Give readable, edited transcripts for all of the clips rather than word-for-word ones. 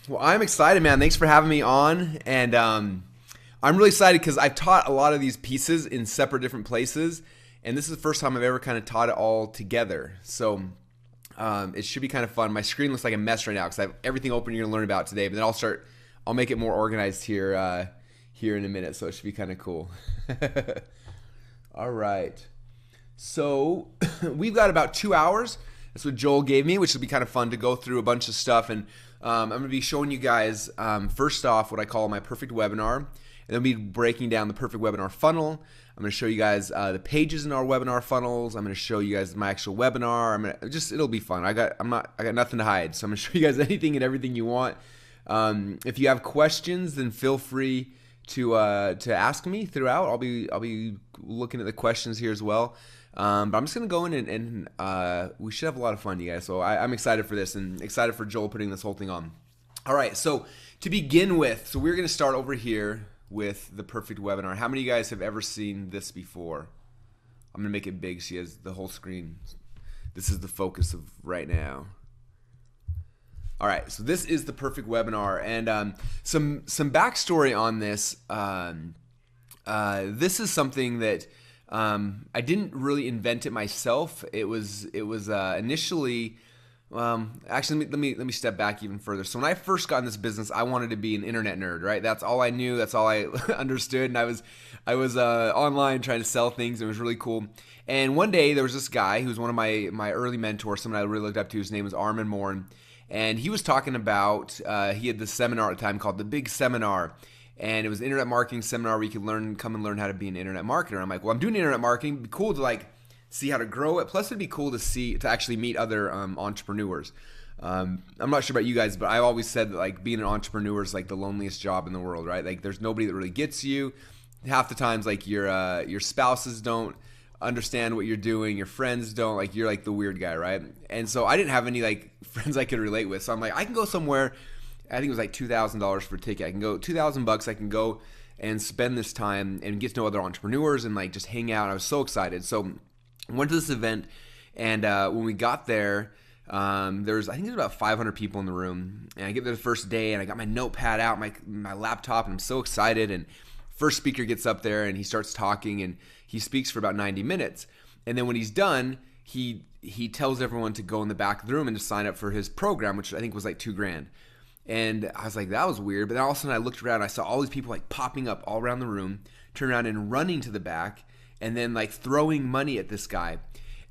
Well, I'm excited, man. Thanks for having me on. And I'm really excited because I've taught a lot of these pieces in separate different places. And this is the first time I've ever kind of taught it all together. So it should be kind of fun. My screen looks like a mess right now because I have everything open you're going to learn about today. But then I'll make it more organized here in a minute. So it should be kind of cool. All right. So we've got about 2 hours. That's what Joel gave me, which will be kind of fun to go through a bunch of stuff. And I'm going to be showing you guys, first off, what I call my perfect webinar. And then we'll be breaking down the perfect webinar funnel. I'm going to show you guys the pages in our webinar funnels. I'm going to show you guys my actual webinar. It'll be fun. I got nothing to hide. So I'm going to show you guys anything and everything you want. If you have questions, then feel free to ask me throughout. I'll be looking at the questions here as well. But I'm just going to go in and we should have a lot of fun, you guys. So I'm excited for this and excited for Joel putting this whole thing on. All right, so to begin with, so we're going to start over here with the perfect webinar. How many of you guys have ever seen this before? I'm going to make it big so you has the whole screen. This is the focus of right now. All right, so this is the perfect webinar. And some backstory on this. This is something that I didn't really invent it myself. It was initially, actually let me step back even further. So when I first got in this business, I wanted to be an internet nerd, right? That's all I knew. That's all I understood. And I was online trying to sell things. It was really cool. And one day there was this guy who was one of my early mentors, someone I really looked up to. His name was Armin Morin, and he was talking about he had this seminar at the time called the Big Seminar. And it was an internet marketing seminar where you could come and learn how to be an internet marketer. I'm like, well, I'm doing internet marketing. It'd be cool to see how to grow it. Plus, it'd be cool to actually meet other entrepreneurs. I'm not sure about you guys, but I've always said that being an entrepreneur is the loneliest job in the world, right? There's nobody that really gets you. Half the times, your spouses don't understand what you're doing. Your friends don't. You're the weird guy, right? And so I didn't have any friends I could relate with. So I'm like, I can go somewhere. I think it was $2,000 for a ticket. I can go $2,000. I can go and spend this time and get to know other entrepreneurs and just hang out. I was so excited. So I went to this event, and when we got there, I think there's about 500 people in the room. And I get there the first day, and I got my notepad out, my laptop, and I'm so excited. And first speaker gets up there, and he starts talking, and he speaks for about 90 minutes. And then when he's done, he tells everyone to go in the back of the room and to sign up for his program, which I think was $2,000. And I was like, that was weird. But then all of a sudden I looked around and I saw all these people popping up all around the room, turn around and running to the back and then throwing money at this guy.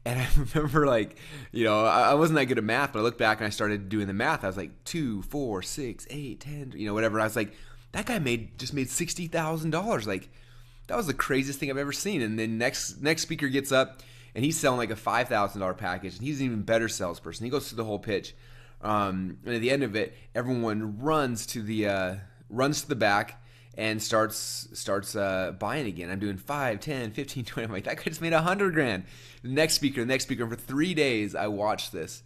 And I remember I wasn't that good at math, but I looked back and I started doing the math. I was like 2, 4, 6, 8, 10, whatever. I was like, that guy just made $60,000. That was the craziest thing I've ever seen. And then next speaker gets up and he's selling a $5,000 package, and he's an even better salesperson. He goes through the whole pitch. And at the end of it, everyone runs to the back and starts buying again. I'm doing 5, 10, 15, 20. I'm like, that guy just made $100,000. The next speaker. And for 3 days, I watched this.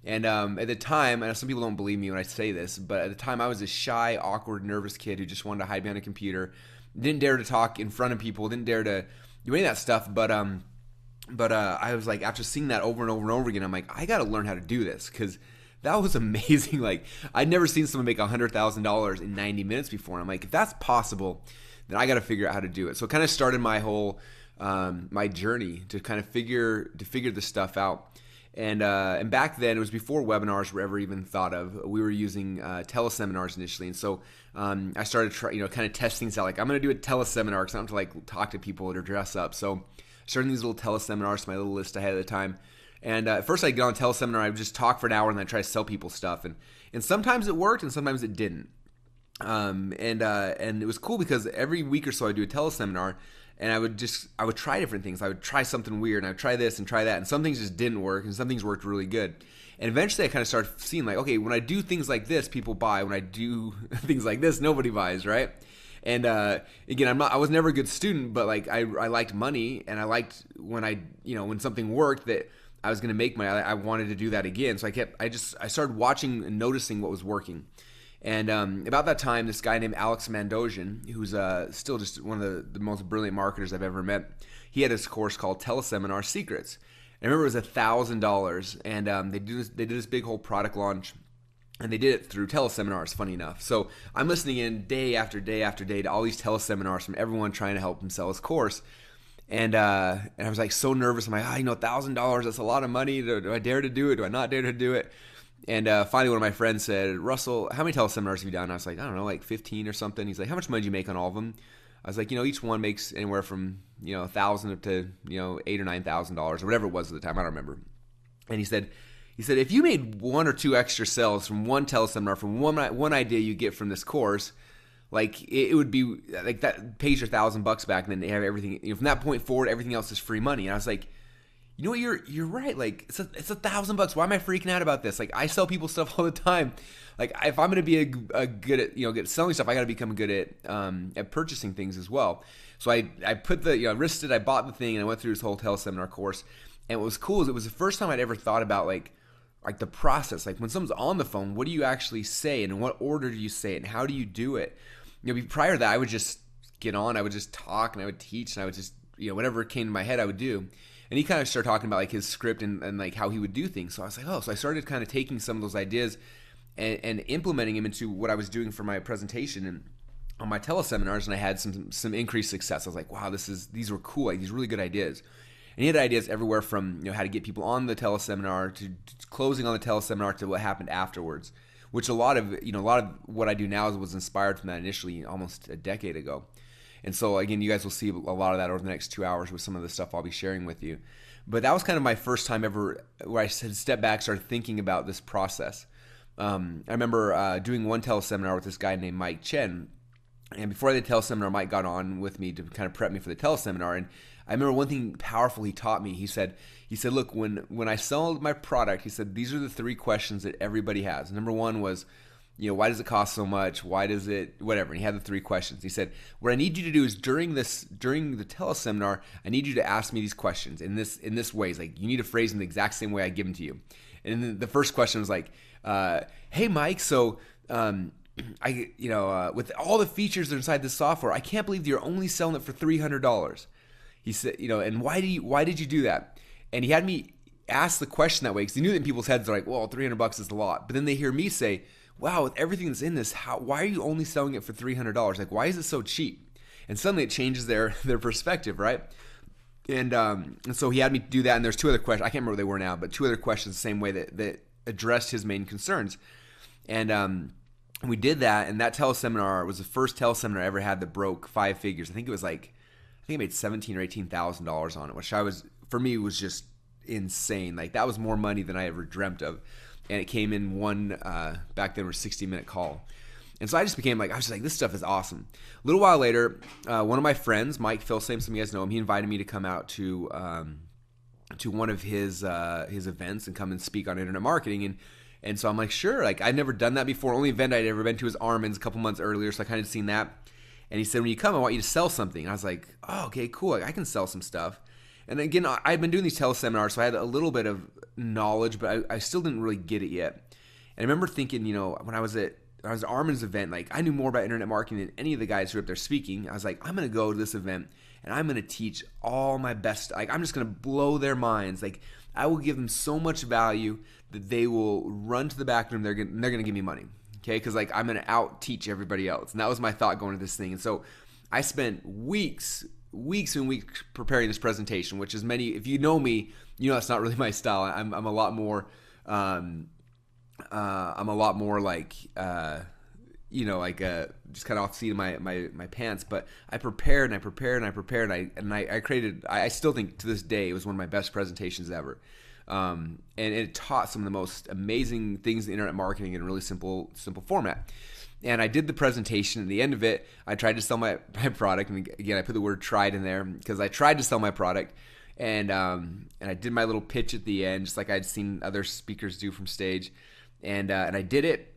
And at the time, and some people don't believe me when I say this, but at the time, I was a shy, awkward, nervous kid who just wanted to hide behind a computer, didn't dare to talk in front of people, didn't dare to do any of that stuff. But I was like, after seeing that over and over and over again, I'm like, I got to learn how to do this because that was amazing. I'd never seen someone make $100,000 in 90 minutes before. And I'm like, if that's possible, then I got to figure out how to do it. So it kind of started my whole my journey to kind of figure this stuff out. And back then, it was before webinars were ever even thought of. We were using teleseminars initially, and so I started kind of test things out. I'm going to do a teleseminar because I don't have to talk to people or dress up. So I started these little teleseminars to my little list I had at the time. And at first I'd get on a teleseminar, I would just talk for an hour and then I'd try to sell people stuff. And sometimes it worked and sometimes it didn't. And it was cool because every week or so I'd do a teleseminar and I would try different things. I would try something weird and I would try this and try that. And some things just didn't work and some things worked really good. And eventually I kind of started seeing okay, when I do things like this, people buy. When I do things like this, nobody buys, right? And again, I was never a good student, but I liked money and I liked when something worked that I was going to make money. I wanted to do that again. So I started watching and noticing what was working. And about that time, this guy named Alex Mandossian, who's still just one of the most brilliant marketers I've ever met, he had this course called Teleseminar Secrets. And I remember it was $1,000, and they did this big whole product launch. And they did it through teleseminars, funny enough. So I'm listening in day after day after day to all these teleseminars from everyone trying to help him sell his course. And I was like so nervous. I'm like, $1,000, that's a lot of money. Do I dare to do it? Do I not dare to do it? And finally, one of my friends said, Russell, how many teleseminars have you done? I was like, I don't know, like 15 or something. He's like, how much money do you make on all of them? I was like, each one makes anywhere from, $1,000 up to, $8,000 or $9,000 or whatever it was at the time. I don't remember. And he said, if you made one or two extra sales from one teleseminar, from one idea you get from this course, like it would be like that pays your $1,000 back, and then they have everything. From that point forward, everything else is free money. And I was like, you know what, you're right. Like it's $1,000. Why am I freaking out about this? Like I sell people stuff all the time. Like if I'm gonna be a good at good at selling stuff, I got to become good at purchasing things as well. So I put I risked it. I bought the thing and I went through this whole teleseminar course. And what was cool is it was the first time I'd ever thought about like the process. Like when someone's on the phone, what do you actually say, and in what order do you say it, and how do you do it? Prior to that, I would just get on, I would just talk, and I would teach, and I would just whatever came to my head, I would do. And he kind of started talking about like his script and like how he would do things. So I was like, oh, so I started kind of taking some of those ideas and implementing them into what I was doing for my presentation and on my teleseminars, and I had some increased success. I was like, wow, these were cool, like these really good ideas. And he had ideas everywhere from how to get people on the teleseminar to closing on the teleseminar to what happened afterwards, which a lot of what I do now was inspired from that initially almost a decade ago. And so again, you guys will see a lot of that over the next 2 hours with some of the stuff I'll be sharing with you. But that was kind of my first time ever where I said step back, started thinking about this process. I remember doing one teleseminar with this guy named Mike Chen. And before I did the teleseminar, Mike got on with me to kind of prep me for the teleseminar. And I remember one thing powerful he taught me. He said, look, when I sell my product, he said, these are the 3 questions that everybody has. Number 1 was, why does it cost so much? Why does it, whatever. And he had the 3 questions. He said, what I need you to do is during the teleseminar, I need you to ask me these questions in this way. It's like, you need to phrase them the exact same way I give them to you. And then the first question was like, hey Mike, so, with all the features that are inside this software, I can't believe you're only selling it for $300. He said, and why did you do that? And he had me ask the question that way because he knew that in people's heads they're like, well, $300 is a lot. But then they hear me say, wow, with everything that's in this, why are you only selling it for $300? Like, why is it so cheap? And suddenly it changes their perspective, right? And so he had me do that. And there's 2 other questions. I can't remember what they were now, but 2 other questions the same way that addressed his main concerns. And we did that. And that teleseminar was the first teleseminar I ever had that broke 5 figures. I think I made $17,000 or $18,000 on it, which for me was just insane. Like that was more money than I ever dreamt of. And it came in one, back then, 60-minute call. And so I just became like, I was just like, this stuff is awesome. A little while later, one of my friends, Mike Philsame, some of you guys know him, he invited me to come out to one of his events and come and speak on internet marketing. And so I'm like, sure. Like I'd never done that before. Only event I'd ever been to was Armin's a couple months earlier. So I kind of seen that. And he said, when you come, I want you to sell something. And I was like, oh, okay, cool. Like, I can sell some stuff. And again, I've been doing these teleseminars, so I had a little bit of knowledge, but I still didn't really get it yet. And I remember thinking, when I was at Armin's event, like I knew more about internet marketing than any of the guys who were up there speaking. I was like, I'm going to go to this event and I'm going to teach all my best. Like I'm just going to blow their minds. Like I will give them so much value that they will run to the back room. They're going to give me money. Okay, because like I'm going to out teach everybody else. And that was my thought going to this thing. And so I spent weeks and weeks preparing this presentation, which is if you know me, that's not really my style. I'm a lot more like just kind of off the seat of my pants. But I prepared and I created. I still think to this day it was one of my best presentations ever. And it taught some of the most amazing things in internet marketing in a really simple format. And I did the presentation. At the end of it, I tried to sell my product. And again, I put the word tried in there because I tried to sell my product. And I did my little pitch at the end, just like I'd seen other speakers do from stage. And I did it,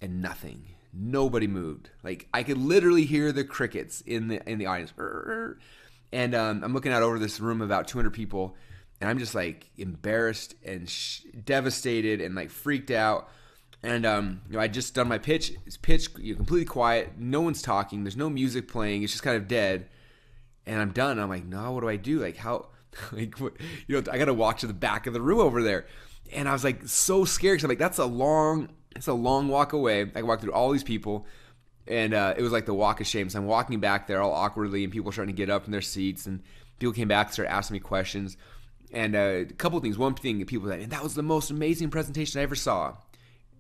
and nothing. Nobody moved. Like I could literally hear the crickets in the audience. And I'm looking out over this room of about 200 people, and I'm just like embarrassed and devastated and like freaked out. And I just done my pitch. It's pitch, completely quiet. No one's talking. There's no music playing. It's just kind of dead. And I'm done. I'm like, no, what do I do? Like how? Like I got to walk to the back of the room over there. And I was like so scared because I'm like, it's a long walk away. I walked through all these people, and it was like the walk of shame. So I'm walking back there all awkwardly, and people are starting to get up from their seats, and people came back and started asking me questions. And a couple of things. One thing, people were like, and that was the most amazing presentation I ever saw.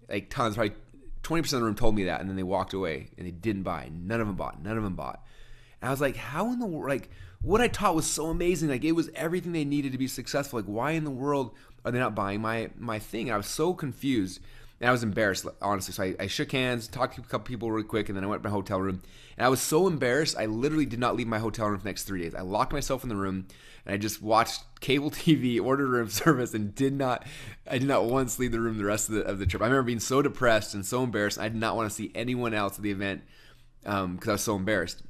Like tons, probably 20% of the room told me that, and then they walked away and they didn't buy. None of them bought. And I was like, how in the world? Like, what I taught was so amazing. Like, it was everything they needed to be successful. Like, why in the world are they not buying my thing? And I was so confused. And I was embarrassed, honestly. So I shook hands, talked to a couple people really quick, and then I went to my hotel room. And I was so embarrassed, I literally did not leave my hotel room for the next 3 days. I locked myself in the room, and I just watched cable TV, ordered room service, and I did not once leave the room the rest of the trip. I remember being so depressed and so embarrassed. I did not want to see anyone else at the event because I was so embarrassed.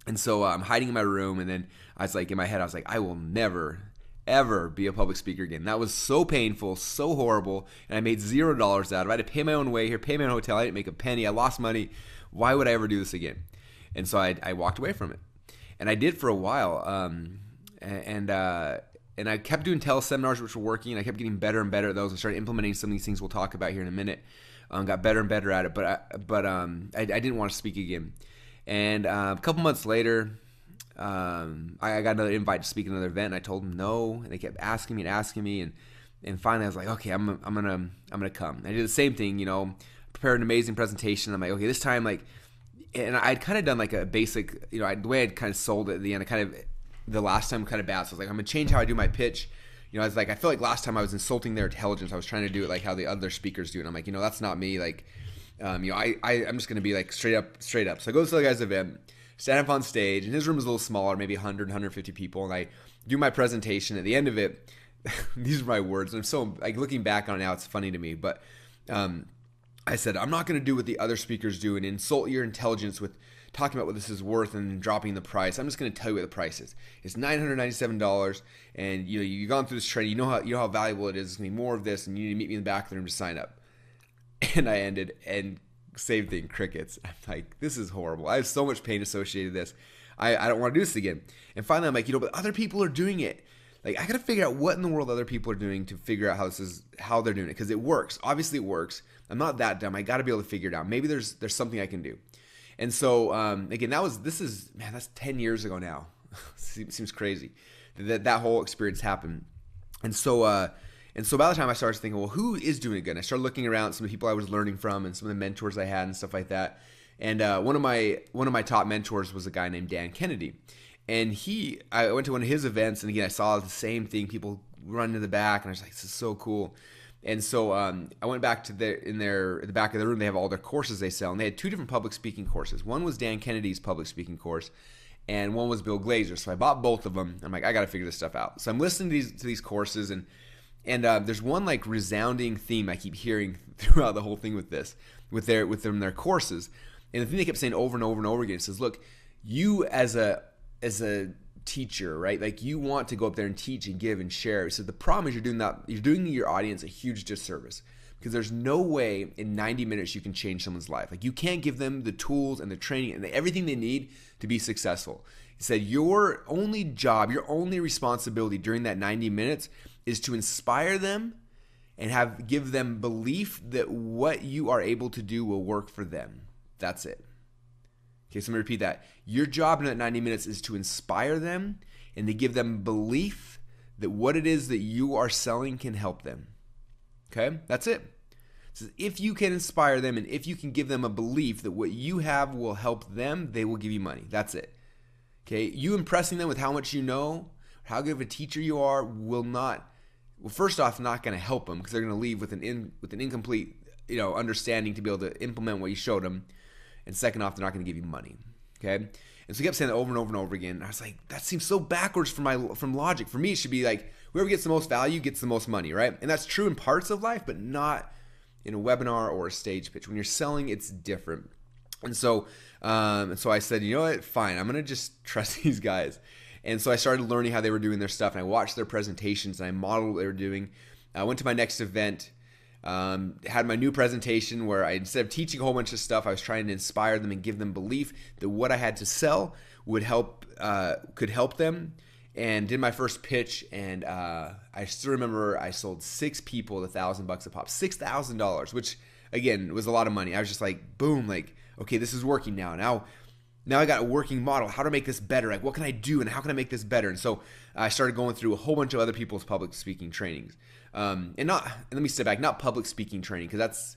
And so I'm hiding in my room, and then I was like, in my head, I was like, I will never ever be a public speaker again. That was so painful, so horrible, and I made $0 out of it. I had to pay my own way here, pay my own hotel. I didn't make a penny. I lost money. Why would I ever do this again? And so I walked away from it, and I did for a while. And I kept doing teleseminars, which were working, and I kept getting better and better at those. I started implementing some of these things we'll talk about here in a minute. Got better and better at it, but I didn't want to speak again. And a couple months later, I got another invite to speak at another event, and I told them no, and they kept asking me, and finally I was like, okay, I'm gonna come. I did the same thing, prepared an amazing presentation. I'm like, okay, this time, like, and I'd kind of done like a basic, the way I'd kind of sold it at the end, the last time kind of bad. So I was like, I'm gonna change how I do my pitch. I was like, I feel like last time I was insulting their intelligence. I was trying to do it like how the other speakers do, and I'm like, that's not me. Like, I'm just gonna be like straight up. So I go to the guy's event, stand up on stage, and his room is a little smaller, maybe 100, 150 people, and I do my presentation. At the end of it, these are my words, and I'm so, like, looking back on it now, it's funny to me, but I said, I'm not going to do what the other speakers do and insult your intelligence with talking about what this is worth and dropping the price. I'm just going to tell you what the price is. It's $997, and you've gone through this training. You know how valuable it is. It's going to be more of this, and you need to meet me in the back of the room to sign up. And I ended, and same thing, crickets. I'm like, this is horrible. I have so much pain associated with this. I don't want to do this again. And finally, I'm like, but other people are doing it. Like, I got to figure out what in the world other people are doing to figure out how they're doing it, because it works. Obviously, it works. I'm not that dumb. I got to be able to figure it out. Maybe there's something I can do. And so, again, that's 10 years ago now. Seems crazy that whole experience happened. And so by the time I started thinking, well, who is doing it good? And I started looking around at some of the people I was learning from and some of the mentors I had and stuff like that. And one of my top mentors was a guy named Dan Kennedy. And I went to one of his events, and again, I saw the same thing, people running to the back, and I was like, this is so cool. And so I went back to at the back of the room. They have all their courses they sell, and they had two different public speaking courses. One was Dan Kennedy's public speaking course, and one was Bill Glazer's. So I bought both of them. I'm like, I got to figure this stuff out. So I'm listening to these courses, and there's one like resounding theme I keep hearing throughout the whole thing with their courses. And the thing they kept saying over and over and over again, it says, look, you as a teacher, right? Like, you want to go up there and teach and give and share. So the problem is you're doing your audience a huge disservice, because there's no way in 90 minutes you can change someone's life. Like, you can't give them the tools and the training and everything they need to be successful. He said your only job, your only responsibility during that 90 minutes is to inspire them and give them belief that what you are able to do will work for them. That's it. Okay, so let me repeat that. Your job in that 90 minutes is to inspire them and to give them belief that what it is that you are selling can help them. Okay, that's it. So if you can inspire them and if you can give them a belief that what you have will help them, they will give you money. That's it. Okay, you impressing them with how much you know, how good of a teacher you are first off, not going to help them, because they're going to leave with an incomplete understanding to be able to implement what you showed them. And second off, they're not going to give you money, okay? And so he kept saying that over and over and over again. And I was like, that seems so backwards from logic. For me, it should be like, whoever gets the most value gets the most money, right? And that's true in parts of life, but not in a webinar or a stage pitch. When you're selling, it's different. And so I said, you know what? Fine, I'm going to just trust these guys. And so I started learning how they were doing their stuff, and I watched their presentations, and I modeled what they were doing. I went to my next event. Had my new presentation where instead of teaching a whole bunch of stuff, I was trying to inspire them and give them belief that what I had to sell could help them. and did my first pitch. And I still remember I sold 6 people at $1,000 a pop, $6,000, which again was a lot of money. I was just like, boom, like, okay, this is working now. Now I got a working model. How to make this better? Like, what can I do, and how can I make this better? And so I started going through a whole bunch of other people's public speaking trainings. And let me step back, not public speaking training, because that's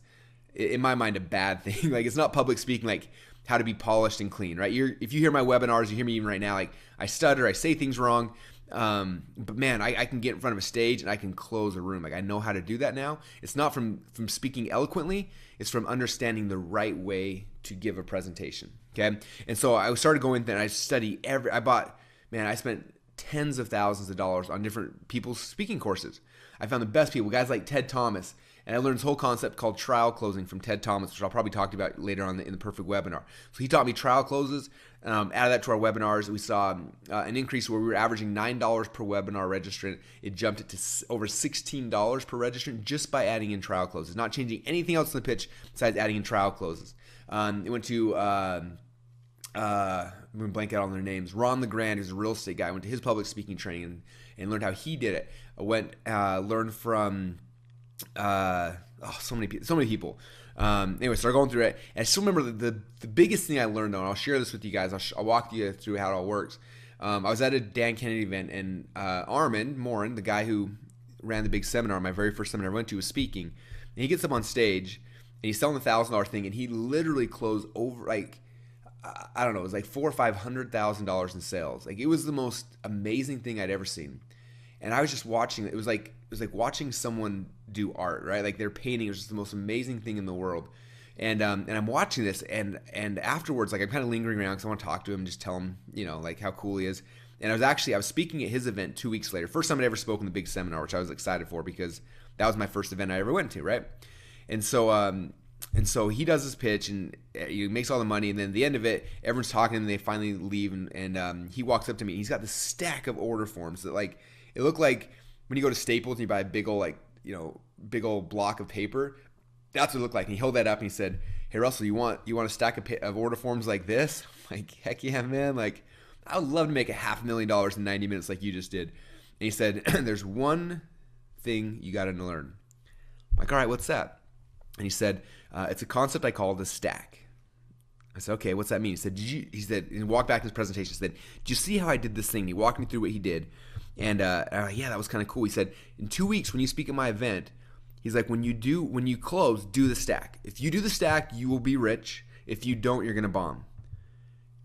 in my mind a bad thing. Like, it's not public speaking like how to be polished and clean, right? If you hear my webinars, you hear me even right now, like I stutter, I say things wrong. But man, I can get in front of a stage and I can close a room. Like, I know how to do that now. It's not from speaking eloquently. It's from understanding the right way to give a presentation. Okay. And so I started going there and I spent tens of thousands of dollars on different people's speaking courses. I found the best people, guys like Ted Thomas. And I learned this whole concept called trial closing from Ted Thomas, which I'll probably talk about later on in the perfect webinar. So he taught me trial closes. Added that to our webinars. We saw an increase where we were averaging $9 per webinar registrant. It jumped it to over $16 per registrant just by adding in trial closes, not changing anything else in the pitch besides adding in trial closes. It went to I'm going to blank out on their names. Ron LeGrand, who's a real estate guy. I went to his public speaking training and learned how he did it. I learned from so many people. Anyway, started going through it, and I still remember the biggest thing I learned, though, and I'll share this with you guys. I'll walk you through how it all works. I was at a Dan Kennedy event, and Armin Morin, the guy who ran the big seminar, my very first seminar I went to, was speaking, and he gets up on stage, and he's selling the $1,000 thing, and he literally closed over, like, I don't know, it was like $400,000 or $500,000 in sales. Like, it was the most amazing thing I'd ever seen. And I was just watching. It was like watching someone do art, right? Like, they're painting. It was just the most amazing thing in the world. And I'm watching this, and afterwards, like, I'm kind of lingering around because I want to talk to him and just tell him, like, how cool he is. And I was speaking at his event 2 weeks later. First time I'd ever spoken in the big seminar, which I was excited for because that was my first event I ever went to, right? And so he does his pitch, and he makes all the money. And then at the end of it, everyone's talking, and they finally leave. And he walks up to me. And he's got this stack of order forms that, like, it looked like when you go to Staples and you buy a big old block of paper. That's what it looked like. And he held that up and he said, "Hey Russell, you want a stack of order forms like this?" I'm like, heck yeah, man. Like, I would love to make $500,000 in 90 minutes like you just did. And he said, "There's one thing you got to learn." I'm like, all right, what's that? And he said, it's a concept I call the stack. I said, okay, what's that mean? He said, he walked back to his presentation. He said, "Did you see how I did this thing?" He walked me through what he did. And yeah, that was kind of cool. He said, "In 2 weeks, when you speak at my event," he's like, when you close, do the stack. If you do the stack, you will be rich. If you don't, you're going to bomb."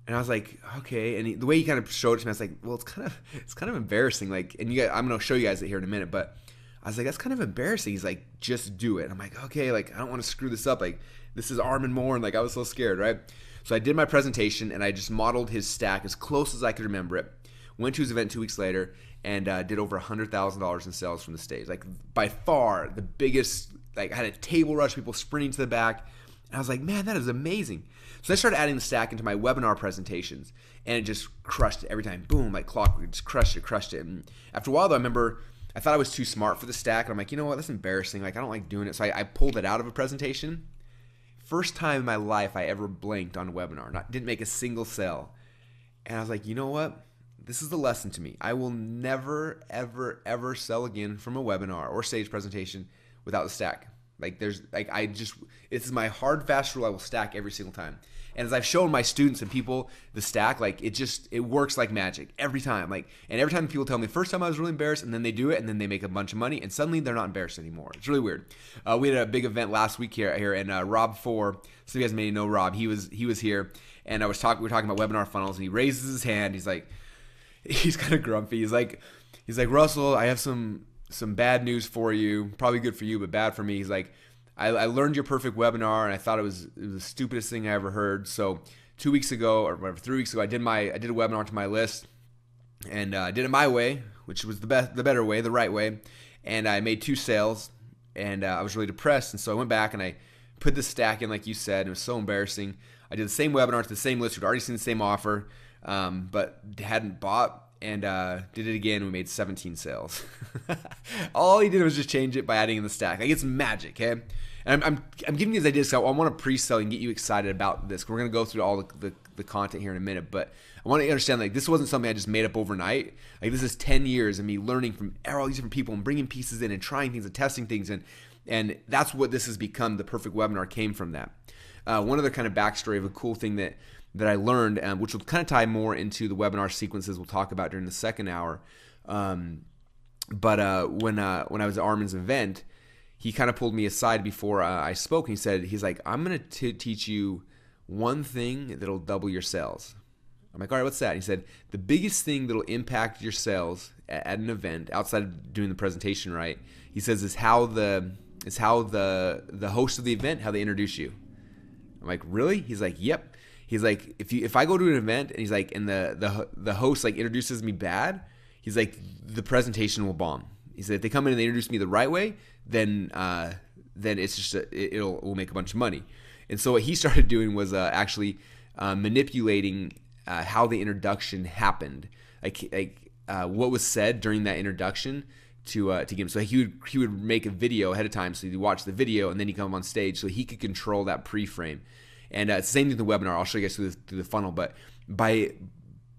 And I was like, okay. And the way he kind of showed it to me, I was like, well, it's kind of embarrassing. Like, and I'm going to show you guys it here in a minute, but I was like, that's kind of embarrassing. He's like, "Just do it." And I'm like, okay, like, I don't want to screw this up. Like, this is Armin Moore. And like, I was so scared, right? So I did my presentation and I just modeled his stack as close as I could remember it. Went to his event 2 weeks later and did over $100,000 in sales from the stage. Like, by far the biggest. Like, I had a table rush, people sprinting to the back. And I was like, man, that is amazing. So I started adding the stack into my webinar presentations, and it just crushed it every time. Boom, like clockwork, it just crushed it. And after a while, though, I remember I thought I was too smart for the stack. And I'm like, you know what? That's embarrassing. Like, I don't like doing it. So I pulled it out of a presentation. First time in my life I ever blinked on a webinar. Didn't make a single sale. And I was like, you know what? This is the lesson to me. I will never, ever, ever sell again from a webinar or stage presentation without the stack. This is my hard, fast rule. I will stack every single time. And as I've shown my students and people the stack, like, it works like magic every time. Like, and every time people tell me, first time I was really embarrassed, and then they do it, and then they make a bunch of money, and suddenly they're not embarrassed anymore. It's really weird. We had a big event last week here, and Rob Four, so you guys may know Rob. He was here, and we were talking about webinar funnels, and he raises his hand. He's kind of grumpy. He's like, "Russell, I have some bad news for you. Probably good for you, but bad for me." He's like, I learned your perfect webinar, and I thought it was the stupidest thing I ever heard. So 2 weeks ago, or whatever, 3 weeks ago, I did a webinar to my list, and I did it my way, which was the better way, the right way. And I made 2 sales, and I was really depressed. And so I went back and I put the stack in, like you said. And it was so embarrassing. I did the same webinar to the same list who'd already seen the same offer, but hadn't bought. and did it again. We made 17 sales. All he did was just change it by adding in the stack. Like, it's magic, okay? And I'm giving you these ideas because I want to pre-sell and get you excited about this. We're going to go through all the content here in a minute, but I want you to understand, like, this wasn't something I just made up overnight. Like, this is 10 years of me learning from all these different people and bringing pieces in and trying things and testing things, and that's what this has become. The perfect webinar came from that. One other kind of backstory of a cool thing that I learned, which will kind of tie more into the webinar sequences we'll talk about during the second hour. But when I was at Armin's event, he kind of pulled me aside before I spoke, and he's like, I'm going to teach you one thing that'll double your sales. I'm like, all right, what's that? And he said, the biggest thing that'll impact your sales at an event, outside of doing the presentation right, he says, is how the host of the event, how they introduce you. I'm like, really? He's like, yep. He's like, if I go to an event and he's like, and the host like introduces me bad, he's like, the presentation will bomb. He said, if they come in and they introduce me the right way, then it's just we'll make a bunch of money. And so what he started doing was actually manipulating how the introduction happened, like what was said during that introduction to get him. So he would make a video ahead of time, so he'd watch the video and then he'd come on stage, so he could control that pre-frame. And it's the same thing with the webinar. I'll show you guys through the funnel, but by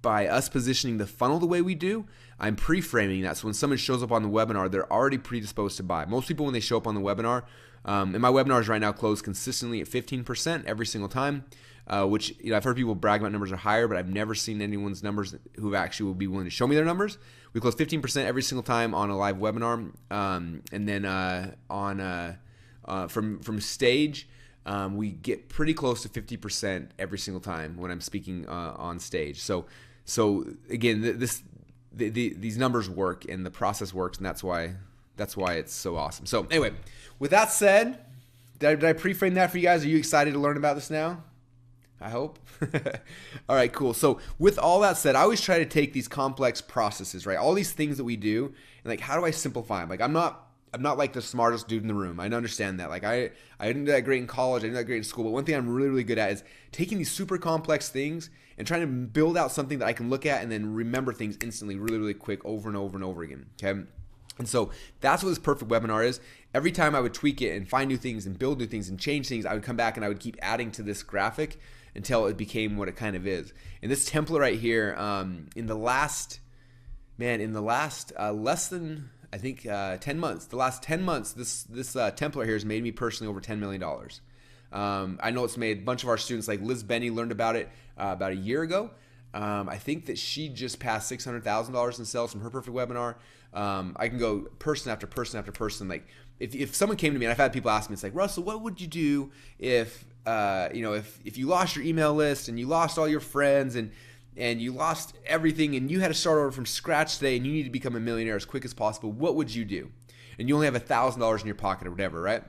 us positioning the funnel the way we do, I'm pre-framing that. So when someone shows up on the webinar, they're already predisposed to buy. Most people, when they show up on the webinar, and my webinars right now close consistently at 15% every single time, which, you know, I've heard people brag about numbers are higher, but I've never seen anyone's numbers who actually will be willing to show me their numbers. We close 15% every single time on a live webinar, and then from stage, we get pretty close to 50% every single time when I'm speaking on stage. So again, these numbers work and the process works, and that's why it's so awesome. So anyway, with that said, did I pre-frame that for you guys? Are you excited to learn about this now? I hope. All right, cool. So with all that said, I always try to take these complex processes, right? All these things that we do, and like, how do I simplify them? Like, I'm not like the smartest dude in the room. I understand that. Like, I didn't do that great in college. I didn't do that great in school. But one thing I'm really, really good at is taking these super complex things and trying to build out something that I can look at and then remember things instantly, really, really quick, over and over and over again. Okay. And so that's what this perfect webinar is. Every time I would tweak it and find new things and build new things and change things, I would come back and I would keep adding to this graphic until it became what it kind of is. And this template right here, in the last less than, I think, 10 months, the last 10 months, this template here has made me personally over $10 million. I know it's made a bunch of our students, like Liz Benny, learned about it about a year ago. I think that she just passed $600,000 in sales from her perfect webinar. I can go person after person after person. Like, if someone came to me, and I've had people ask me, it's like, Russell, what would you do if you lost your email list and you lost all your friends and you lost everything and you had to start over from scratch today and you need to become a millionaire as quick as possible, what would you do? And you only have $1,000 in your pocket or whatever, right?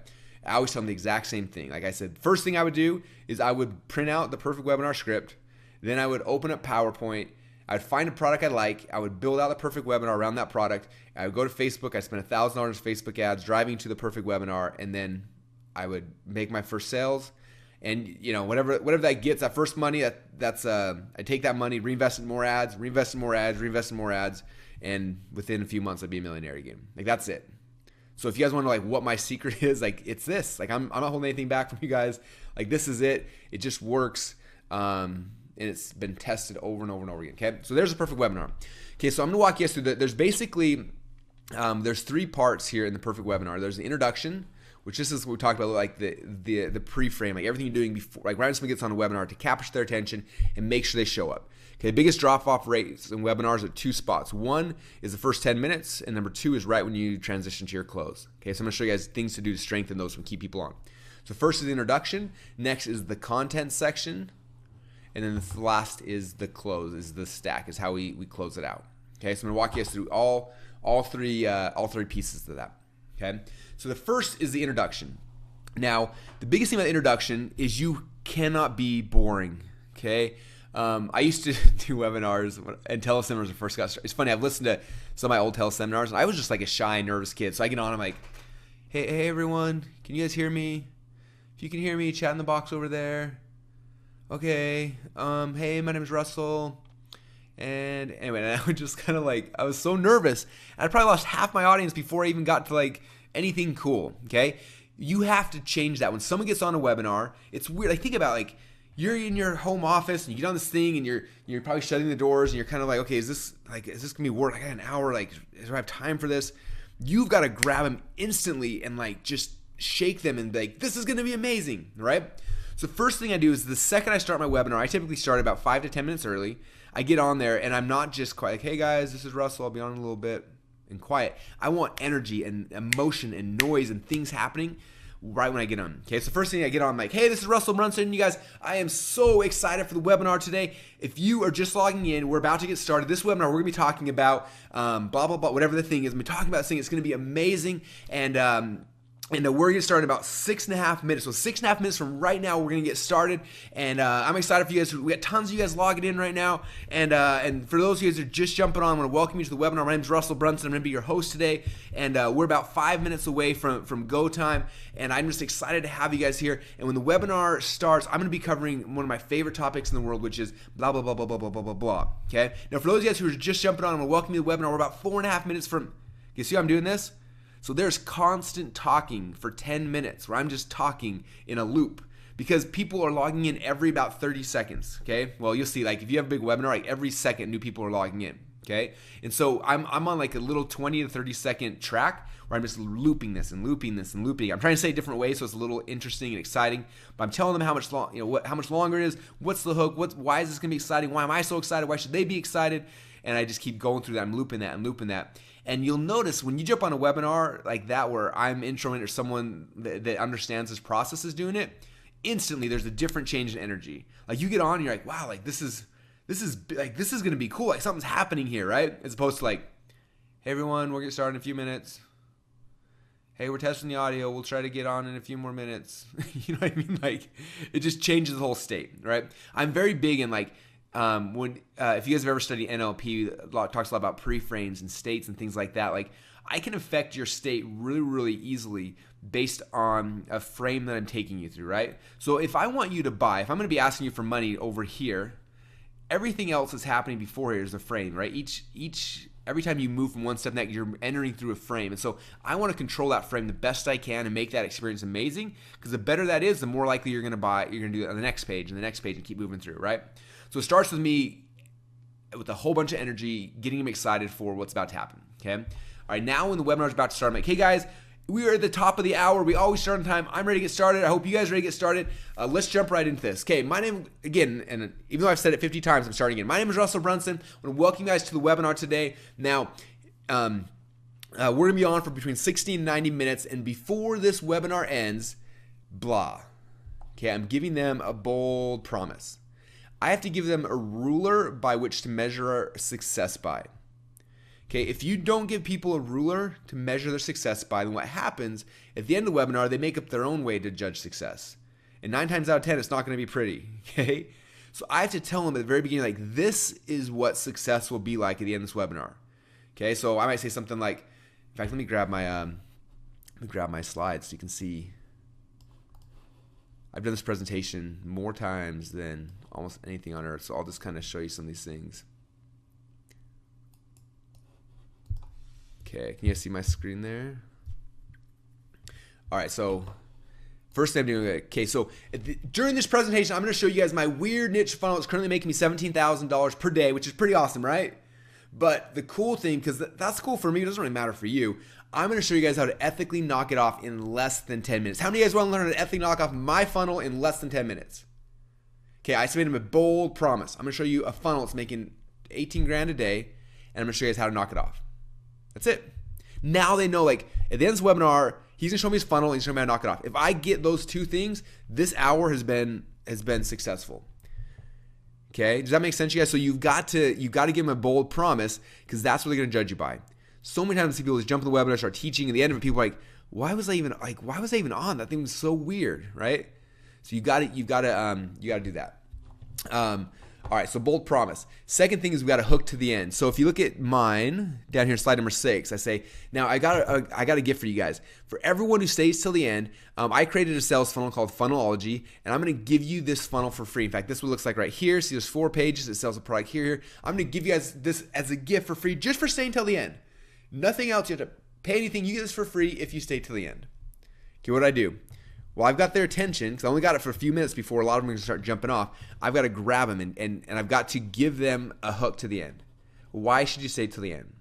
I always tell them the exact same thing. Like I said, first thing I would do is I would print out the perfect webinar script. Then I would open up PowerPoint. I would find a product I like. I would build out the perfect webinar around that product. I would go to Facebook. I spend $1,000 in Facebook ads driving to the perfect webinar, and then I would make my first sales. And whatever that gets, that first money, that's I take that money, reinvest in more ads, reinvest in more ads, reinvest in more ads, and within a few months I'd be a millionaire again. Like, that's it. So if you guys want to know, like, what my secret is, like, it's this. Like, I'm not holding anything back from you guys. Like, this is it. It just works. And it's been tested over and over and over again. Okay, so there's a perfect webinar. Okay, so I'm gonna walk you through that. There's basically there's three parts here in the perfect webinar. There's the introduction, which this is what we talked about, like the pre-frame, like everything you're doing before, like right when someone gets on a webinar, to capture their attention and make sure they show up. Okay, the biggest drop-off rates in webinars are two spots. One is the first 10 minutes, and number two is right when you transition to your close. Okay, so I'm gonna show you guys things to do to strengthen those and keep people on. So first is the introduction. Next is the content section. And then the last is the close, is the stack, is how we close it out. Okay, so I'm gonna walk you guys through all three pieces of that. Okay, so the first is the introduction. Now, the biggest thing about the introduction is you cannot be boring. Okay, I used to do webinars and teleseminars when I first got started. It's funny, I've listened to some of my old teleseminars, and I was just like a shy, nervous kid. So I get on, I'm like, hey everyone, can you guys hear me? If you can hear me, chat in the box over there. Okay, hey, my name is Russell, And anyway, I was just kind of like, I was so nervous. I probably lost half my audience before I even got to like anything cool, okay? You have to change that. When someone gets on a webinar, it's weird. Like think about like, you're in your home office and you get on this thing and you're probably shutting the doors and you're kind of like, okay, is this gonna be work? I got an hour, like, do I have time for this? You've got to grab them instantly and like just shake them and be like, this is gonna be amazing, right? So first thing I do is the second I start my webinar, I typically start about 5 to 10 minutes early. I get on there and I'm not just quiet, like, hey guys, this is Russell, I'll be on in a little bit, and quiet. I want energy and emotion and noise and things happening right when I get on. Okay, so first thing I get on, I'm like, hey, this is Russell Brunson. You guys, I am so excited for the webinar today. If you are just logging in, we're about to get started. This webinar, we're gonna be talking about blah, blah, blah, whatever the thing is. We're talking about this thing. It's gonna be amazing. And we're going to start in about 6.5 minutes. So 6.5 minutes from right now, we're going to get started. And I'm excited for you guys. We got tons of you guys logging in right now. And for those of you guys who are just jumping on, I want to welcome you to the webinar. My name is Russell Brunson. I'm going to be your host today. And we're about 5 minutes away from go time. And I'm just excited to have you guys here. And when the webinar starts, I'm going to be covering one of my favorite topics in the world, which is blah, blah, blah, blah, blah, blah, blah, blah, blah. Okay? Now, for those of you guys who are just jumping on, I'm going to welcome you to the webinar. We're about 4.5 minutes from, you see how I'm doing this? So there's constant talking for 10 minutes where I'm just talking in a loop because people are logging in every about 30 seconds, okay? Well, you'll see, like if you have a big webinar, like every second new people are logging in, okay? And so I'm on like a little 20 to 30 second track where I'm just looping this and looping this and looping. I'm trying to say it different ways so it's a little interesting and exciting, but I'm telling them how much how much longer it is, what's the hook, why is this gonna be exciting, why am I so excited, why should they be excited? And I just keep going through that, I'm looping that and looping that. And you'll notice when you jump on a webinar like that where I'm introing or someone that understands this process is doing it, instantly there's a different change in energy. Like you get on and you're like, wow, like this is gonna be cool. Like something's happening here, right? As opposed to like, hey everyone, we'll get started in a few minutes. Hey, we're testing the audio. We'll try to get on in a few more minutes. You know what I mean? Like it just changes the whole state, right? I'm very big in like, if you guys have ever studied NLP, talks a lot about pre-frames and states and things like that. Like I can affect your state really, really easily based on a frame that I'm taking you through, right? So if I want you to buy, if I'm going to be asking you for money over here, everything else that's happening before here is a frame, right? Every time you move from one step next, you're entering through a frame. And so I want to control that frame the best I can and make that experience amazing, because the better that is, the more likely you're going to do it on the next page and the next page and keep moving through, right? So it starts with me with a whole bunch of energy, getting them excited for what's about to happen, okay? All right, now when the webinar is about to start, I'm like, hey guys, we are at the top of the hour. We always start on time. I'm ready to get started. I hope you guys are ready to get started. Let's jump right into this. Okay, my name, again, and even though I've said it 50 times, I'm starting again. My name is Russell Brunson. I want to welcome you guys to the webinar today. Now, we're going to be on for between 60 and 90 minutes, and before this webinar ends, blah. Okay, I'm giving them a bold promise. I have to give them a ruler by which to measure success by. Okay, if you don't give people a ruler to measure their success by, then what happens at the end of the webinar, they make up their own way to judge success. And 9 times out of 10, it's not going to be pretty, okay? So I have to tell them at the very beginning, like, this is what success will be like at the end of this webinar. Okay, so I might say something like, in fact, let me grab my slides so you can see. I've done this presentation more times than almost anything on earth, so I'll just kind of show you some of these things. Okay, can you guys see my screen there? All right, so first thing I'm doing, okay, so during this presentation, I'm going to show you guys my weird niche funnel. It's currently making me $17,000 per day, which is pretty awesome, right? But the cool thing, because that's cool for me, it doesn't really matter for you, I'm going to show you guys how to ethically knock it off in less than 10 minutes. How many of you guys want to learn how to ethically knock off my funnel in less than 10 minutes? Okay, I made them a bold promise. I'm going to show you a funnel that's making 18 grand a day, and I'm going to show you guys how to knock it off. That's it. Now they know, like, at the end of this webinar, he's going to show me his funnel, and he's going to show me how to knock it off. If I get those two things, this hour has been successful. Okay, does that make sense, you guys? So you've got to give them a bold promise, because that's what they're going to judge you by. So many times I see people just jump in the webinar, start teaching, and at the end of it, people are like, why was I even on? That thing was so weird, right? So you got to do that. All All right, so bold promise. Second thing is we got to hook to the end. So if you look at mine down here, slide number 6, I say, now I got a gift for you guys. For everyone who stays till the end, I created a sales funnel called Funnelology, and I'm going to give you this funnel for free. In fact, this is what it looks like right here. See, there's 4 pages. It sells a product here. I'm going to give you guys this as a gift for free just for staying till the end. Nothing else. You have to pay anything. You get this for free if you stay till the end. Okay, what do I do? Well, I've got their attention because I only got it for a few minutes before a lot of them are going to start jumping off. I've got to grab them and I've got to give them a hook to the end. Why should you stay till the end?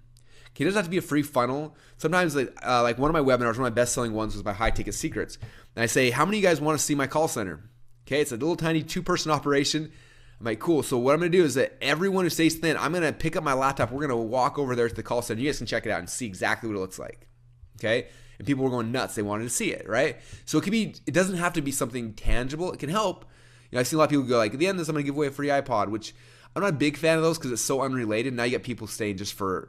Okay, it doesn't have to be a free funnel. Sometimes, like one of my webinars, one of my best-selling ones was my high-ticket secrets. And I say, how many of you guys want to see my call center? Okay, it's a little tiny 2-person operation. I'm like, cool. So what I'm going to do is that everyone who stays till the end, I'm going to pick up my laptop. We're going to walk over there to the call center. You guys can check it out and see exactly what it looks like. Okay? And people were going nuts. They wanted to see it, right? So it doesn't have to be something tangible. It can help. I've seen a lot of people go like, at the end of this, I'm going to give away a free iPod, which I'm not a big fan of those because it's so unrelated. Now you get people staying just for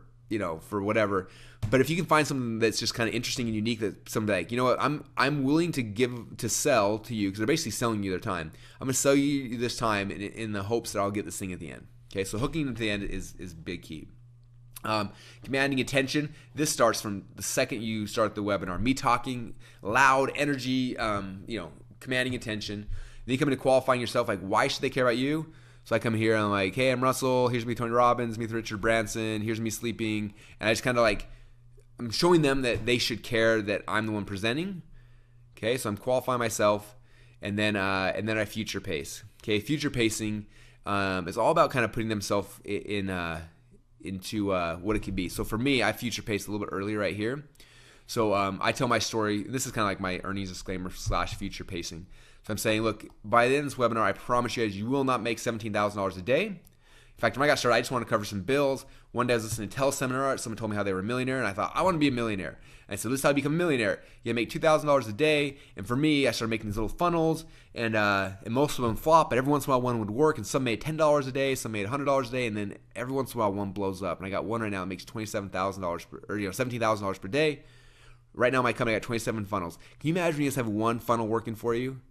whatever. But if you can find something that's just kind of interesting and unique, that somebody like, you know what, I'm willing to sell to you because they're basically selling you their time. I'm going to sell you this time in the hopes that I'll get this thing at the end. Okay, so hooking at the end is big key. Commanding attention. This starts from the second you start the webinar. Me talking loud, energy, commanding attention. Then you come into qualifying yourself, like why should they care about you? So I come here and I'm like, hey, I'm Russell. Here's me, Tony Robbins. Me, Richard Branson. Here's me sleeping. And I just kind of like, I'm showing them that they should care that I'm the one presenting. Okay, so I'm qualifying myself, and then I future pace. Okay, future pacing is all about kind of putting themselves into what it could be. So for me, I future pace a little bit earlier right here. So I tell my story. This is kind of like my earnings disclaimer / future pacing. So I'm saying, look, by the end of this webinar, I promise you guys, you will not make $17,000 a day. In fact, when I got started, I just wanted to cover some bills. One day I was listening to a teleseminar. Someone told me how they were a millionaire, and I thought, I want to be a millionaire. And so this is how you become a millionaire. You make $2,000 a day. And for me, I started making these little funnels, and most of them flop, but every once in a while one would work, and some made $10 a day, some made $100 a day, and then every once in a while one blows up. And I got one right now that makes $27,000 or $17,000 per day. Right now, my company got 27 funnels. Can you imagine when you just have one funnel working for you?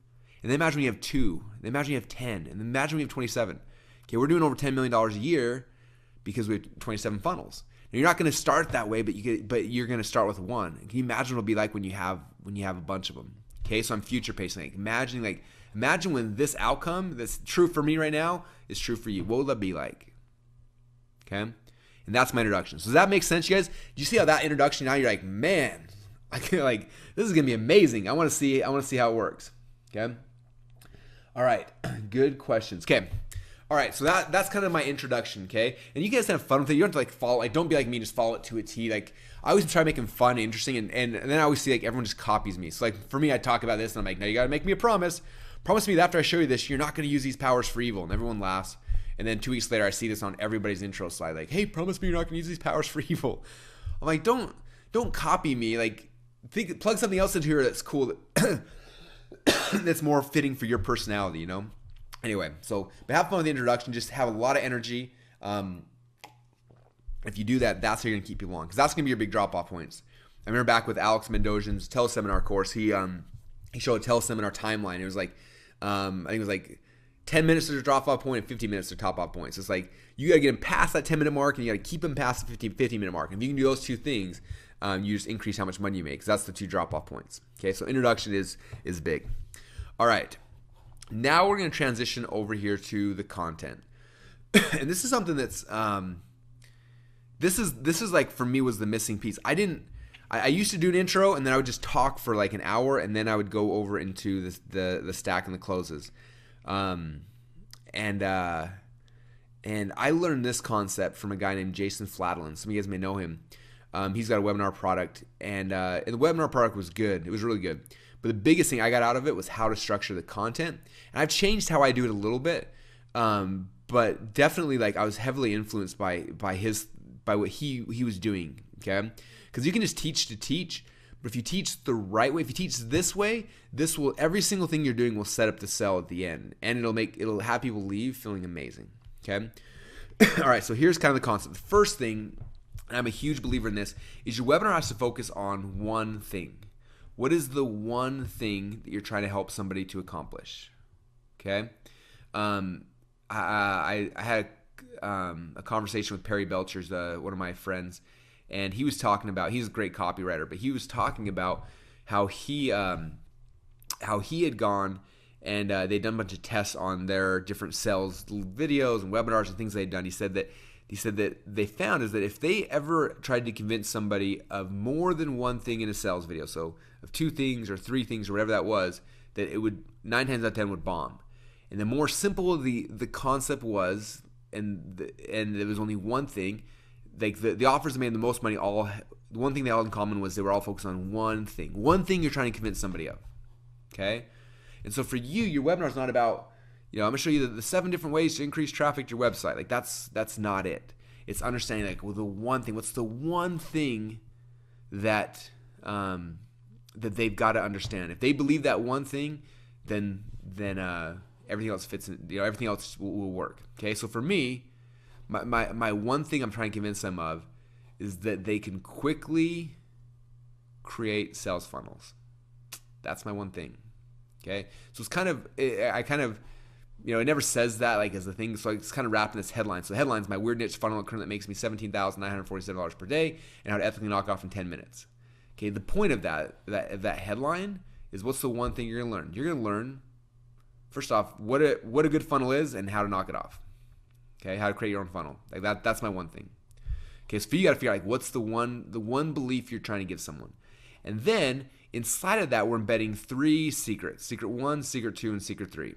And then imagine when you have 2. And then imagine you have 10. And then imagine when you have 27. Okay, we're doing over $10 million a year because we have 27 funnels. Now, you're not going to start that way, but you're going to start with one. Can you imagine what it'll be like when you have a bunch of them? Okay, so I'm future pacing. Imagine when this outcome that's true for me right now is true for you. What will that be like? Okay, and that's my introduction. So does that make sense, you guys? Do you see how that introduction? Now you're like, man, like this is gonna be amazing. I want to see how it works. Okay. All right. Good questions. Okay. All right, so that's kind of my introduction, okay? And you guys have fun with it. You don't have to like follow, like don't be like me, just follow it to a T. Like I always try making fun and interesting, and then I always see like everyone just copies me. So like for me, I talk about this and I'm like, now you gotta make me a promise. Promise me that after I show you this, you're not gonna use these powers for evil. And everyone laughs. And then 2 weeks later, I see this on everybody's intro slide, like, hey, promise me you're not gonna use these powers for evil. I'm like, don't copy me. Like plug something else into here that's cool, that's more fitting for your personality, you know? Anyway, so but have fun with the introduction. Just have a lot of energy. If you do that, that's how you're gonna keep people on, because that's gonna be your big drop-off points. I remember back with Alex Mendozian's teleseminar course. He showed a teleseminar timeline. It was like I think it was like 10 minutes to the drop-off point and 15 minutes to top-off points. It's like you gotta get them past that 10-minute mark, and you gotta keep them past the 15-minute mark. And if you can do those two things, you just increase how much money you make. Because that's the 2 drop-off points. Okay, so introduction is big. All right. Now we're going to transition over here to the content. And this is something that's this is like for me was the missing piece. I used to do an intro, and then I would just talk for like an hour, and then I would go over into the stack and the closes. And I learned this concept from a guy named Jason Fladlin. Some of you guys may know him. He's got a webinar product, and the webinar product was good. It was really good. But the biggest thing I got out of it was how to structure the content. And I've changed how I do it a little bit. But definitely like I was heavily influenced by what he was doing. Okay? Because you can just teach to teach. But if you teach the right way, if you teach this way, every single thing you're doing will set up the sell at the end. And it'll have people leave feeling amazing. Okay? All right, so here's kind of the concept. The first thing, and I'm a huge believer in this, is your webinar has to focus on one thing. What is the one thing that you're trying to help somebody to accomplish? Okay? I I had a conversation with Perry Belcher's one of my friends, and he was talking about, he's a great copywriter, but he was talking about how he had gone and they'd done a bunch of tests on their different sales videos and webinars and things they'd done. He said that they found is that if they ever tried to convince somebody of more than one thing in a sales video, so of 2 things or 3 things or whatever that was, that it would 9 times out of 10 would bomb. And the more simple the concept was, and there was only one thing, like the offers that made the most money, the one thing they all had in common was they were all focused on one thing you're trying to convince somebody of. Okay? And so for you, your webinar is not about, I'm going to show you the 7 different ways to increase traffic to your website. Like that's not it. It's understanding like, well, the one thing, what's the one thing that that they've got to understand. If they believe that one thing, then everything else fits in, everything else will work. Okay? So for me, my one thing I'm trying to convince them of is that they can quickly create sales funnels. That's my one thing. Okay? So it's kind of, it never says that like as a thing, so it's kind of wrapped in this headline. So the headline's my weird niche funnel currently that makes me $17,947 per day and how to ethically knock off in 10 minutes. Okay, the point of that headline is what's the one thing you're going to learn? You're going to learn, first off, what a good funnel is and how to knock it off. Okay, how to create your own funnel. Like that's my one thing. Okay, so you got to figure out like what's the one belief you're trying to give someone. And then inside of that, we're embedding 3 secrets. Secret 1, secret 2, and secret 3.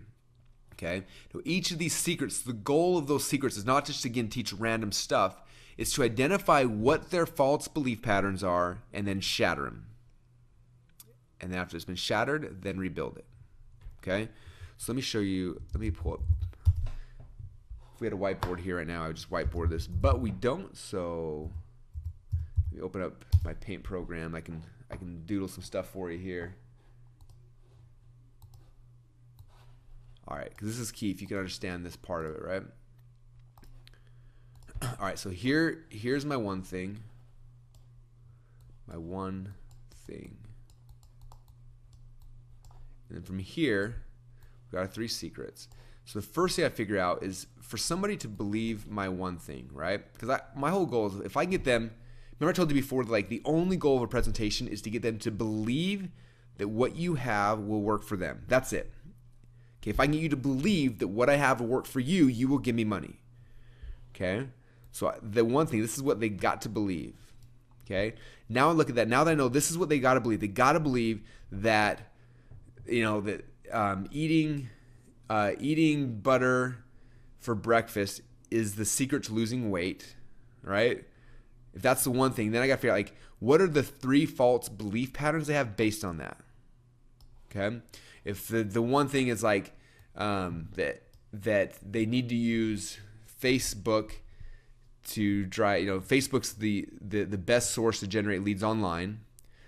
Okay? So each of these secrets, the goal of those secrets is not just to, again, teach random stuff. It's to identify what their false belief patterns are and then shatter them. And then after it's been shattered, then rebuild it. Okay? So let me show you. Let me pull up. If we had a whiteboard here right now, I would just whiteboard this. But we don't, so let me open up my paint program. I can doodle some stuff for you here. All right, because this is key if you can understand this part of it, right? All right, so here's my one thing. My one thing. And then from here, we've got our 3 secrets. So the first thing I figure out is for somebody to believe my one thing, right? Because my whole goal is if I can get them, remember I told you before, like the only goal of a presentation is to get them to believe that what you have will work for them. That's it. Okay, if I can get you to believe that what I have will work for you, you will give me money. Okay? So the one thing, this is what they got to believe. Okay? Now I look at that. Now that I know this is what they got to believe. They got to believe that, eating butter for breakfast is the secret to losing weight, right? If that's the one thing, then I got to figure out like what are the 3 false belief patterns they have based on that. Okay? If the one thing is like that they need to use Facebook to drive, Facebook's the best source to generate leads online.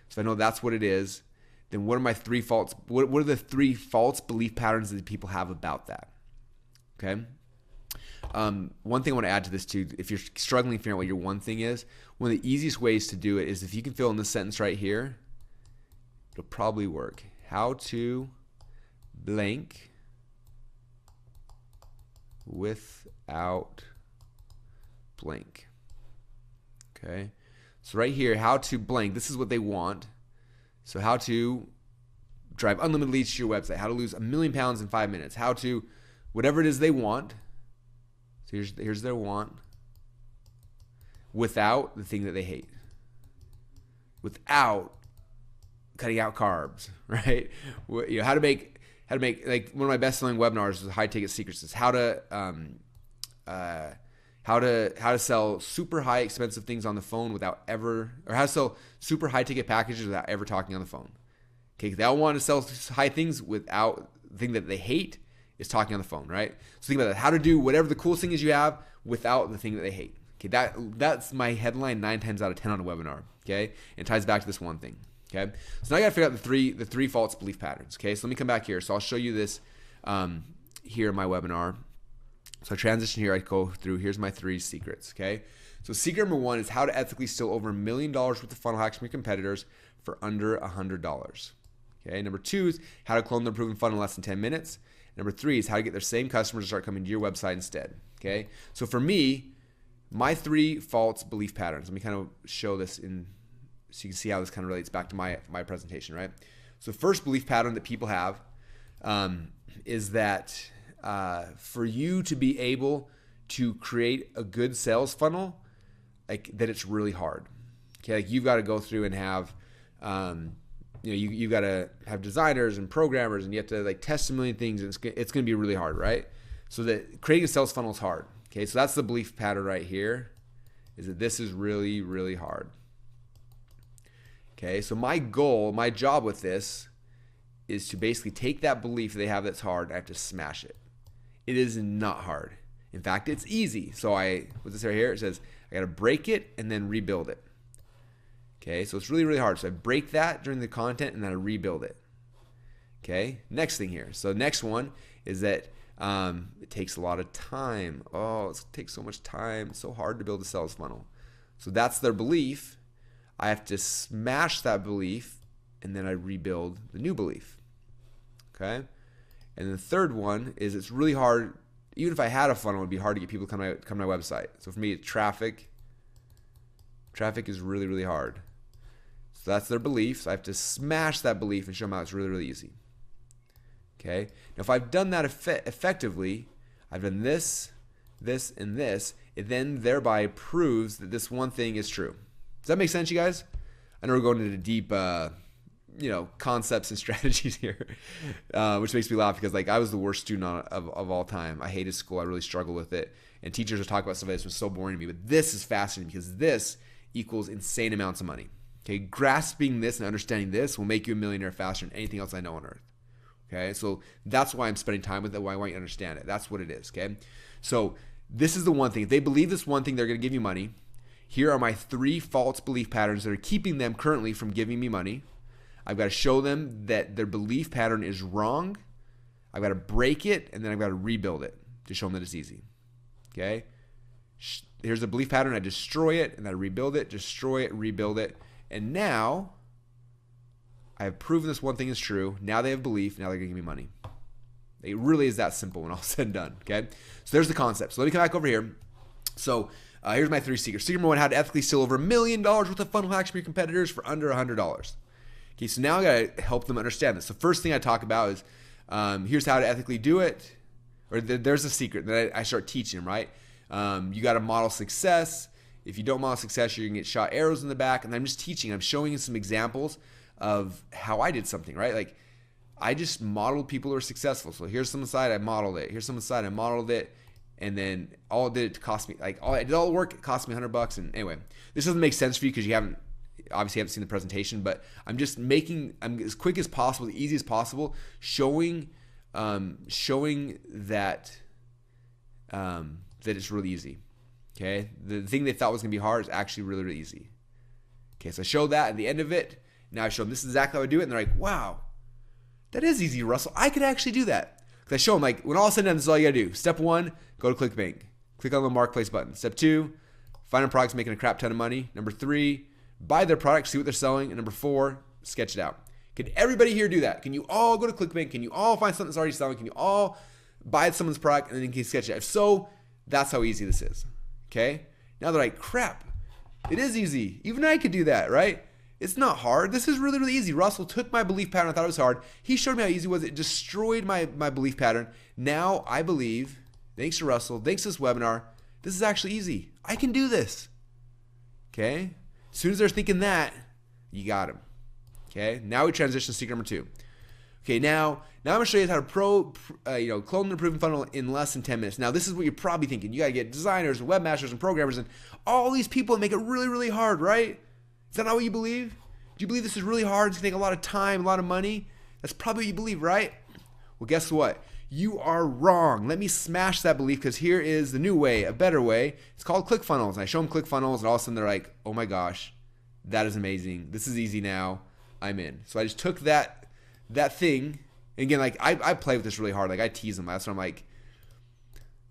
So I know that's what it is. Then what are my 3 false? What are the 3 false belief patterns that people have about that? Okay. One thing I want to add to this too, if you're struggling figuring out what your one thing is, one of the easiest ways to do it is if you can fill in this sentence right here, it'll probably work. How to blank without blank. Okay. So right here, how to blank, this is what they want. So how to drive unlimited leads to your website, how to lose 1 million pounds in 5 minutes, how to, whatever it is they want. So here's their want without the thing that they hate. Without cutting out carbs, right? How to make like one of my best selling webinars is high ticket secrets. Is how to sell super high expensive things on the phone without ever, or how to sell super high ticket packages without ever talking on the phone. Okay, they all want to sell high things without the thing that they hate is talking on the phone, right? So think about that. How to do whatever the coolest thing is you have without the thing that they hate. Okay, that's my headline 9 times out of 10 on a webinar. Okay, and it ties back to this one thing. Okay, so now I got to figure out the three false belief patterns. Okay, so let me come back here. So I'll show you this here in my webinar. So I transition here. I go through. Here's my 3 secrets. Okay, so secret number 1 is how to ethically steal over $1 million worth of funnel hacks from your competitors for under $100. Okay, number 2 is how to clone their proven funnel in less than 10 minutes. Number 3 is how to get their same customers to start coming to your website instead. Okay, so for me, my 3 false belief patterns. Let me kind of show this in so you can see how this kind of relates back to my presentation, right? So first belief pattern that people have is that for you to be able to create a good sales funnel, like that it's really hard. Okay, like you've got to go through and have you've got to have designers and programmers, and you have to like test a million things, and it's going to be really hard, right? So that creating a sales funnel is hard. Okay, so that's the belief pattern right here, is that this is really, really hard. Okay, so my goal, my job with this is to basically take that belief they have that's hard, and I have to smash it. It is not hard. In fact, it's easy. So what's this right here? It says I got to break it and then rebuild it. Okay, so it's really, really hard. So I break that during the content and then I rebuild it. Okay, next thing here. So next one is that it takes a lot of time. Oh, it takes so much time. It's so hard to build a sales funnel. So that's their belief. I have to smash that belief and then I rebuild the new belief. Okay, and the third one is it's really hard. Even if I had a funnel, it would be hard to get people to come to my website. So for me, traffic is really, really hard. So that's their belief. So I have to smash that belief and show them how it's really, really easy. Okay. Now, if I've done that effectively, I've done this, this, and this, it then thereby proves that this one thing is true. Does that make sense, you guys? I know we're going into deep, concepts and strategies here, which makes me laugh because like I was the worst student of all time. I hated school. I really struggled with it. And teachers would talk about stuff that was so boring to me. But this is fascinating because this equals insane amounts of money. Okay, grasping this and understanding this will make you a millionaire faster than anything else I know on earth. Okay, so that's why I'm spending time with it, why I want you to understand it. That's what it is, okay? So this is the one thing. If they believe this one thing, they're going to give you money. Here are my 3 false belief patterns that are keeping them currently from giving me money. I've got to show them that their belief pattern is wrong. I've got to break it, and then I've got to rebuild it to show them that it's easy, okay? Here's a belief pattern. I destroy it, and then I rebuild it, destroy it, rebuild it. And now I have proven this one thing is true. Now they have belief. Now they're going to give me money. It really is that simple when all said and done. Okay. So there's the concept. So let me come back over here. So here's my 3 secrets. Secret number 1, how to ethically steal over $1 million worth of funnel hacks from your competitors for under $100. Okay. So now I got to help them understand this. The first thing I talk about is here's how to ethically do it. Or there's a secret that I start teaching them, right? You got to model success. If you don't model success, you're going to get shot arrows in the back. And I'm just teaching. I'm showing you some examples of how I did something, right? Like I just modeled people who are successful. So here's some side, I modeled it. Here's some side, I modeled it. And then all it did to cost me, like I did all the work, it cost me $100. And anyway, this doesn't make sense for you because you obviously haven't seen the presentation, but I'm just I'm as quick as possible, the easy as possible, showing that it's really easy. Okay, the thing they thought was gonna be hard is actually really, really easy. Okay, so I showed that at the end of it. Now I show them this is exactly how I do it, and they're like, "Wow, that is easy, Russell. I could actually do that." Because I show them like when all said and done, this is all you gotta do. Step 1, go to ClickBank, click on the marketplace button. Step 2, find a product's making a crap ton of money. Number 3, buy their product, see what they're selling, and number 4, sketch it out. Can everybody here do that? Can you all go to ClickBank? Can you all find something that's already selling? Can you all buy someone's product and then you can sketch it out? If so, that's how easy this is. Okay? Now they're like, crap, it is easy. Even I could do that, right? It's not hard. This is really, really easy. Russell took my belief pattern. I thought it was hard. He showed me how easy it was. It destroyed my belief pattern. Now I believe, thanks to Russell, thanks to this webinar, this is actually easy. I can do this. Okay? As soon as they're thinking that, you got them. Okay? Now we transition to secret number 2. Okay, now I'm going to show you how to clone and improve a funnel in less than 10 minutes. Now, this is what you're probably thinking. You got to get designers and webmasters and programmers and all these people that make it really, really hard, right? Is that not what you believe? Do you believe this is really hard? It's going to take a lot of time, a lot of money? That's probably what you believe, right? Well, guess what? You are wrong. Let me smash that belief because here is the new way, a better way. It's called ClickFunnels. And I show them ClickFunnels, and all of a sudden they're like, oh my gosh, that is amazing. This is easy now. I'm in. So I just took that thing. And again, like I play with this really hard. Like I tease them. That's what I'm like,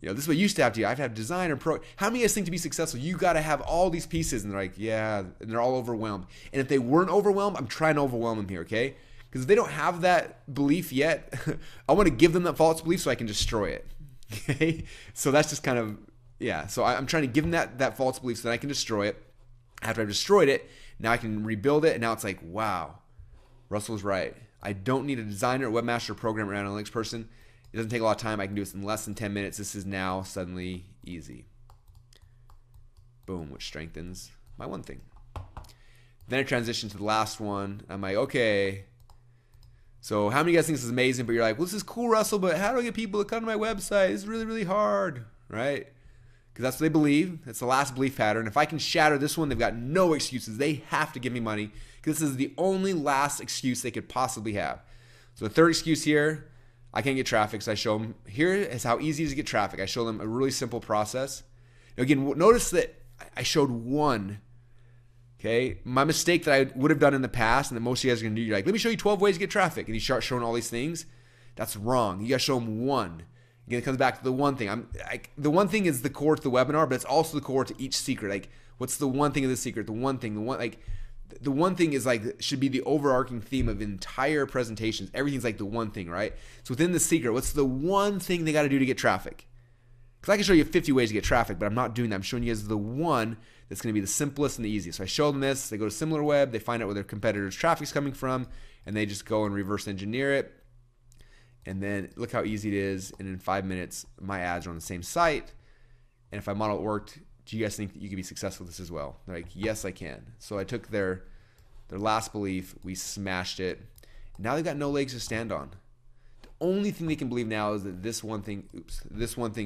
this is what you used to have to do. I have to have design or pro. How many of us think to be successful, you got to have all these pieces? And they're like, yeah. And they're all overwhelmed. And if they weren't overwhelmed, I'm trying to overwhelm them here, okay? Because Because if they don't have that belief yet, I want to give them that false belief so I can destroy it. Okay? So that's just kind of, yeah. So I'm trying to give them that false belief so that I can destroy it. After I've destroyed it, now I can rebuild it. And now it's like, wow, Russell was right. I don't need a designer, a webmaster, programmer, or analytics person. It doesn't take a lot of time. I can do this in less than 10 minutes. This is now suddenly easy. Boom, which strengthens my one thing. Then I transition to the last one. I'm like, okay, so how many of you guys think this is amazing? But you're like, well, this is cool, Russell, but how do I get people to come to my website? It's really, really hard, right? Because that's what they believe. It's the last belief pattern. If I can shatter this one, they've got no excuses. They have to give me money because this is the only last excuse they could possibly have. So the third excuse here, I can't get traffic. So I show them, here is how easy it is to get traffic. I show them a really simple process. Now again, notice that I showed one. Okay, my mistake that I would have done in the past and that most of you guys are going to do, you're like, let me show you 12 ways to get traffic. And you start showing all these things. That's wrong. You got to show them one. Again, it comes back to the one thing. The one thing is the core to the webinar, but it's also the core to each secret. Like, what's the one thing of the secret? The one thing, the one thing is like, should be the overarching theme of entire presentations. Everything's like the one thing, right? So within the secret, what's the one thing they got to do to get traffic? Because I can show you 50 ways to get traffic, but I'm not doing that. I'm showing you guys the one that's going to be the simplest and the easiest. So I show them this. They go to SimilarWeb. They find out where their competitors' traffic's coming from, and they just go and reverse engineer it. And then look how easy it is. And in 5 minutes, my ads are on the same site. And if my model worked, do you guys think that you could be successful with this as well? They're like, yes, I can. So I took their last belief. We smashed it. Now they've got no legs to stand on. The only thing they can believe now is that this one thing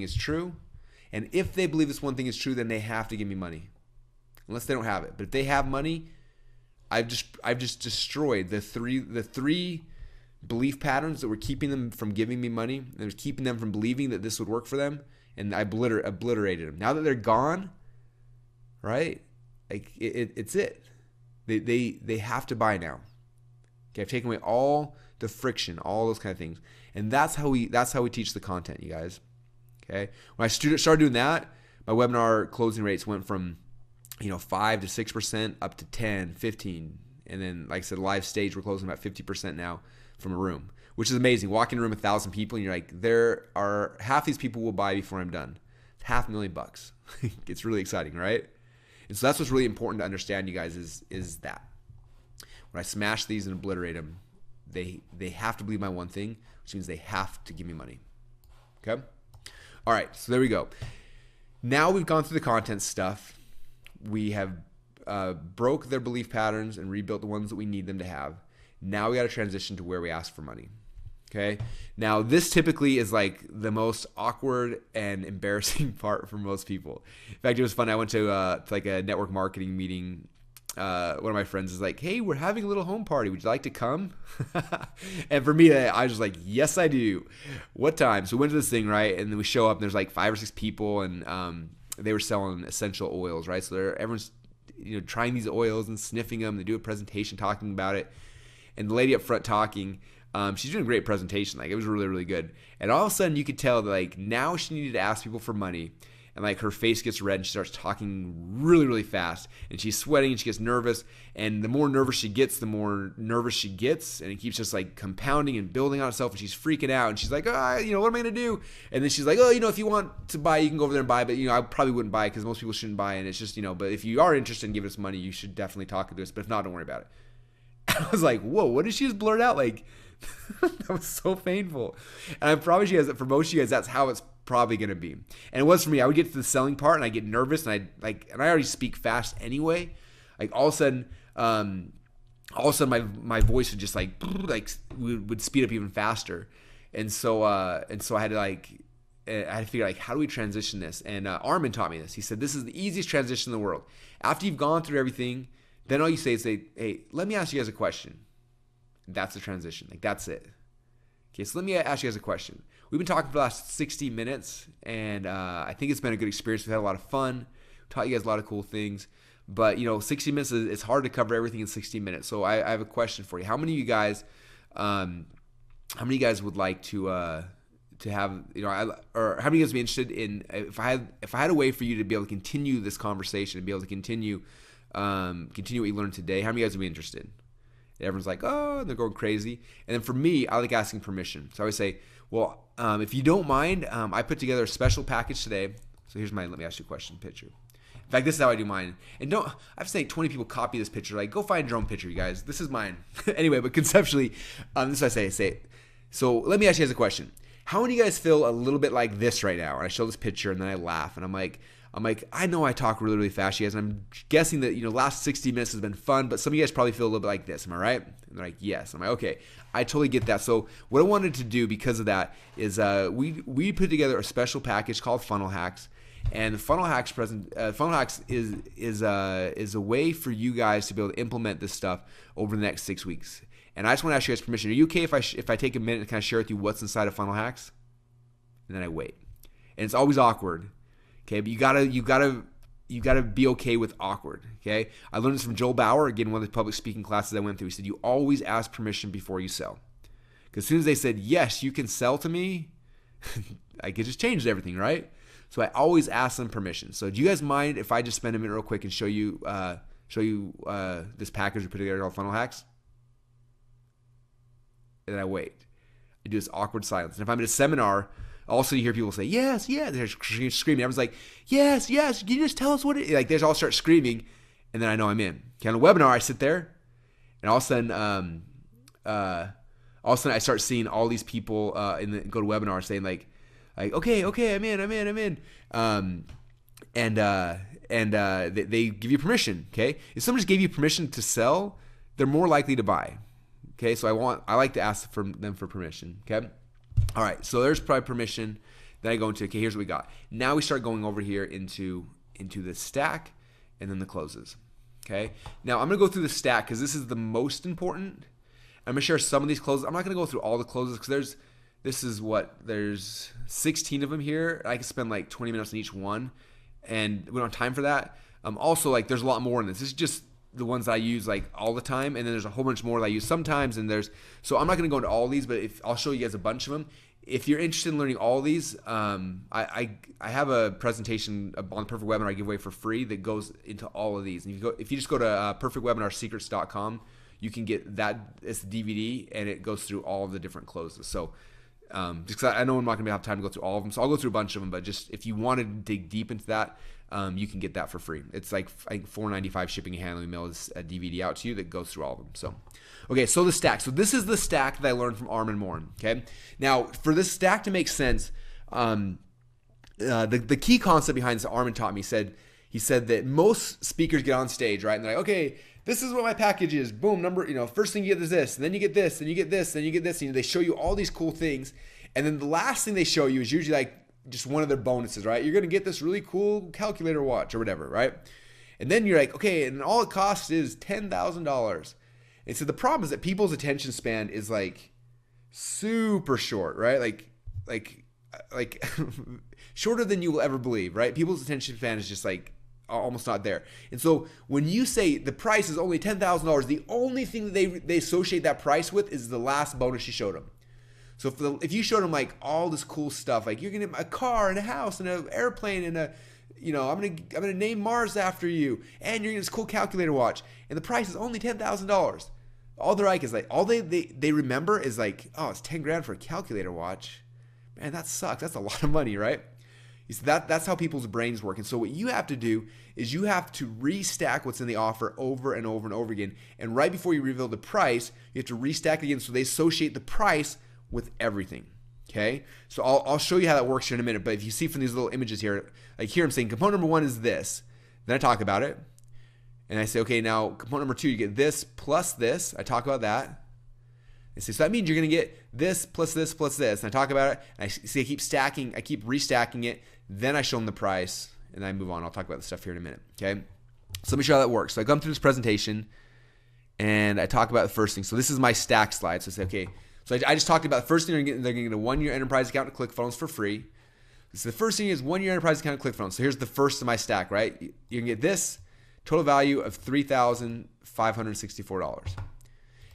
is true. And if they believe this one thing is true, then they have to give me money. Unless they don't have it. But if they have money, I've just destroyed the three belief patterns that were keeping them from giving me money. That was keeping them from believing that this would work for them, and I obliterated them. Now that they're gone, right? Like it's it. They have to buy now. Okay, I've taken away all the friction, all those kind of things, and that's how we teach the content, you guys. Okay, when I started doing that, my webinar closing rates went from 5 to 6% up to 10, 15, and then like I said, live stage we're closing about 50% now from a room, which is amazing. Walk in a room with 1,000 people and you're like, there are half these people will buy before I'm done. It's $500,000. It's really exciting, right? And so that's what's really important to understand, you guys, is that when I smash these and obliterate them, they have to believe my one thing, which means they have to give me money. Okay? All right, so there we go. Now we've gone through the content stuff. We have broke their belief patterns and rebuilt the ones that we need them to have. Now we got to transition to where we ask for money. Okay. Now this typically is like the most awkward and embarrassing part for most people. In fact, it was fun. I went to like a network marketing meeting. One of my friends is like, "Hey, we're having a little home party. Would you like to come?" And for me, I was just like, "Yes, I do." What time? So we went to this thing, right? And then we show up and there's like 5 or 6 people, and they were selling essential oils, right? So everyone's trying these oils and sniffing them. They do a presentation talking about it. And the lady up front talking, she's doing a great presentation. Like, it was really, really good. And all of a sudden, you could tell that, like, now she needed to ask people for money. And, like, her face gets red and she starts talking really, really fast. And she's sweating and she gets nervous. And the more nervous she gets, the more nervous she gets. And it keeps just, like, compounding and building on itself. And she's freaking out. And she's like, what am I going to do? And then she's like, if you want to buy, you can go over there and buy. But, I probably wouldn't buy because most people shouldn't buy. And it's just, but if you are interested in giving us money, you should definitely talk to us. But if not, don't worry about it. I was like, whoa, what did she just blurt out? Like, that was so painful. And I promise you guys that for most of you guys, that's how it's probably going to be. And it was for me. I would get to the selling part and I get nervous and I already speak fast anyway. Like all of a sudden my voice would just would speed up even faster. And so I had to figure out how do we transition this? And Armin taught me this. He said, this is the easiest transition in the world. After you've gone through everything, then all you say is, hey, let me ask you guys a question. That's the transition. Like, that's it. Okay, so let me ask you guys a question. We've been talking for the last 60 minutes, and I think it's been a good experience. We've had a lot of fun. Taught you guys a lot of cool things. But, 60 minutes, it's hard to cover everything in 60 minutes. So I have a question for you. How many of you guys would like to have, or how many of you guys would be interested in, if I had a way for you to be able to continue this conversation and be able to continue what you learned today, how many of you guys would be interested? And everyone's like, oh, and they're going crazy. And then for me, I like asking permission. So I always say, well, if you don't mind, I put together a special package today. So here's mine. Let me ask you a question picture. In fact, this is how I do mine. And I've seen 20 people copy this picture. Like, go find your own picture, you guys. This is mine. Anyway, but conceptually, this is what I say. So let me ask you guys a question. How many of you guys feel a little bit like this right now? And I show this picture and then I laugh and I'm like, I know I talk really, really fast, you guys. And I'm guessing that, last 60 minutes has been fun, but some of you guys probably feel a little bit like this. Am I right? And they're like, yes. I'm like, okay, I totally get that. So what I wanted to do because of that is we put together a special package called Funnel Hacks. And the Funnel Hacks is a way for you guys to be able to implement this stuff over the next 6 weeks. And I just want to ask you guys permission. Are you okay if I take a minute and kind of share with you what's inside of Funnel Hacks? And then I wait. And it's always awkward. Okay, but you gotta be okay with awkward. Okay, I learned this from Joel Bauer, again, one of the public speaking classes I went through. He said, you always ask permission before you sell. Because as soon as they said, yes, you can sell to me, I could just change everything, right? So I always ask them permission. So do you guys mind if I just spend a minute real quick and show you this package we put together called Funnel Hacks? And then I wait. I do this awkward silence. And if I'm at a seminar, also you hear people say, yes, yes. They're screaming. Everyone's like, yes, yes. Can you just tell us what it is? Like they just all start screaming. And then I know I'm in. Okay, on a webinar, I sit there. And all of a sudden I start seeing all these people in the GoToWebinar saying like, okay, I'm in. They give you permission. Okay, if someone just gave you permission to sell, they're more likely to buy. Okay, so I like to ask them for permission. Okay, all right. So there's probably permission. Then I go into, okay, here's what we got. Now we start going over here into the stack and then the closes. Okay, now I'm gonna go through the stack because this is the most important. I'm gonna share some of these closes. I'm not gonna go through all the closes because there's 16 of them here. I can spend like 20 minutes on each one, and we don't have time for that. Also, like there's a lot more in this. This is just the ones that I use like all the time, and then there's a whole bunch more that I use sometimes. And so I'm not gonna go into all these, but I'll show you guys a bunch of them. If you're interested in learning all these, I have a presentation on the Perfect Webinar I give away for free that goes into all of these. And if you just go to perfectwebinarsecrets.com, you can get that. It's the DVD, and it goes through all of the different closes. So just because I know I'm not going to have time to go through all of them, so I'll go through a bunch of them. But just if you want to dig deep into that, you can get that for free. It's like I think $4.95 shipping and handling. Mail is a DVD out to you that goes through all of them. So, okay, so the stack. So this is the stack that I learned from Armin Morin. Okay, now for this stack to make sense, the key concept behind this Armin taught me. He said that most speakers get on stage, right, and they're like, okay, this is what my package is. Boom, first thing you get is this, and then you get this, and you get this, and you get this. And they show you all these cool things, and then the last thing they show you is usually like just one of their bonuses, right? You're gonna get this really cool calculator watch or whatever, right? And then you're like, okay, and all it costs is $10,000. And so the problem is that people's attention span is like super short, right? Like shorter than you will ever believe, right? People's attention span is just like almost not there. And so when you say the price is only $10,000, the only thing that they associate that price with is the last bonus you showed them. So if you showed them like all this cool stuff, like you're gonna get a car and a house and an airplane and I'm gonna name Mars after you, and you're gonna get this cool calculator watch, and the price is only $10,000. All they're like is like all they remember is like, oh, it's $10,000 for a calculator watch. Man, that sucks. That's a lot of money, right? So that's how people's brains work. And so what you have to do is you have to restack what's in the offer over and over and over again. And right before you reveal the price, you have to restack it again so they associate the price with everything. Okay? So I'll show you how that works here in a minute. But if you see from these little images here, like here I'm saying component number 1 is this. Then I talk about it. And I say, okay, now component number 2, you get this plus this. I talk about that. I say, so that means you're going to get this plus this plus this. And I talk about it. And I keep stacking. I keep restacking it. Then I show them the price. And I move on. I'll talk about the stuff here in a minute. Okay? So let me show you how that works. So I come through this presentation. And I talk about the first thing. So this is my stack slide. So I say, okay. So I just talked about the first thing they're going to get a 1-year enterprise account to ClickFunnels for free. So the first thing is 1-year enterprise account to ClickFunnels. So here's the first of my stack, right? You can get this total value of $3,564.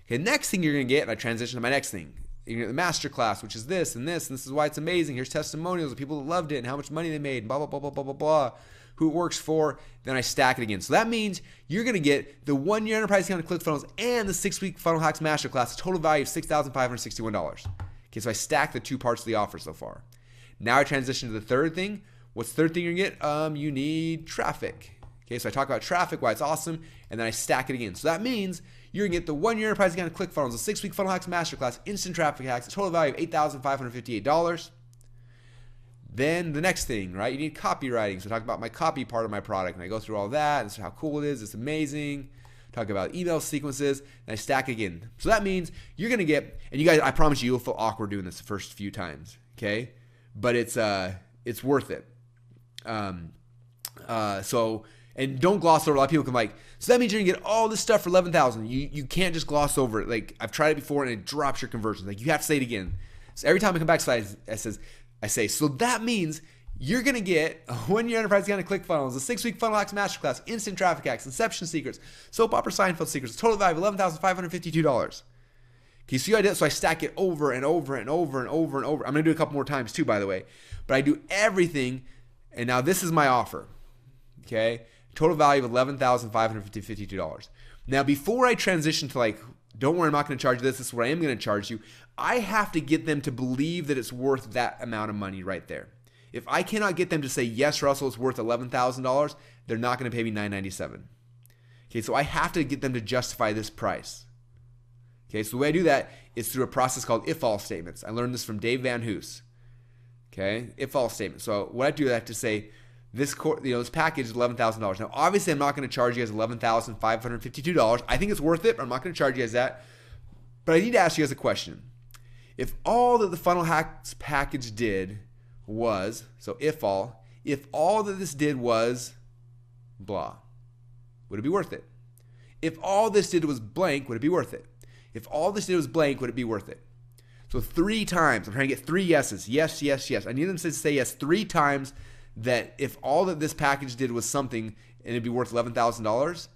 Okay, next thing you're going to get, and I transition to my next thing. you get the master class, which is this and this, and this is why it's amazing. Here's testimonials of people that loved it and how much money they made, and blah, blah, blah, blah, blah, blah, blah, who it works for. Then I stack it again. So that means you're going to get the 1-year enterprise discounted ClickFunnels and the 6-week Funnel Hacks Masterclass, a total value of $6,561. Okay, so I stacked the 2 parts of the offer so far. Now I transition to the third thing. What's the third thing you're going to get? You need traffic. Okay, so I talk about traffic, why it's awesome, and then I stack it again. So that means you're going to get the 1-year enterprise discounted ClickFunnels, the 6-week Funnel Hacks Masterclass, instant traffic hacks, a total value of $8,558. Then the next thing, right? You need copywriting. So I talk about my copy part of my product, and I go through all that. This is how cool it is. It's amazing. Talk about email sequences, and I stack again. So that means you're going to get, and you guys, I promise you'll feel awkward doing this the first few times, okay? But it's worth it. And don't gloss over. A lot of people can so that means you're gonna get all this stuff for $11,000. You can't just gloss over it. Like, I've tried it before and it drops your conversions. Like, you have to say it again. So every time I come back to slides, I say, so that means you're gonna get a 1-year enterprise discounted ClickFunnels, a 6-week Funnel Hacks Masterclass, instant traffic hacks, inception secrets, soap opera Seinfeld secrets, a total value of $11,552. Okay, so you did it. So I stack it over and over and over and over and over. I'm gonna do it a couple more times too, by the way. But I do everything, and now this is my offer. Okay, total value of $11,552. Now, before I transition to don't worry, I'm not going to charge you this. This is what I am going to charge you. I have to get them to believe that it's worth that amount of money right there. If I cannot get them to say, yes, Russell, it's worth $11,000, they're not going to pay me $997. Okay, so I have to get them to justify this price. Okay, so the way I do that is through a process called if-all statements. I learned this from Dave Van Hoos. Okay, if-all statement. So what I do is I have to say, this package is $11,000. Now, obviously, I'm not going to charge you guys $11,552. I think it's worth it, but I'm not going to charge you guys that. But I need to ask you guys a question. If all that the Funnel Hacks package did was, so if all that this did was blah, would it be worth it? If all this did was blank, would it be worth it? If all this did was blank, would it be worth it? So 3 times. I'm trying to get 3 yeses. Yes, yes, yes. I need them to say yes 3 times. That if all that this package did was something and it'd be worth $11,000,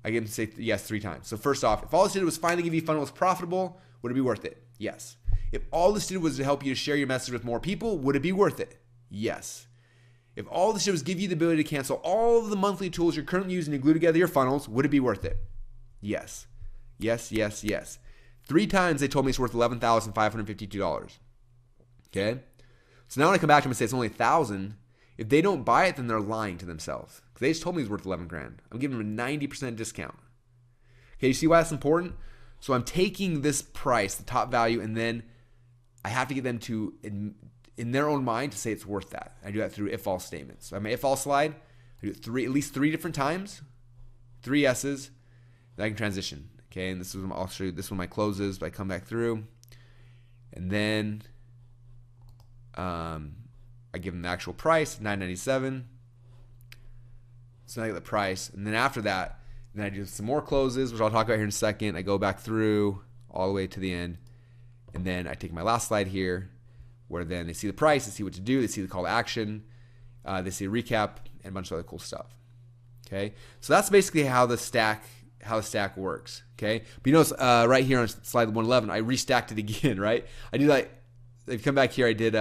I get them to say yes 3 times. So first off, if all this did was finally give you funnel was profitable, would it be worth it? Yes. If all this did was to help you to share your message with more people, would it be worth it? Yes. If all this did was give you the ability to cancel all of the monthly tools you're currently using to glue together your funnels, would it be worth it? Yes. Yes, yes, yes. 3 times they told me it's worth $11,552. Okay? So now when I come back to them and say it's only $1,000, if they don't buy it, then they're lying to themselves. Because they just told me it's worth $11,000. I'm giving them a 90% discount. Okay, you see why that's important? So I'm taking this price, the top value, and then I have to get them to, in their own mind, to say it's worth that. I do that through if-all statements. So I have my if-all slide. I do it at least 3 different times, 3 yeses, then I can transition. Okay, and this is I'll show you this one my closes. But I come back through, and then I give them the actual price, $997. So I get the price, and then after that, then I do some more closes, which I'll talk about here in a second. I go back through all the way to the end, and then I take my last slide here, where then they see the price, they see what to do, they see the call to action, they see a recap, and a bunch of other cool stuff. Okay, so that's basically how the stack works. Okay, but you notice right here on slide 111, I restacked it again. Right, I do that. If you come back here, I did.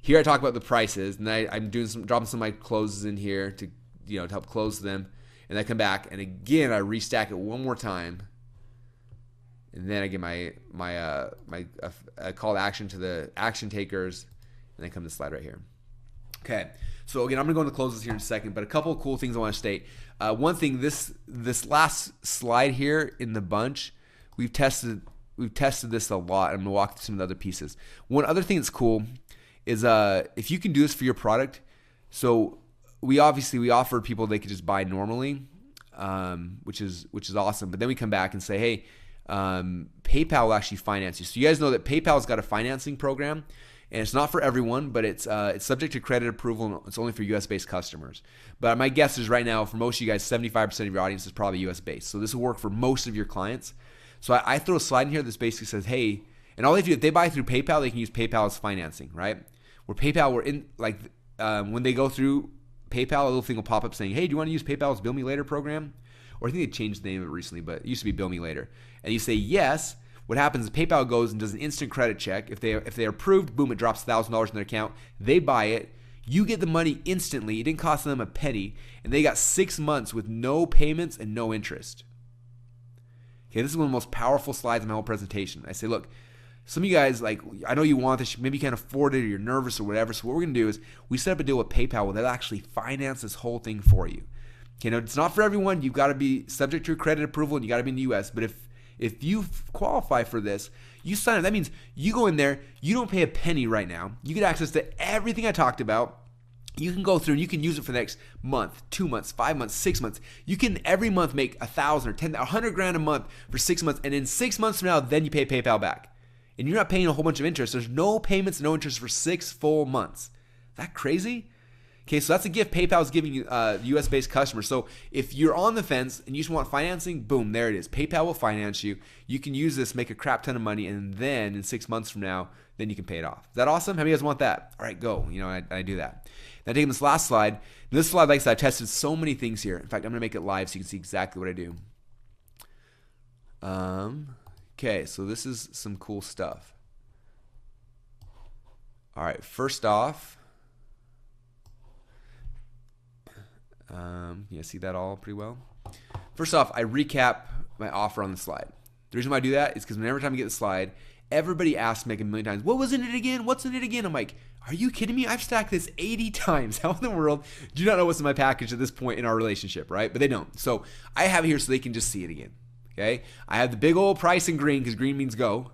Here I talk about the prices, and I'm dropping some of my closes in here to help close them, and I come back and again I restack it one more time, and then I get my call to action to the action takers, and then come to the slide right here. Okay, so again I'm gonna go into closes here in a second, but a couple of cool things I want to state. One thing, this last slide here in the bunch, we've tested this a lot. I'm gonna walk through some of the other pieces. One other thing that's cool is if you can do this for your product. So we offer people they could just buy normally, which is awesome. But then we come back and say, hey, PayPal will actually finance you. So you guys know that PayPal's got a financing program, and it's not for everyone, but it's subject to credit approval, and it's only for US-based customers. But my guess is right now for most of you guys, 75% of your audience is probably US-based. So this will work for most of your clients. So I throw a slide in here that basically says, hey, and all they do, if they buy through PayPal, they can use PayPal as financing, right? Where PayPal, when they go through PayPal, a little thing will pop up saying, hey, do you want to use PayPal's Bill Me Later program? Or I think they changed the name of it recently, but it used to be Bill Me Later. And you say yes. what happens is PayPal goes and does an instant credit check. If they're approved, boom, it drops $1,000 in their account. They buy it. You get the money instantly. It didn't cost them a penny, and they got 6 months with no payments and no interest. Okay, this is one of the most powerful slides in my whole presentation. I say, look, some of you guys, like, I know you want this, maybe you can't afford it or you're nervous or whatever. So what we're going to do is we set up a deal with PayPal where they'll actually finance this whole thing for you. Okay, now it's not for everyone. You've got to be subject to your credit approval and you got to be in the US. But if you qualify for this, you sign up. That means you go in there, you don't pay a penny right now. You get access to everything I talked about. You can go through and you can use it for the next month, 2 months, 5 months, 6 months. You can every month make $1,000 or $10,000, $100,000 a month for 6 months. And in 6 months from now, then you pay PayPal back. And you're not paying a whole bunch of interest. There's no payments, no interest for 6 full months. Is that crazy? Okay, so that's a gift PayPal is giving you US-based customers. So if you're on the fence and you just want financing, boom, there it is. PayPal will finance you. You can use this, make a crap ton of money, and then in 6 months from now, then you can pay it off. Is that awesome? How many of you guys want that? All right, go. You know, I do that. Now taking this last slide. This slide, like I said, I tested so many things here. In fact, I'm going to make it live so you can see exactly what I do. Okay, so this is some cool stuff. All right, first off, you see that all pretty well? First off, I recap my offer on the slide. The reason why I do that is because whenever time I get the slide, everybody asks me like a million times, what was in it again? What's in it again? I'm like, are you kidding me? I've stacked this 80 times. How in the world do you not know what's in my package at this point in our relationship, right? But they don't. So I have it here so they can just see it again. Okay, I have the big old price in green because green means go.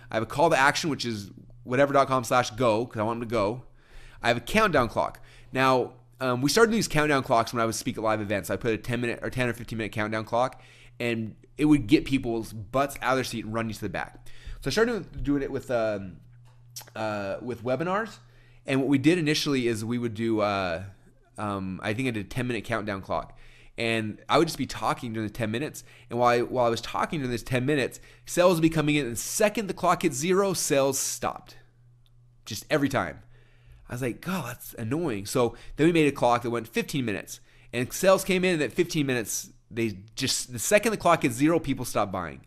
I have a call to action, which is whatever.com/go because I want them to go. I have a countdown clock. Now, we started these countdown clocks when I would speak at live events. I put a 10 or 15-minute countdown clock, and it would get people's butts out of their seat and run you to the back. So I started doing it with webinars, and what we did initially is we would do, I think I did a 10-minute countdown clock. And I would just be talking during the 10 minutes. And while I was talking during this 10 minutes, sales would be coming in. And the second the clock hit 0, sales stopped. Just every time. I was like, God, that's annoying. So then we made a clock that went 15 minutes. And sales came in, and at 15 minutes, the second the clock hit 0, people stopped buying.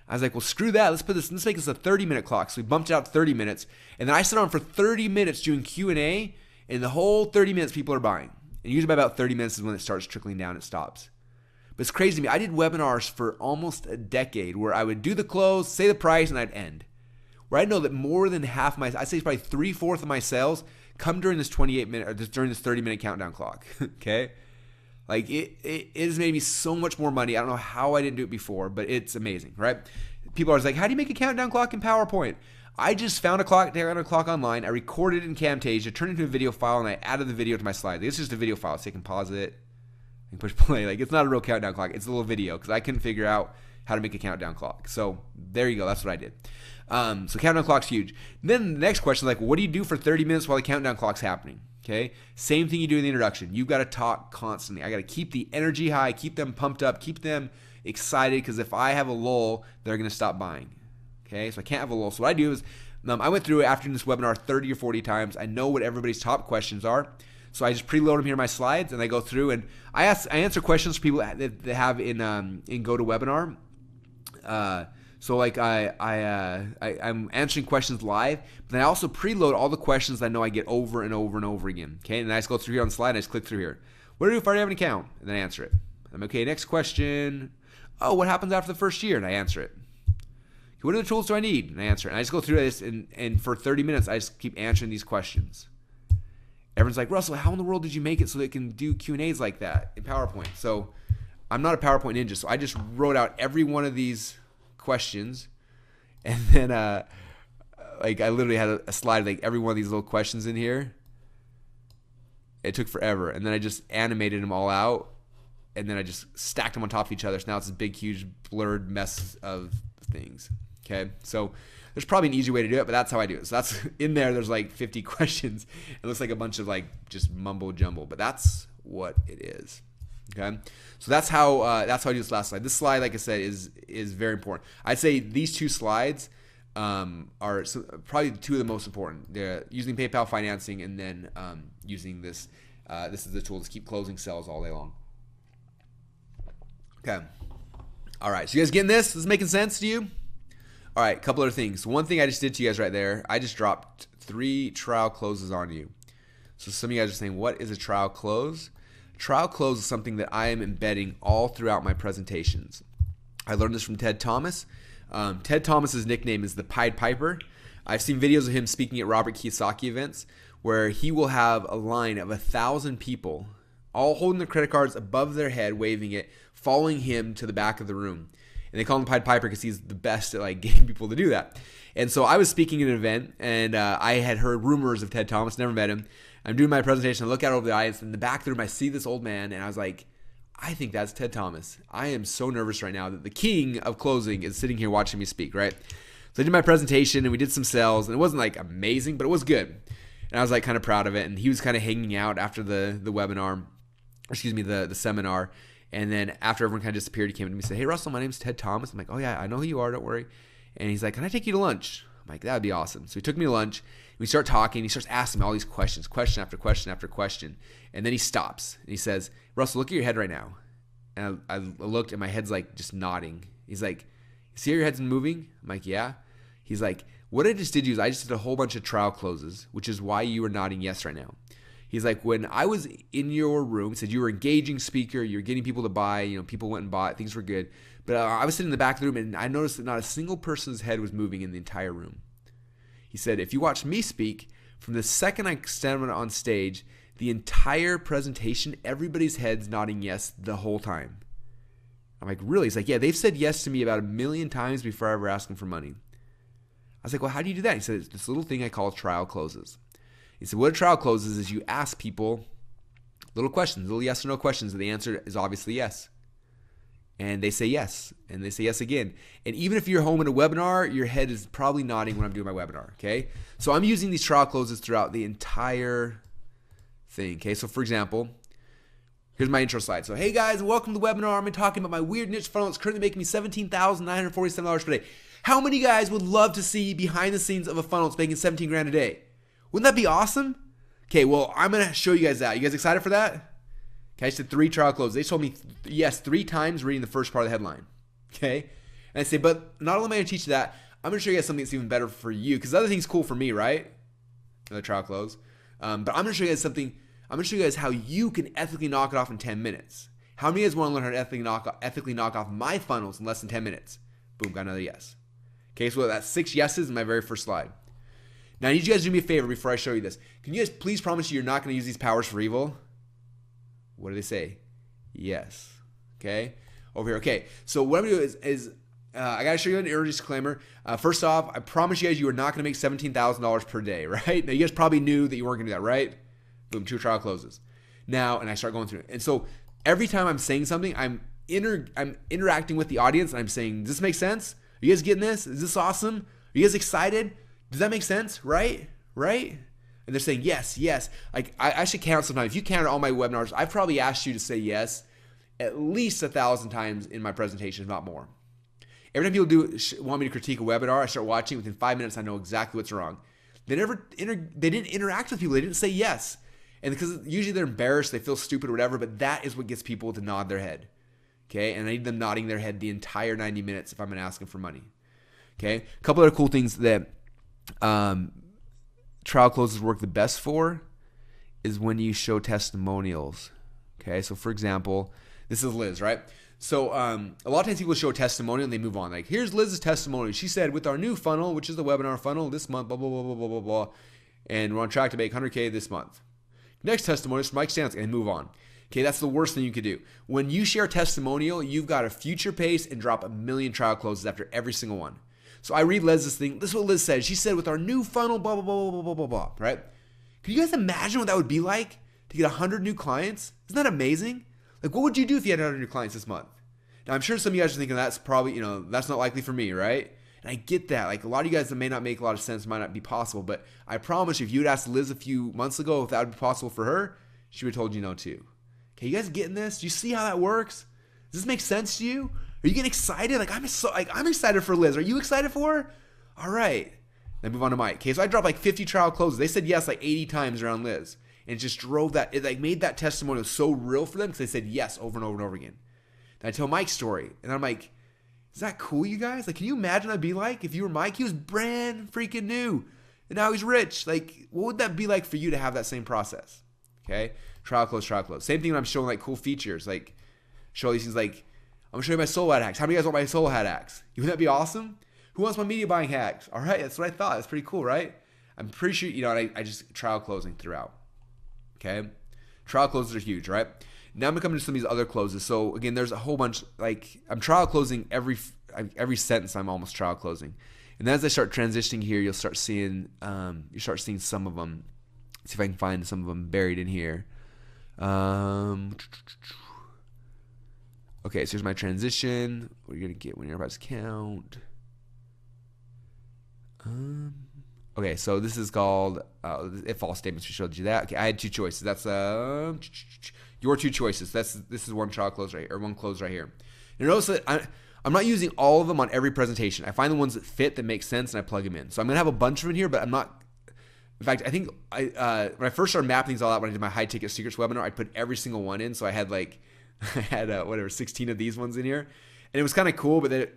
I was like, well, screw that. Let's make this a 30-minute clock. So we bumped it out to 30 minutes. And then I sat on for 30 minutes doing Q&A. And the whole 30 minutes, people are buying. And usually by about 30 minutes is when it starts trickling down, it stops. But it's crazy to me. I did webinars for almost a decade where I would do the close, say the price, and I'd end. Where I know that more than half my, I'd say probably 3/4 of my sales come during this 28-minute or during this 30-minute countdown clock. Okay? Like it has made me so much more money. I don't know how I didn't do it before, but it's amazing, right? People are always like, how do you make a countdown clock in PowerPoint? I just found a clock online. I recorded it in Camtasia, turned it into a video file, and I added the video to my slide. It's just a video file, so you can pause it and push play. Like, it's not a real countdown clock. It's a little video because I couldn't figure out how to make a countdown clock. So there you go. That's what I did. So countdown clock's huge. Then the next question is like, what do you do for 30 minutes while the countdown clock's happening? Okay, same thing you do in the introduction. You've got to talk constantly. I got to keep the energy high, keep them pumped up, keep them excited, because if I have a lull, they're going to stop buying. Okay, so I can't have a lull. So what I do is I went through it after this webinar 30 or 40 times. I know what everybody's top questions are. So I just preload them here in my slides, and I go through and I answer questions for people that have in GoToWebinar. So like I'm answering questions live, but then I also preload all the questions I know I get over and over and over again. Okay, and I just go through here on the slide, and I just click through here. What do I do if I already have an account? And then I answer it. I'm okay. Next question. Oh, what happens after the first year? And I answer it. What other tools do I need? And I answer it. And I just go through this, and for 30 minutes, I just keep answering these questions. Everyone's like, Russell, how in the world did you make it so they can do Q&As like that in PowerPoint? So I'm not a PowerPoint ninja, so I just wrote out every one of these questions, and then like I literally had a slide like every one of these little questions in here. It took forever, and then I just animated them all out, and then I just stacked them on top of each other. So now it's this big, huge, blurred mess of things. Okay, so there's probably an easier way to do it, but that's how I do it. So that's in there. There's like 50 questions. It looks like a bunch of like just mumbo jumbo, but that's what it is. Okay, so that's how I do this last slide. This slide, like I said, is very important. I'd say these two slides are probably two of the most important. They're using PayPal financing, and then using this. This is the tool to keep closing sales all day long. Okay. All right. So you guys getting this? This is making sense to you? All right, a couple other things. One thing I just did to you guys right there, I just dropped 3 trial closes on you. So some of you guys are saying, what is a trial close? Trial close is something that I am embedding all throughout my presentations. I learned this from Ted Thomas. Ted Thomas's nickname is the Pied Piper. I've seen videos of him speaking at Robert Kiyosaki events where he will have a line of 1,000 people all holding their credit cards above their head, waving it, following him to the back of the room. And they call him Pied Piper because he's the best at like getting people to do that. And so I was speaking at an event, and I had heard rumors of Ted Thomas, never met him. I'm doing my presentation, I look out over the audience, and in the back of the room I see this old man, and I was like, I think that's Ted Thomas. I am so nervous right now that the king of closing is sitting here watching me speak, right? So I did my presentation, and we did some sales, and it wasn't like amazing, but it was good. And I was like kind of proud of it, and he was kind of hanging out after the webinar, the seminar. And then after everyone kind of disappeared, he came to me and said, hey, Russell, my name's Ted Thomas. I'm like, oh, yeah, I know who you are. Don't worry. And he's like, can I take you to lunch? I'm like, that would be awesome. So he took me to lunch. We start talking. He starts asking me all these questions, question after question after question. And then he stops. And he says, Russell, look at your head right now. And I looked, and my head's like just nodding. He's like, see how your head's moving? I'm like, yeah. He's like, what I just did is I just did a whole bunch of trial closes, which is why you are nodding yes right now. He's like, when I was in your room, he said you were an engaging speaker, you were getting people to buy, people went and bought, things were good. But I was sitting in the back of the room, and I noticed that not a single person's head was moving in the entire room. He said, if you watch me speak, from the second I stand on stage, the entire presentation, everybody's head's nodding yes the whole time. I'm like, really? He's like, yeah, they've said yes to me about 1,000,000 times before I ever asked them for money. I was like, well, how do you do that? He said, it's this little thing I call trial closes. He said, what a trial closes is you ask people little questions, little yes or no questions, and the answer is obviously yes. And they say yes, and they say yes again. And even if you're home in a webinar, your head is probably nodding when I'm doing my webinar, okay? So I'm using these trial closes throughout the entire thing, okay? So for example, here's my intro slide. So hey guys, welcome to the webinar. I'm talking about my weird niche funnel. It's currently making me $17,947 per day. How many guys would love to see behind the scenes of a funnel that's making 17 grand a day? Wouldn't that be awesome? Okay, well, I'm going to show you guys that. You guys excited for that? Okay, I just did 3 trial closes. They told me yes 3 times reading the first part of the headline. Okay? And I say, but not only am I going to teach you that, I'm going to show you guys something that's even better for you. Because the other thing's cool for me, right? Another trial close. But I'm going to show you guys something. I'm going to show you guys how you can ethically knock it off in 10 minutes. How many of you guys want to learn how to ethically knock off my funnels in less than 10 minutes? Boom, got another yes. Okay, so that's 6 yeses in my very first slide. Now, I need you guys to do me a favor before I show you this. Can you guys please promise you're not going to use these powers for evil? What do they say? Yes. Okay? Over here. Okay, so what I'm going to do is I got to show you an error disclaimer. First off, I promise you guys you are not going to make $17,000 per day, right? Now, you guys probably knew that you weren't going to do that, right? Boom, 2 trial closes. Now, and I start going through it. And so every time I'm saying something, I'm interacting with the audience, and I'm saying, does this make sense? Are you guys getting this? Is this awesome? Are you guys excited? Does that make sense? Right? And they're saying, yes, yes. Like, I should count sometimes. If you counted all my webinars, I've probably asked you to say yes at least 1,000 times in my presentation, if not more. Every time people want me to critique a webinar, I start watching. Within 5 minutes, I know exactly what's wrong. They didn't interact with people. They didn't say yes. And because usually they're embarrassed, they feel stupid or whatever, but that is what gets people to nod their head. Okay? And I need them nodding their head the entire 90 minutes if I'm going to ask them for money. Okay? A couple other cool things that trial closes work the best for is when you show testimonials. Okay, so for example, this is Liz, right? So a lot of times people show a testimonial and they move on. Like, here's Liz's testimonial. She said, with our new funnel, which is the webinar funnel, this month, blah, blah, blah, blah, blah, blah, blah, and we're on track to make 100K this month. Next testimonial is from Mike Stansky, and move on. Okay, that's the worst thing you could do. When you share a testimonial, you've got to future pace and drop 1,000,000 trial closes after every single one. So I read Liz's thing. This is what Liz said. She said, with our new funnel, blah, blah, blah, blah, blah, blah, blah, right? Can you guys imagine what that would be like to get 100 new clients? Isn't that amazing? Like, what would you do if you had 100 new clients this month? Now, I'm sure some of you guys are thinking that's probably, that's not likely for me, right? And I get that. Like, a lot of you guys, that may not make a lot of sense, might not be possible, but I promise you, if you had asked Liz a few months ago if that would be possible for her, she would have told you no too. Okay, you guys getting this? Do you see how that works? Does this make sense to you? Are you getting excited? I'm excited for Liz. Are you excited for her? All right. Then move on to Mike. Okay, so I dropped like 50 trial closes. They said yes like 80 times around Liz. And it just drove that, it like made that testimonial so real for them because they said yes over and over and over again. Then I tell Mike's story. And I'm like, Is that cool, you guys? Like, can you imagine what that'd be like if you were Mike? He was brand freaking new, and now he's rich. Like, what would that be like for you to have that same process? Okay, trial close, trial close. Same thing when I'm showing like cool features, like show these things. Like, I'm gonna show you my solo ad hacks. How many of you guys want my solo ad hacks? Wouldn't that be awesome? Who wants my media buying hacks? All right, that's what I thought. That's pretty cool, right? I'm pretty sure, I just trial closing throughout. Okay, trial closes are huge, right? Now I'm gonna come into some of these other closes. So again, there's a whole bunch. Like, I'm trial closing every sentence. I'm almost trial closing, and then as I start transitioning here, you'll start seeing some of them. Let's see if I can find some of them buried in here. Okay, so here's my transition. What are you gonna get when you're about to count? Okay, so this is called if all statements. We showed you that. Okay, I had two choices. That's your two choices. This is one trial close right here, or one close right here. And notice that I'm not using all of them on every presentation. I find the ones that fit, that make sense, and I plug them in. So I'm gonna have a bunch of them in here, but I'm not. In fact, I think when I first started mapping these all out, when I did my high ticket secrets webinar, I put every single one in. So I had 16 of these ones in here. And it was kind of cool, but then,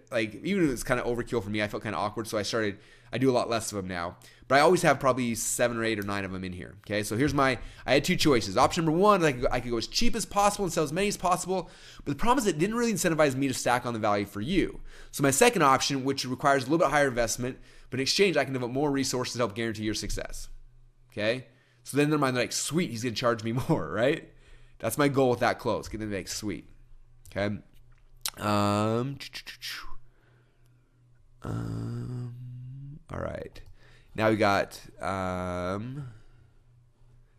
even if it's kind of overkill for me, I felt kind of awkward. So I do a lot less of them now. But I always have probably 7 or 8 or 9 of them in here. Okay, so I had two choices. Option number one, I could go as cheap as possible and sell as many as possible. But the problem is it didn't really incentivize me to stack on the value for you. So my second option, which requires a little bit higher investment, but in exchange, I can devote more resources to help guarantee your success. Okay, so then in their mind, they're like, sweet, he's going to charge me more, right? That's my goal with that close. Get them to be like, sweet. Okay. All right. Now we got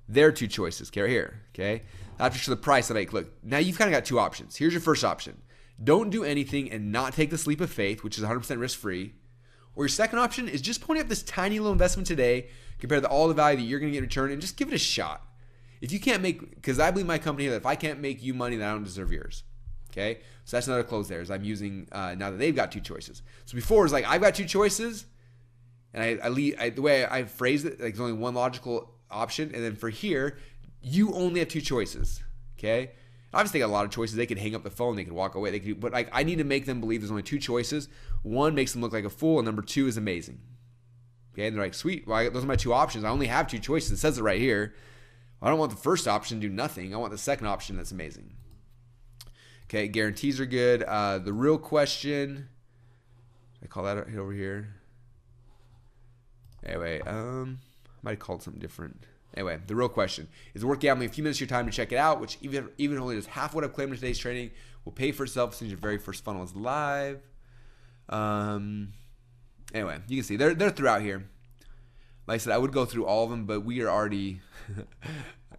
their two choices. Okay, right here. Okay. After the price, look, now you've kind of got two options. Here's your first option. Don't do anything and not take this leap of faith, which is 100% risk-free. Or your second option is just pony up this tiny little investment today compared to all the value that you're going to get in return, and just give it a shot. If you can't because I believe my company that if I can't make you money, then I don't deserve yours. Okay, so that's another close there. Is I'm using now that they've got two choices. So before it's like I've got two choices, and the way I phrased it, like there's only one logical option, and then for here, you only have two choices. Okay, obviously they got a lot of choices. They could hang up the phone, they could walk away, but I need to make them believe there's only two choices. One makes them look like a fool, and number two is amazing. Okay, and they're like, sweet, well, those are my two options. I only have two choices. It says it right here. I don't want the first option to do nothing. I want the second option that's amazing. Okay, guarantees are good. The real question, I call that over here. Anyway, I might have called something different. Anyway, the real question, is it worth gambling a few minutes of your time to check it out, which even only does half what I've claimed in today's training, will pay for itself since your very first funnel is live. Anyway, you can see they're throughout here. Like I said, I would go through all of them, but we are already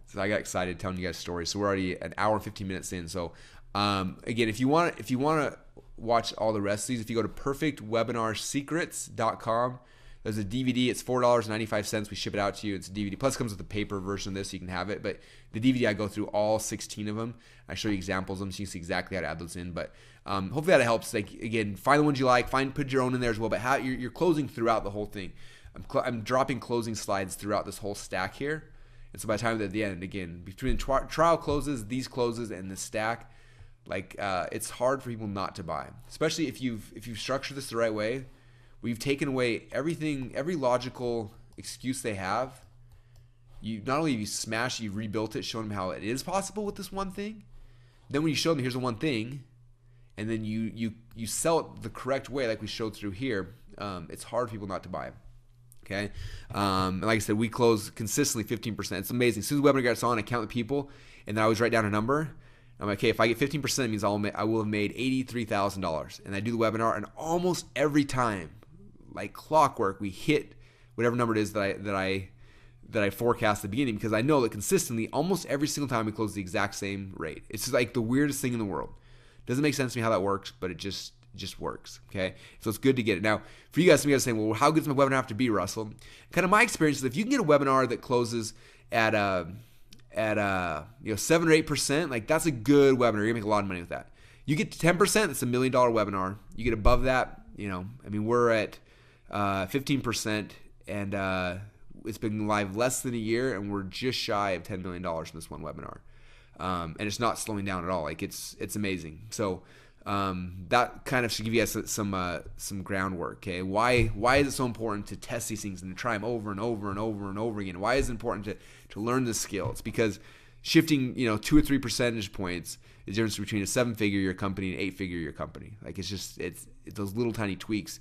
so I got excited telling you guys stories. So we're already an hour and 15 minutes in. So again, if you want to watch all the rest of these, if you go to perfectwebinarsecrets.com, there's a DVD. It's $4.95. We ship it out to you. It's a DVD. Plus, it comes with a paper version of this, so you can have it. But the DVD, I go through all 16 of them. I show you examples of them, so you can see exactly how to add those in. But hopefully that helps. Like, again, find the ones you like. Put your own in there as well. But you're closing throughout the whole thing. I'm dropping closing slides throughout this whole stack here. And so by the time at the end, again, between trial closes, these closes, and the stack, it's hard for people not to buy, especially if you've structured this the right way. We've taken away everything, every logical excuse they have. You not only have you smashed, you've rebuilt it, shown them how it is possible with this one thing. Then when you show them here's the one thing, and then you sell it the correct way, like we showed through here, it's hard for people not to buy. Okay, and like I said, we close consistently 15%. It's amazing. As soon as the webinar gets on, I count the people, and then I always write down a number. I'm like, okay, if I get 15%, it means I will have made $83,000. And I do the webinar, and almost every time, like clockwork, we hit whatever number it is that I forecast at the beginning, because I know that consistently, almost every single time we close the exact same rate. It's just like the weirdest thing in the world. Doesn't make sense to me how that works, but it just works. Okay, so it's good to get it. Now, for you guys, some of you guys saying, well, how good does my webinar have to be, Russell? Kind of my experience is if you can get a webinar that closes at 7 or 8%, like that's a good webinar. You're gonna make a lot of money with that. You get to 10%, it's $1 million webinar. You get above that, we're at 15%, and it's been live less than a year, and we're just shy of $10 million from this one webinar. And it's not slowing down at all. Like it's amazing. So That kind of should give you guys some groundwork. Okay, why is it so important to test these things and to try them over and over and over and over again? Why is it important to learn this skill? It's because shifting 2 or 3 percentage points is the difference between a 7-figure-year company and an 8-figure-year company. Like it's those little tiny tweaks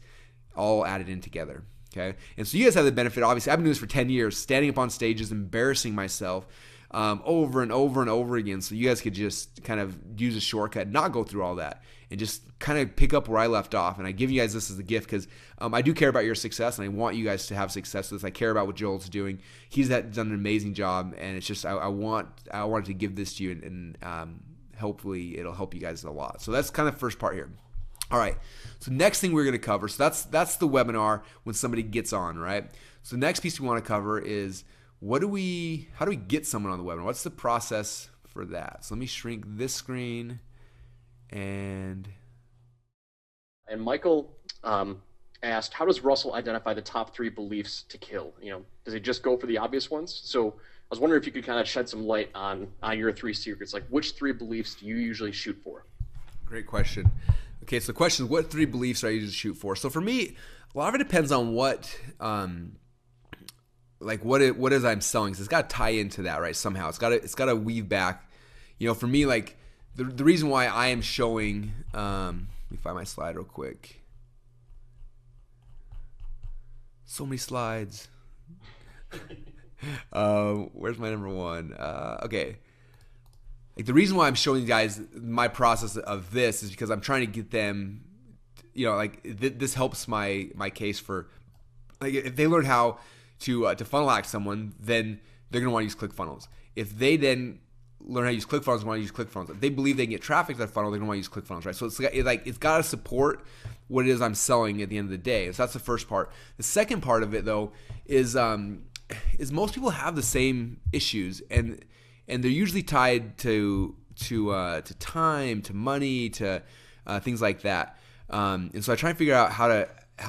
all added in together. Okay, and so you guys have the benefit. Obviously, I've been doing this for 10 years, standing up on stages, embarrassing myself over and over and over again. So you guys could just kind of use a shortcut, not go through all that, and just kind of pick up where I left off. And I give you guys this as a gift because I do care about your success, and I want you guys to have success with this. I care about what Joel's doing. He's done an amazing job, and it's just I wanted to give this to you, and hopefully it'll help you guys a lot. So that's kind of the first part here. All right. So next thing we're going to cover. So that's the webinar when somebody gets on, right? So the next piece we want to cover is how do we get someone on the webinar? What's the process for that? So let me shrink this screen and Michael asked, how does Russell identify the top 3 beliefs to kill? Does he just go for the obvious ones? So I was wondering if you could kind of shed some light on your 3 secrets. Like, which 3 beliefs do you usually shoot for? Great question. Okay, so the question is, what 3 beliefs do I usually shoot for? So for me, a lot of it depends on what what is I'm selling. So it's got to tie into that, right? Somehow it's got to weave back. For me, like the reason why I am showing. Let me find my slide real quick. So many slides. Where's my number 1? Okay. Like the reason why I'm showing you guys my process of this is because I'm trying to get them, this helps my case for, like, if they learn how to funnel hack someone, then they're gonna want to use ClickFunnels. If they then learn how to use ClickFunnels, they want to use ClickFunnels. If they believe they can get traffic to that funnel, they're gonna want to use ClickFunnels, right? So it's got to support what it is I'm selling at the end of the day. So that's the first part. The second part of it though is most people have the same issues, and they're usually tied to time, to money, to things like that. And so I try and figure out how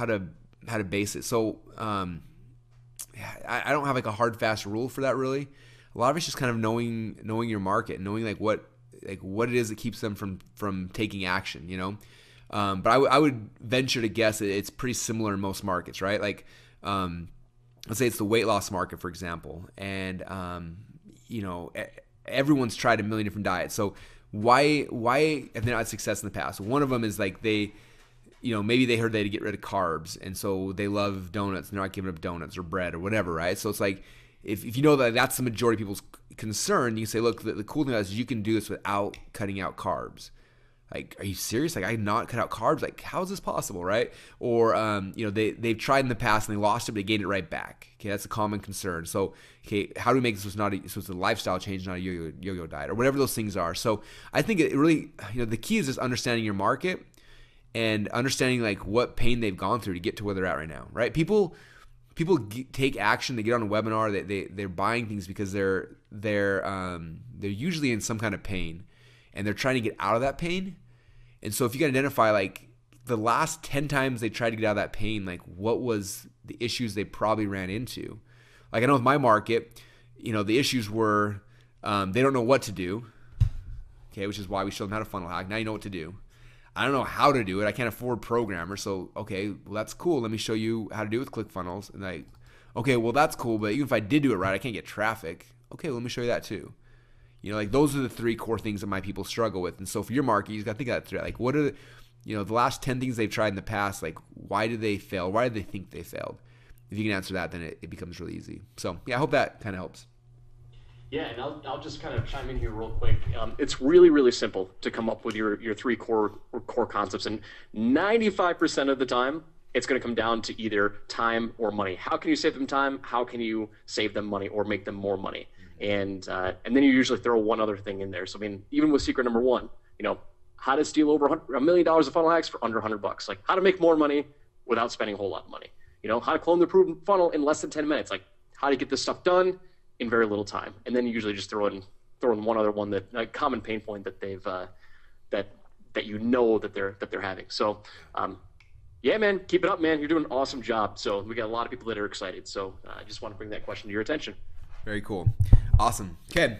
to base it. So I don't have like a hard fast rule for that really. A lot of it's just kind of knowing your market, knowing what it is that keeps them from taking action. But I would venture to guess it's pretty similar in most markets, right? Like let's say it's the weight loss market, for example, and everyone's tried a million different diets. So why have they not had success in the past? One of them is like maybe they heard they had to get rid of carbs, and so they love donuts and they're not giving up donuts or bread or whatever, right? So it's like if you know that that's the majority of people's concern, you say, look, the cool thing is you can do this without cutting out carbs. Like, are you serious? Like, I not cut out carbs? Like, how is this possible, right? Or, they've tried in the past and they lost it, but they gained it right back. Okay, that's a common concern. So, okay, how do we make this so it's a lifestyle change, not a yo-yo diet, or whatever those things are? So, I think it really, the key is just understanding your market and understanding like what pain they've gone through to get to where they're at right now, right? People take action. They get on a webinar. They're buying things because they're usually in some kind of pain, and they're trying to get out of that pain. And so if you can identify like the last 10 times they tried to get out of that pain, like what was the issues they probably ran into? Like I know with my market, the issues were they don't know what to do, okay, which is why we showed them how to funnel hack. Now you know what to do. I don't know how to do it. I can't afford programmers. So, okay, well, that's cool. Let me show you how to do it with ClickFunnels. And like, okay, well, that's cool. But even if I did do it right, I can't get traffic. Okay, well, let me show you that too. Like those are the 3 core things that my people struggle with. And so for your market, you just got to think of that through. Like what are the last 10 things they've tried in the past, like why did they fail? Why did they think they failed? If you can answer that, then it becomes really easy. So yeah, I hope that kind of helps. Yeah, and I'll just kind of chime in here real quick. It's really, really simple to come up with your 3 core concepts, and 95% of the time, it's going to come down to either time or money. How can you save them time? How can you save them money or make them more money? And then you usually throw one other thing in there. So I mean, even with secret number 1, how to steal over $1 million of funnel hacks for under $100. Like how to make more money without spending a whole lot of money. How to clone the proven funnel in less than 10 minutes. Like how to get this stuff done in very little time. And then you usually just throw in one other one, that a common pain point that they've that they're having. So yeah, man, keep it up, man. You're doing an awesome job. So we got a lot of people that are excited. So I just want to bring that question to your attention. Very cool. Awesome. Okay.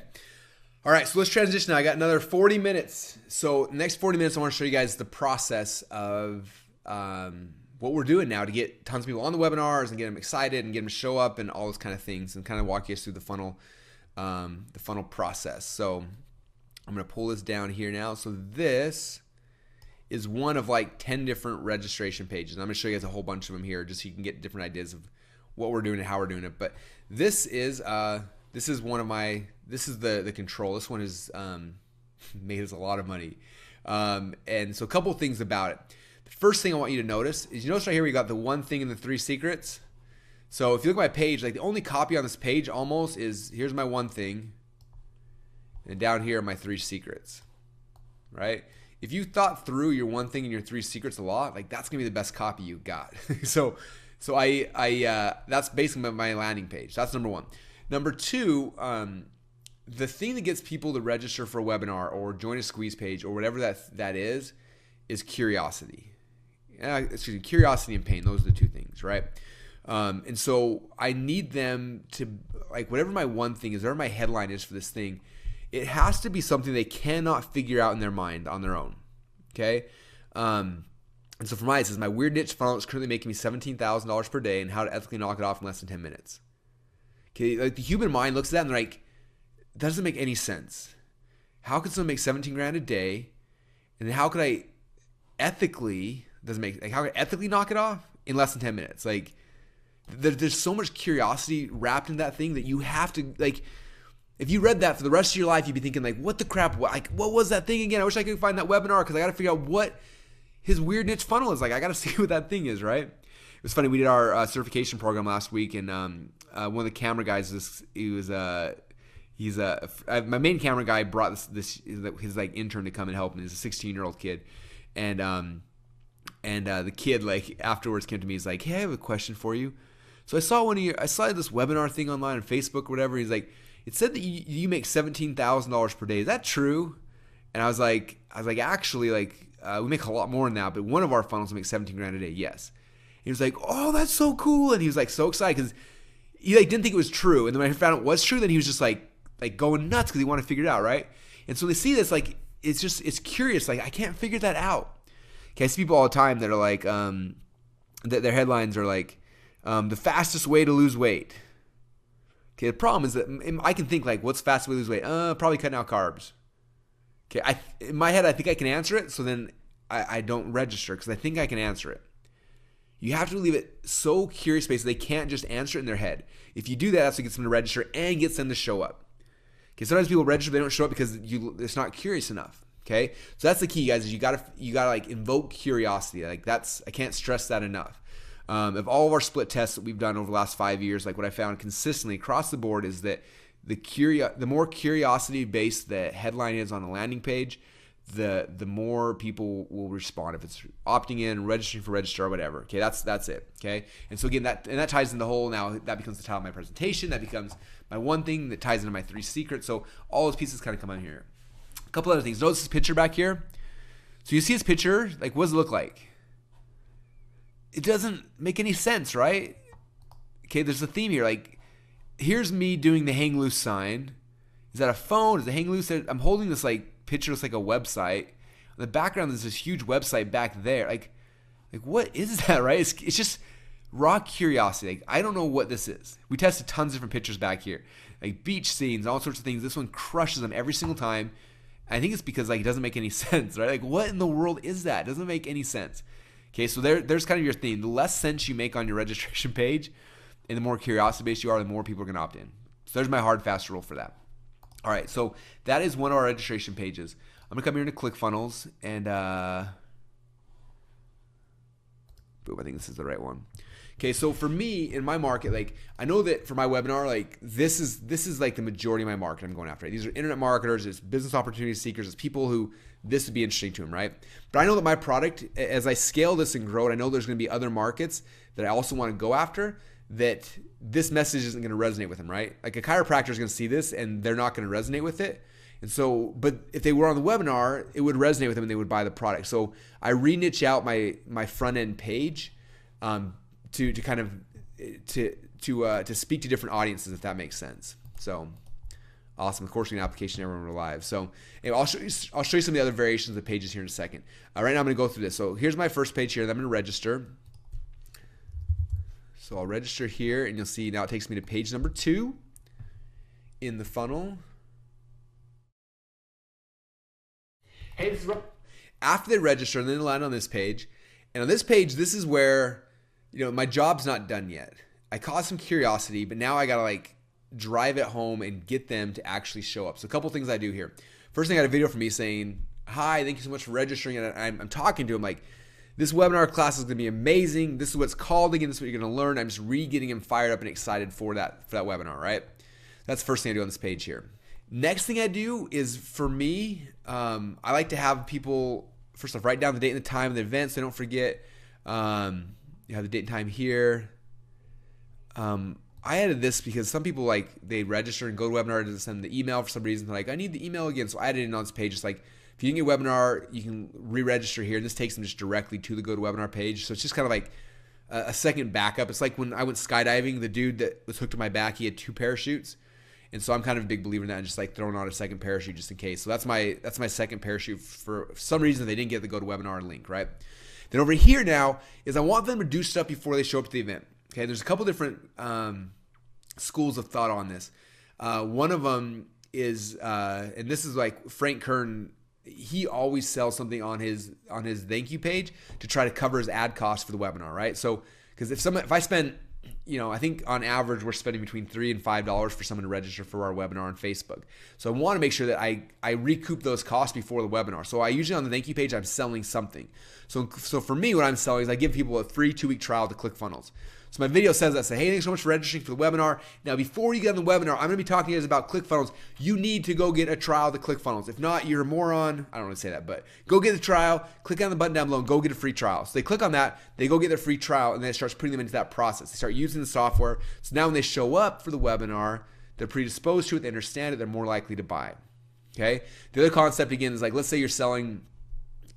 All right, so let's transition now. I got another 40 minutes. So the next 40 minutes, I want to show you guys the process of what we're doing now to get tons of people on the webinars and get them excited and get them to show up and all those kind of things, and kind of walk you through the funnel process. So I'm going to pull this down here now. So this is one of like 10 different registration pages. I'm going to show you guys a whole bunch of them here just so you can get different ideas of what we're doing and how we're doing it. But this is one of my, this is the control. This one is made us a lot of money. And so a couple things about it. The first thing I want you to notice is, you notice right here we got the one thing and the 3 secrets. So if you look at my page, like the only copy on this page almost is, here's my one thing, and down here are my 3 secrets, right? If you thought through your one thing and your 3 secrets a lot, like that's gonna be the best copy you got. so I that's basically my landing page. That's number 1. Number 2, the thing that gets people to register for a webinar or join a squeeze page or whatever that is curiosity. Curiosity and pain. Those are the 2 things, right? And so I need them to, like, whatever my one thing is, whatever my headline is for this thing, it has to be something they cannot figure out in their mind on their own. Okay. And so for mine, it says my weird niche funnel is currently making me $17,000 per day and how to ethically knock it off in less than 10 minutes. Okay. Like the human mind looks at that and they're like, that doesn't make any sense. How could someone make 17 grand a day? And then how could I ethically, how could I ethically knock it off in less than 10 minutes? Like there's so much curiosity wrapped in that thing that you have to, like, if you read that for the rest of your life, you'd be thinking like, what the crap, what was that thing again? I wish I could find that webinar because I got to figure out what his weird niche funnel is. Like, I got to see what that thing is, right? It was funny. We did our certification program last week, and one of the camera guys, my main camera guy brought his like intern to come and help him. He's a 16-year-old kid, and the kid, like, afterwards came to me. He's like, hey, I have a question for you. So I saw this webinar thing online on Facebook or whatever. He's like, it said that you make $17,000 per day. Is that true? And I was like, actually, like, we make a lot more than that, but one of our funnels makes 17 grand a day. Yes. And he was like, oh, that's so cool. And he was like so excited because he like didn't think it was true. And then when I found out it was true, then he was just like going nuts because he wanted to figure it out, right? And so they see this, like, it's curious. Like, I can't figure that out. Okay, I see people all the time that are like, that their headlines are like, the fastest way to lose weight. Okay, the problem is that I can think like, what's the fastest way to lose weight? Probably cutting out carbs. Okay, in my head, I think I can answer it, so then I don't register because I think I can answer it. You have to leave it so curious space they can't just answer it in their head. If you do that, that's what gets them to register and gets them to show up. Okay, sometimes people register, they don't show up because it's not curious enough. Okay, so that's the key, guys. Is you gotta like invoke curiosity. Like I can't stress that enough. Of all of our split tests that we've done over the last 5 years, like what I found consistently across the board is that the more curiosity based the headline is on a landing page, the more people will respond if it's opting in, registering for register or whatever. Okay, that's it. Okay, and so again, that ties in the whole. Now that becomes the title of my presentation. That becomes my one thing that ties into my 3 secrets. So all those pieces kind of come on here. A couple other things. Notice this picture back here. So you see his picture. Like, what does it look like? It doesn't make any sense, right? Okay, there's a theme here. Like, here's me doing the hang loose sign. Is that a phone? Is it hang loose? I'm holding this like picture. Looks like a website. In the background, there's this huge website back there. Like what is that, right? It's just raw curiosity. Like, I don't know what this is. We tested tons of different pictures back here, like beach scenes, all sorts of things. This one crushes them every single time. I think it's because like it doesn't make any sense, right? Like, what in the world is that? It doesn't make any sense. Okay, so there's kind of your theme. The less sense you make on your registration page and the more curiosity-based you are, the more people are going to opt in. So there's my hard, fast rule for that. All right, so that is one of our registration pages. I'm going to come here into ClickFunnels and boom, I think this is the right one. Okay, so for me, in my market, like, I know that for my webinar, like, this is like the majority of my market I'm going after. Right? These are internet marketers, it's business opportunity seekers, it's people who this would be interesting to them, right? But I know that my product, as I scale this and grow it, I know there's going to be other markets that I also want to go after that this message isn't going to resonate with them, right? Like, a chiropractor is going to see this and they're not going to resonate with it. And so, but if they were on the webinar, it would resonate with them and they would buy the product. So I re-niche out my front end page to kind of to speak to different audiences, if that makes sense. So Awesome. Of course, we can application everyone we're live. So anyway, I'll show you some of the other variations of the pages here in a second. Right now I'm going to go through this. So here's my first page here, and I'm going to register. So I'll register here, and you'll see now it takes me to page number 2 in the funnel. Hey, this is Rob. After they register, and then they land on this page. And on this page, this is where, my job's not done yet. I caused some curiosity, but now I got to like drive it home and get them to actually show up. So a couple things I do here. First thing, I got a video from me saying, hi, thank you so much for registering. And I'm talking to him like, this webinar class is going to be amazing. This is what it's called again. This is what you're going to learn. I'm just getting him fired up and excited for that webinar, right? That's the first thing I do on this page here. Next thing I do is, for me, I like to have people, first off, write down the date and the time of the event so they don't forget. You have the date and time here. I added this because some people, like, they register and go to webinar to send the email for some reason. They're like, I need the email again. So I added it in on this page. It's like, if you didn't get webinar, you can re-register here. This takes them just directly to the GoToWebinar page. So it's just kind of like a second backup. It's like when I went skydiving, the dude that was hooked to my back, he had 2 parachutes. And so I'm kind of a big believer in that, and just like throwing on a second parachute just in case. So that's my second parachute. For some reason, they didn't get the GoToWebinar link, right? Then over here now is I want them to do stuff before they show up to the event. Okay, there's a couple different schools of thought on this. One of them is, and this is like Frank Kern, he always sells something on his thank you page to try to cover his ad costs for the webinar, right? So, because if I spend, I think on average we're spending between $3 and $5 for someone to register for our webinar on Facebook. So I want to make sure that I recoup those costs before the webinar. So I usually on the thank you page I'm selling something. So for me, what I'm selling is I give people a free 2-week trial to ClickFunnels. So my video says that, say, hey, thanks so much for registering for the webinar. Now, before you get on the webinar, I'm going to be talking to you guys about ClickFunnels. You need to go get a trial to ClickFunnels. If not, you're a moron. I don't want to say that, but go get the trial. Click on the button down below and go get a free trial. So they click on that, they go get their free trial, and then it starts putting them into that process. They start using the software. So now when they show up for the webinar, they're predisposed to it, they understand it, they're more likely to buy. Okay? The other concept, again, is like, let's say you're selling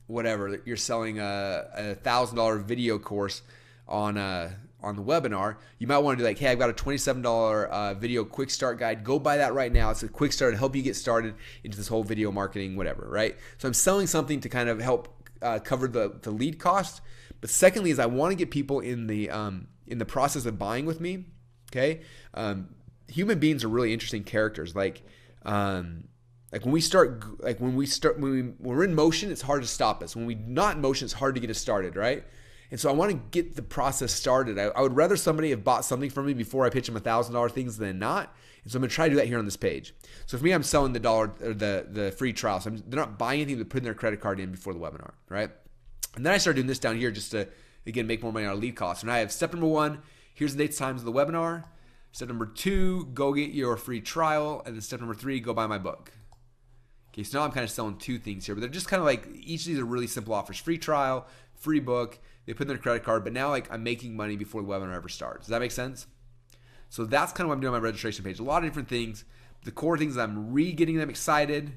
whatever. You're selling a $1,000 video course on the webinar. You might want to do like, hey, I've got a $27 video quick start guide. Go buy that right now. It's a quick start to help you get started into this whole video marketing, whatever, right? So I'm selling something to kind of help cover the lead cost. But secondly is I want to get people in the process of buying with me. Okay, human beings are really interesting characters. Like when we're in motion, it's hard to stop us. When we're not in motion, it's hard to get us started, right? And so I want to get the process started. I would rather somebody have bought something from me before I pitch them $1,000 things than not. And so I'm going to try to do that here on this page. So for me, I'm selling the free trial. So they're not buying anything, they're putting their credit card in before the webinar, right? And then I start doing this down here just to, again, make more money on our lead costs. And I have step number 1, here's the dates, times of the webinar. Step number 2, go get your free trial. And then step number 3, go buy my book. Okay, so now I'm kind of selling 2 things here, but they're just kind of like, each of these are really simple offers. Free trial, free book. They put in their credit card, but now like I'm making money before the webinar ever starts. Does that make sense? So that's kind of what I'm doing on my registration page. A lot of different things. The core things, I'm getting them excited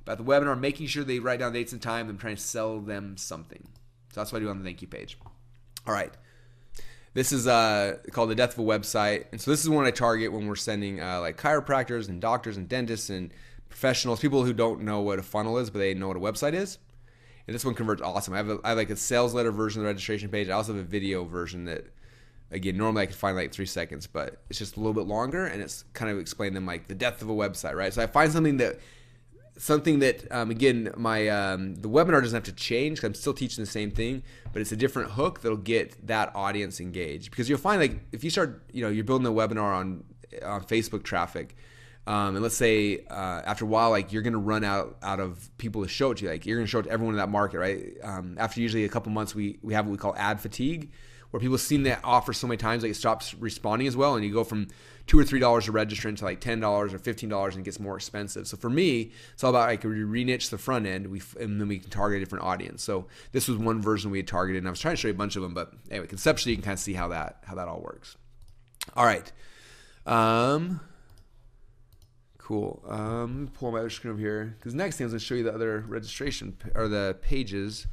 about the webinar, making sure they write down dates and time. I'm trying to sell them something. So that's what I do on the thank you page. All right. This is called the death of a website. And so this is one I target when we're sending like chiropractors and doctors and dentists and professionals, people who don't know what a funnel is, but they know what a website is. And this one converts awesome. I have like a sales letter version of the registration page. I also have a video version that, again, normally I could find like 3 seconds, but it's just a little bit longer, and it's kind of explaining them like the death of a website, right? So I find something that again, my the webinar doesn't have to change because I'm still teaching the same thing, but it's a different hook that'll get that audience engaged. Because you'll find like if you start, you're building a webinar on Facebook traffic. And let's say after a while, like you're going to run out of people to show it to you. Like you're going to show it to everyone in that market, right? After usually a couple months, we have what we call ad fatigue, where people have seen that offer so many times, like it stops responding as well. And you go from $2 or $3 to register into like $10 or $15, and it gets more expensive. So for me, it's all about like we re-niche the front end, and then we can target a different audience. So this was one version we had targeted, and I was trying to show you a bunch of them, but anyway, conceptually you can kind of see how that all works. All right. Cool. Let me pull my other screen over here, because next thing I was going to show you the other registration or the pages.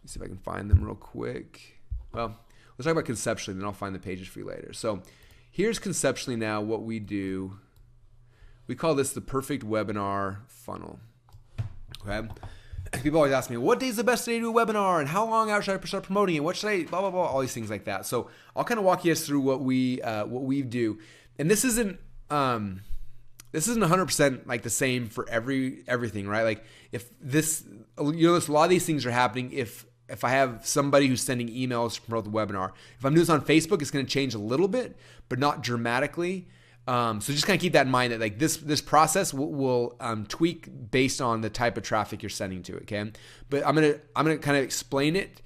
Let's see if I can find them real quick. Well, let's talk about conceptually, then I'll find the pages for you later. So here's conceptually now what we do. We call this the perfect webinar funnel. Okay. People always ask me, what day is the best day to do a webinar, and how long out should I start promoting it? What should I, blah, blah, blah, all these things like that. So I'll kind of walk you guys through what we do. And this isn't 100% like the same for everything, right? Like if this, a lot of these things are happening if I have somebody who's sending emails to promote the webinar. If I'm doing this on Facebook, it's going to change a little bit, but not dramatically. So just kind of keep that in mind that like this process will tweak based on the type of traffic you're sending to it. Okay, but I'm gonna kind of explain it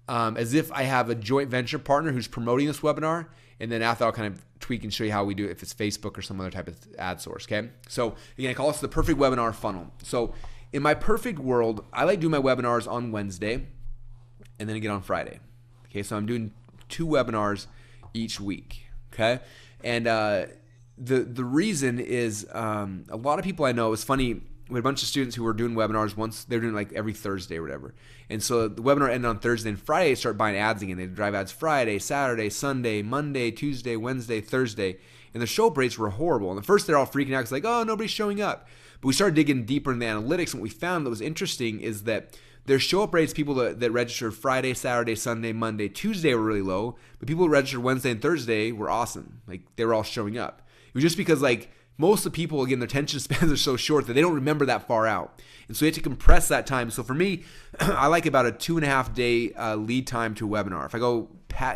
as if I have a joint venture partner who's promoting this webinar, and then after I'll kind of tweak and show you how we do it if it's Facebook or some other type of ad source. Okay, so again, I call this the perfect webinar funnel. So in my perfect world, I like doing my webinars on Wednesday, and then again on Friday. Okay, so I'm doing 2 webinars each week. Okay, and the reason is a lot of people I know, it's funny, we had a bunch of students who were doing webinars once, they were doing like every Thursday or whatever. And so the webinar ended on Thursday, and Friday they start buying ads again. They drive ads Friday, Saturday, Sunday, Monday, Tuesday, Wednesday, Thursday. And the show up rates were horrible. And at first they're all freaking out. It's like, oh, nobody's showing up. But we started digging deeper in the analytics, and what we found that was interesting is that their show up rates, people that registered Friday, Saturday, Sunday, Monday, Tuesday were really low. But people who registered Wednesday and Thursday were awesome. Like they were all showing up. It was just because like most of the people, again, their attention spans are so short that they don't remember that far out. And so you have to compress that time. So for me, I like about a 2.5 day lead time to a webinar. If I go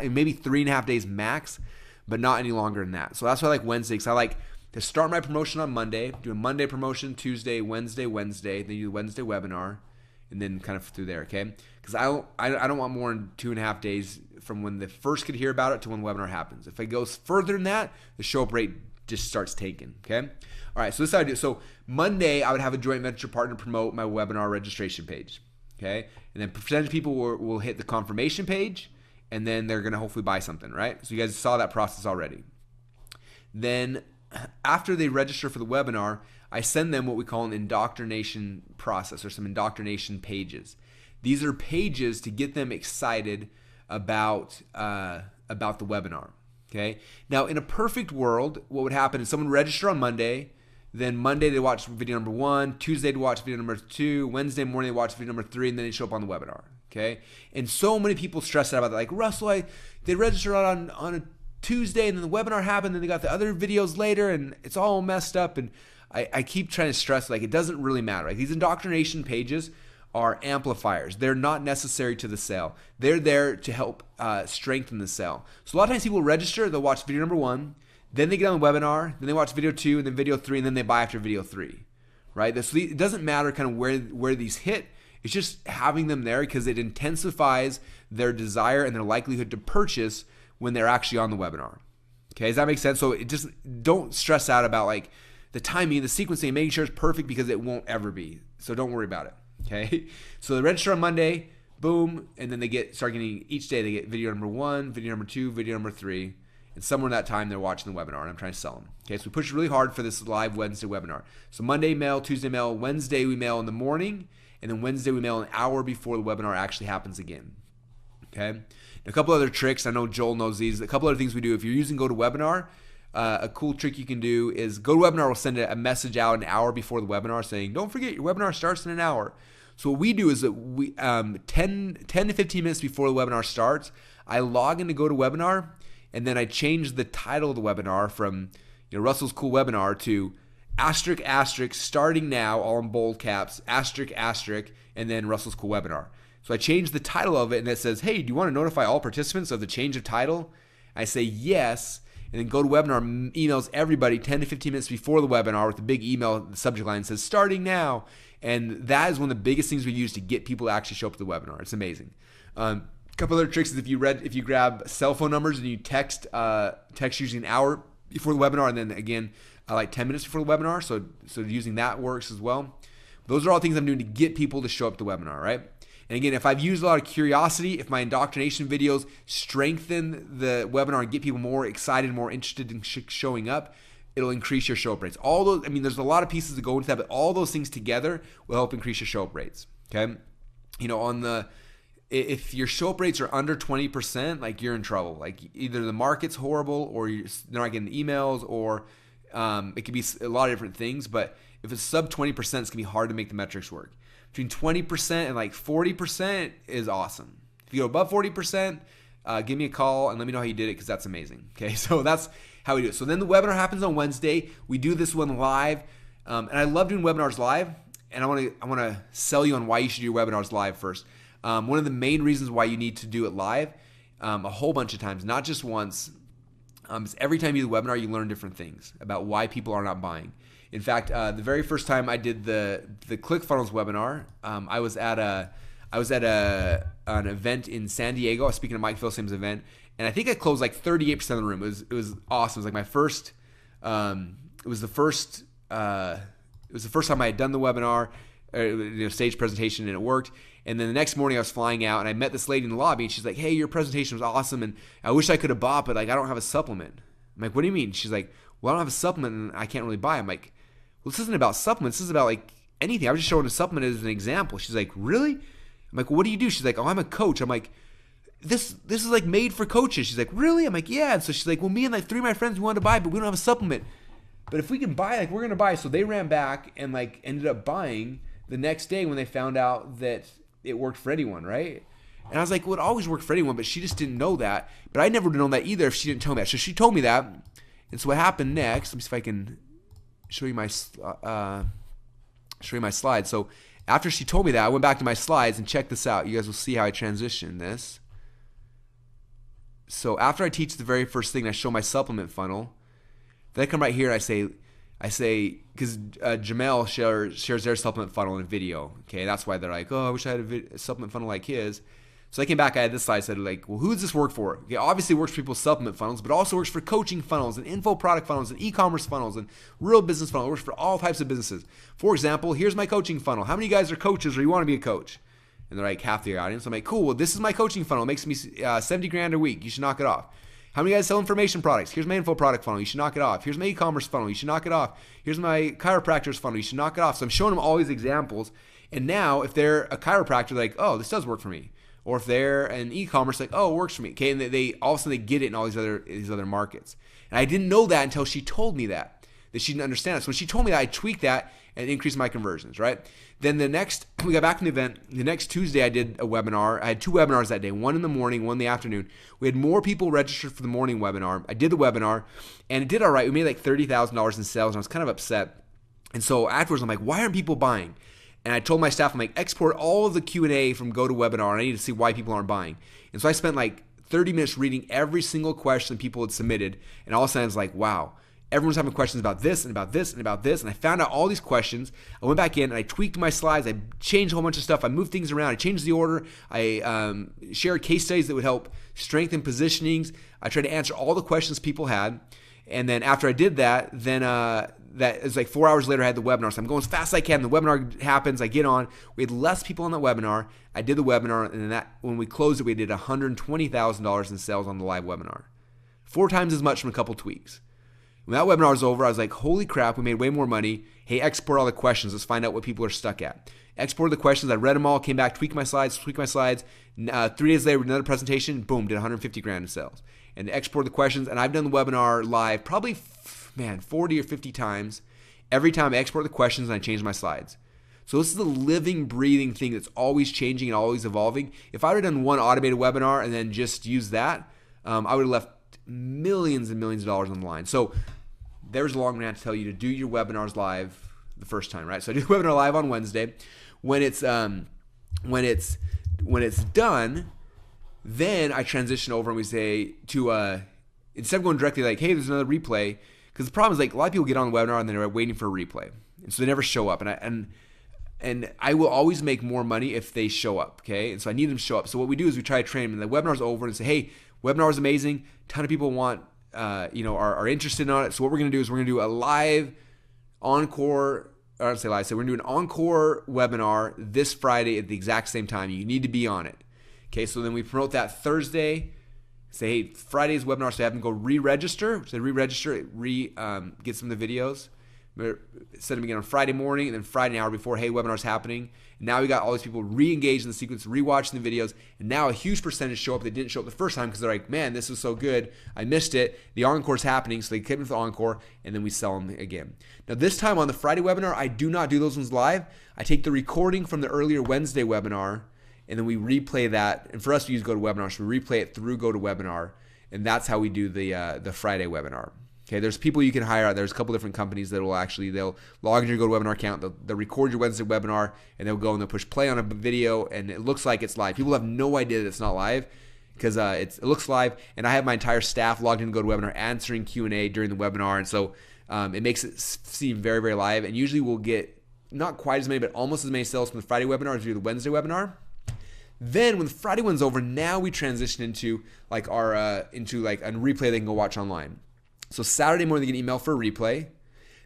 maybe 3.5 days max, but not any longer than that. So that's why I like Wednesday, because I like to start my promotion on Monday, do a Monday promotion, Tuesday, Wednesday, then you do the Wednesday webinar, and then kind of through there, okay? Because I don't want more than 2.5 days from when the first could hear about it to when the webinar happens. If it goes further than that, the show up rate just starts taking, okay? All right, so this is how I do it. So Monday, I would have a joint venture partner promote my webinar registration page, okay? And then percentage of people will hit the confirmation page, and then they're gonna hopefully buy something, right? So you guys saw that process already. Then after they register for the webinar, I send them what we call an indoctrination process, or some indoctrination pages. These are pages to get them excited about the webinar. Okay. Now, in a perfect world, what would happen is someone would register on Monday, then Monday they watch video number 1, Tuesday they watch video number 2, Wednesday morning they watch video number 3, and then they show up on the webinar. Okay. And so many people stress out about that. Like, Russell, they registered on a Tuesday, and then the webinar happened, and they got the other videos later, and it's all messed up. And I keep trying to stress, like, it doesn't really matter. Like, these indoctrination pages are amplifiers. They're not necessary to the sale. They're there to help strengthen the sale. So a lot of times people register, they'll watch video number 1, then they get on the webinar, then they watch video 2, and then video 3, and then they buy after video 3, right? So it doesn't matter kind of where these hit. It's just having them there because it intensifies their desire and their likelihood to purchase when they're actually on the webinar. Okay, does that make sense? So it just, don't stress out about like the timing, the sequencing, making sure it's perfect, because it won't ever be. So don't worry about it. Okay, so they register on Monday, boom, and then they start getting, each day they get video number 1, video number 2, video number 3, and somewhere in that time they're watching the webinar, and I'm trying to sell them. Okay, so we push really hard for this live Wednesday webinar. So Monday mail, Tuesday mail, Wednesday we mail in the morning, and then Wednesday we mail an hour before the webinar actually happens again. Okay, a couple other tricks, I know Joel knows these. A couple other things we do if you're using GoToWebinar. A cool trick you can do is GoToWebinar will send a message out an hour before the webinar saying, don't forget your webinar starts in an hour. So what we do is that we 10 to 15 minutes before the webinar starts, I log into GoToWebinar, and then I change the title of the webinar from Russell's Cool Webinar to asterisk asterisk starting now, all in bold caps, asterisk asterisk, and then Russell's Cool Webinar. So I change the title of it, and it says, hey, do you want to notify all participants of the change of title? I say yes. And then GoToWebinar emails everybody 10 to 15 minutes before the webinar with a big email. The subject line says starting now. And that is one of the biggest things we use to get people to actually show up to the webinar. It's amazing. A couple other tricks is if you grab cell phone numbers and you text usually an hour before the webinar, and then again like 10 minutes before the webinar. So using that works as well. Those are all things I'm doing to get people to show up to the webinar, right? And again, if I've used a lot of curiosity, if my indoctrination videos strengthen the webinar and get people more excited, more interested in showing up, it'll increase your show up rates. All those, there's a lot of pieces that go into that, but all those things together will help increase your show up rates. Okay, if your show up rates are under 20%, like you're in trouble. Like either the market's horrible or they're not getting the emails, or it could be a lot of different things. But if it's sub 20%, it's going to be hard to make the metrics work. Between 20% and like 40% is awesome. If you go above 40%, give me a call and let me know how you did it, because that's amazing. Okay, so that's how we do it. So then the webinar happens on Wednesday. We do this one live, and I love doing webinars live. And I want to sell you on why you should do your webinars live first. One of the main reasons why you need to do it live, a whole bunch of times, not just once, is every time you do the webinar, you learn different things about why people are not buying. In fact, the very first time I did the ClickFunnels webinar, I was at an event in San Diego. I was speaking at Mike Philsim's event, and I think I closed like 38% of the room. It was awesome. It was like my first. It was the first time I had done the webinar, stage presentation, and it worked. And then the next morning I was flying out, and I met this lady in the lobby, and she's like, "Hey, your presentation was awesome, and I wish I could have bought, but like I don't have a supplement." I'm like, "What do you mean?" She's like, "Well, I don't have a supplement, and I can't really buy." I'm like, "Well, this isn't about supplements. This is about like anything. I was just showing a supplement as an example." She's like, "Really?" I'm like, well, "What do you do?" She's like, "Oh, I'm a coach." I'm like, This is like made for coaches." She's like, "Really?" I'm like, "Yeah." And so she's like, "Well, me and like 3 of my friends, we wanted to buy, but we don't have a supplement. But if we can buy, like, we're gonna buy." So they ran back and like ended up buying the next day when they found out that it worked for anyone, right? And I was like, well, it always worked for anyone, but she just didn't know that. But I never would have known that either if she didn't tell me that. So she told me that. And so what happened next? Let me see if I can show you my slides. So after she told me that, I went back to my slides and check this out. You guys will see how I transition this. So after I teach the very first thing, I show my supplement funnel. Then I come right here and I say, because Jamel shares their supplement funnel in a video. Okay, that's why they're like, "Oh, I wish I had a supplement funnel like his." So I came back, I had this slide, said like, well, who does this work for? Okay, obviously it works for people's supplement funnels, but also works for coaching funnels and info product funnels and e-commerce funnels and real business funnels. It works for all types of businesses. For example, here's my coaching funnel. How many of you guys are coaches or you want to be a coach? And they're like half the audience. I'm like, cool, well, this is my coaching funnel. It makes me 70 grand a week. You should knock it off. How many guys sell information products? Here's my info product funnel. You should knock it off. Here's my e-commerce funnel. You should knock it off. Here's my chiropractor's funnel. You should knock it off. So I'm showing them all these examples. And now if they're a chiropractor, they're like, oh, this does work for me. Or if they're an e-commerce, like, oh, it works for me. Okay, and they all of a sudden they get it in all these other markets. And I didn't know that until she told me that she didn't understand it. So when she told me that, I tweaked that and increased my conversions, right? Then we got back from the event. The next Tuesday, I did a webinar. I had 2 webinars that day, one in the morning, one in the afternoon. We had more people registered for the morning webinar. I did the webinar, and it did all right. We made like $30,000 in sales, and I was kind of upset. And so afterwards, I'm like, why aren't people buying? And I told my staff, I'm like, export all of the Q&A from GoToWebinar. I need to see why people aren't buying. And so I spent like 30 minutes reading every single question people had submitted. And all of a sudden, I was like, wow, everyone's having questions about this and about this and about this. And I found out all these questions. I went back in and I tweaked my slides. I changed a whole bunch of stuff. I moved things around. I changed the order. I shared case studies that would help strengthen positionings. I tried to answer all the questions people had. And then after I did that, then that is like 4 hours later, I had the webinar. So I'm going as fast as I can. The webinar happens. I get on. We had less people on that webinar. I did the webinar, and then when we closed it, we did $120,000 in sales on the live webinar. 4 times as much from a couple tweaks. When that webinar was over, I was like, holy crap, we made way more money. Hey, export all the questions. Let's find out what people are stuck at. Exported the questions. I read them all, came back, tweaked my slides. 3 days later, another presentation, boom, did 150 grand in sales. And exported the questions, and I've done the webinar live probably, 40 or 50 times. Every time I export the questions and I change my slides. So this is a living, breathing thing that's always changing and always evolving. If I would have done one automated webinar and then just used that, I would have left millions and millions of dollars on the line. So there's a long rant to tell you to do your webinars live the first time, right? So I do the webinar live on Wednesday. When it's done, then I transition over and we say to instead of going directly like, hey, there's another replay, because the problem is like a lot of people get on the webinar and then they're waiting for a replay, and so they never show up. And I will always make more money if they show up, okay? And so I need them to show up. So what we do is we try to train them. And the webinar's over and say, hey, webinar is amazing. A ton of people want, are interested in it. So what we're going to do is we're going to do a live encore. I don't say live. So we're going to do an encore webinar this Friday at the exact same time. You need to be on it. Okay, so then we promote that Thursday. Say, hey, Friday's webinar, so have them go re-register. So re-register, get some of the videos. Send them again on Friday morning, and then Friday an hour before, hey, webinar's happening. And now we got all these people re-engaged in the sequence, rewatching the videos, and now a huge percentage show up that didn't show up the first time because they're like, man, this was so good, I missed it. The encore's happening, so they come in for the encore, and then we sell them again. Now this time on the Friday webinar, I do not do those ones live. I take the recording from the earlier Wednesday webinar, and then we replay that. And for us, we use GoToWebinar, so we replay it through GoToWebinar, and that's how we do the Friday webinar. Okay, there's people you can hire out. There's a couple different companies that will they'll log into your GoToWebinar account, they'll record your Wednesday webinar, and they'll go and they'll push play on a video, and it looks like it's live. People have no idea that it's not live because it looks live, and I have my entire staff logged in to GoToWebinar answering Q&A during the webinar, and so it makes it seem very, very live, and usually we'll get not quite as many, but almost as many sales from the Friday webinar as we do the Wednesday webinar. Then when the Friday one's over, now we transition into like a replay they can go watch online. So Saturday morning they get an email for a replay.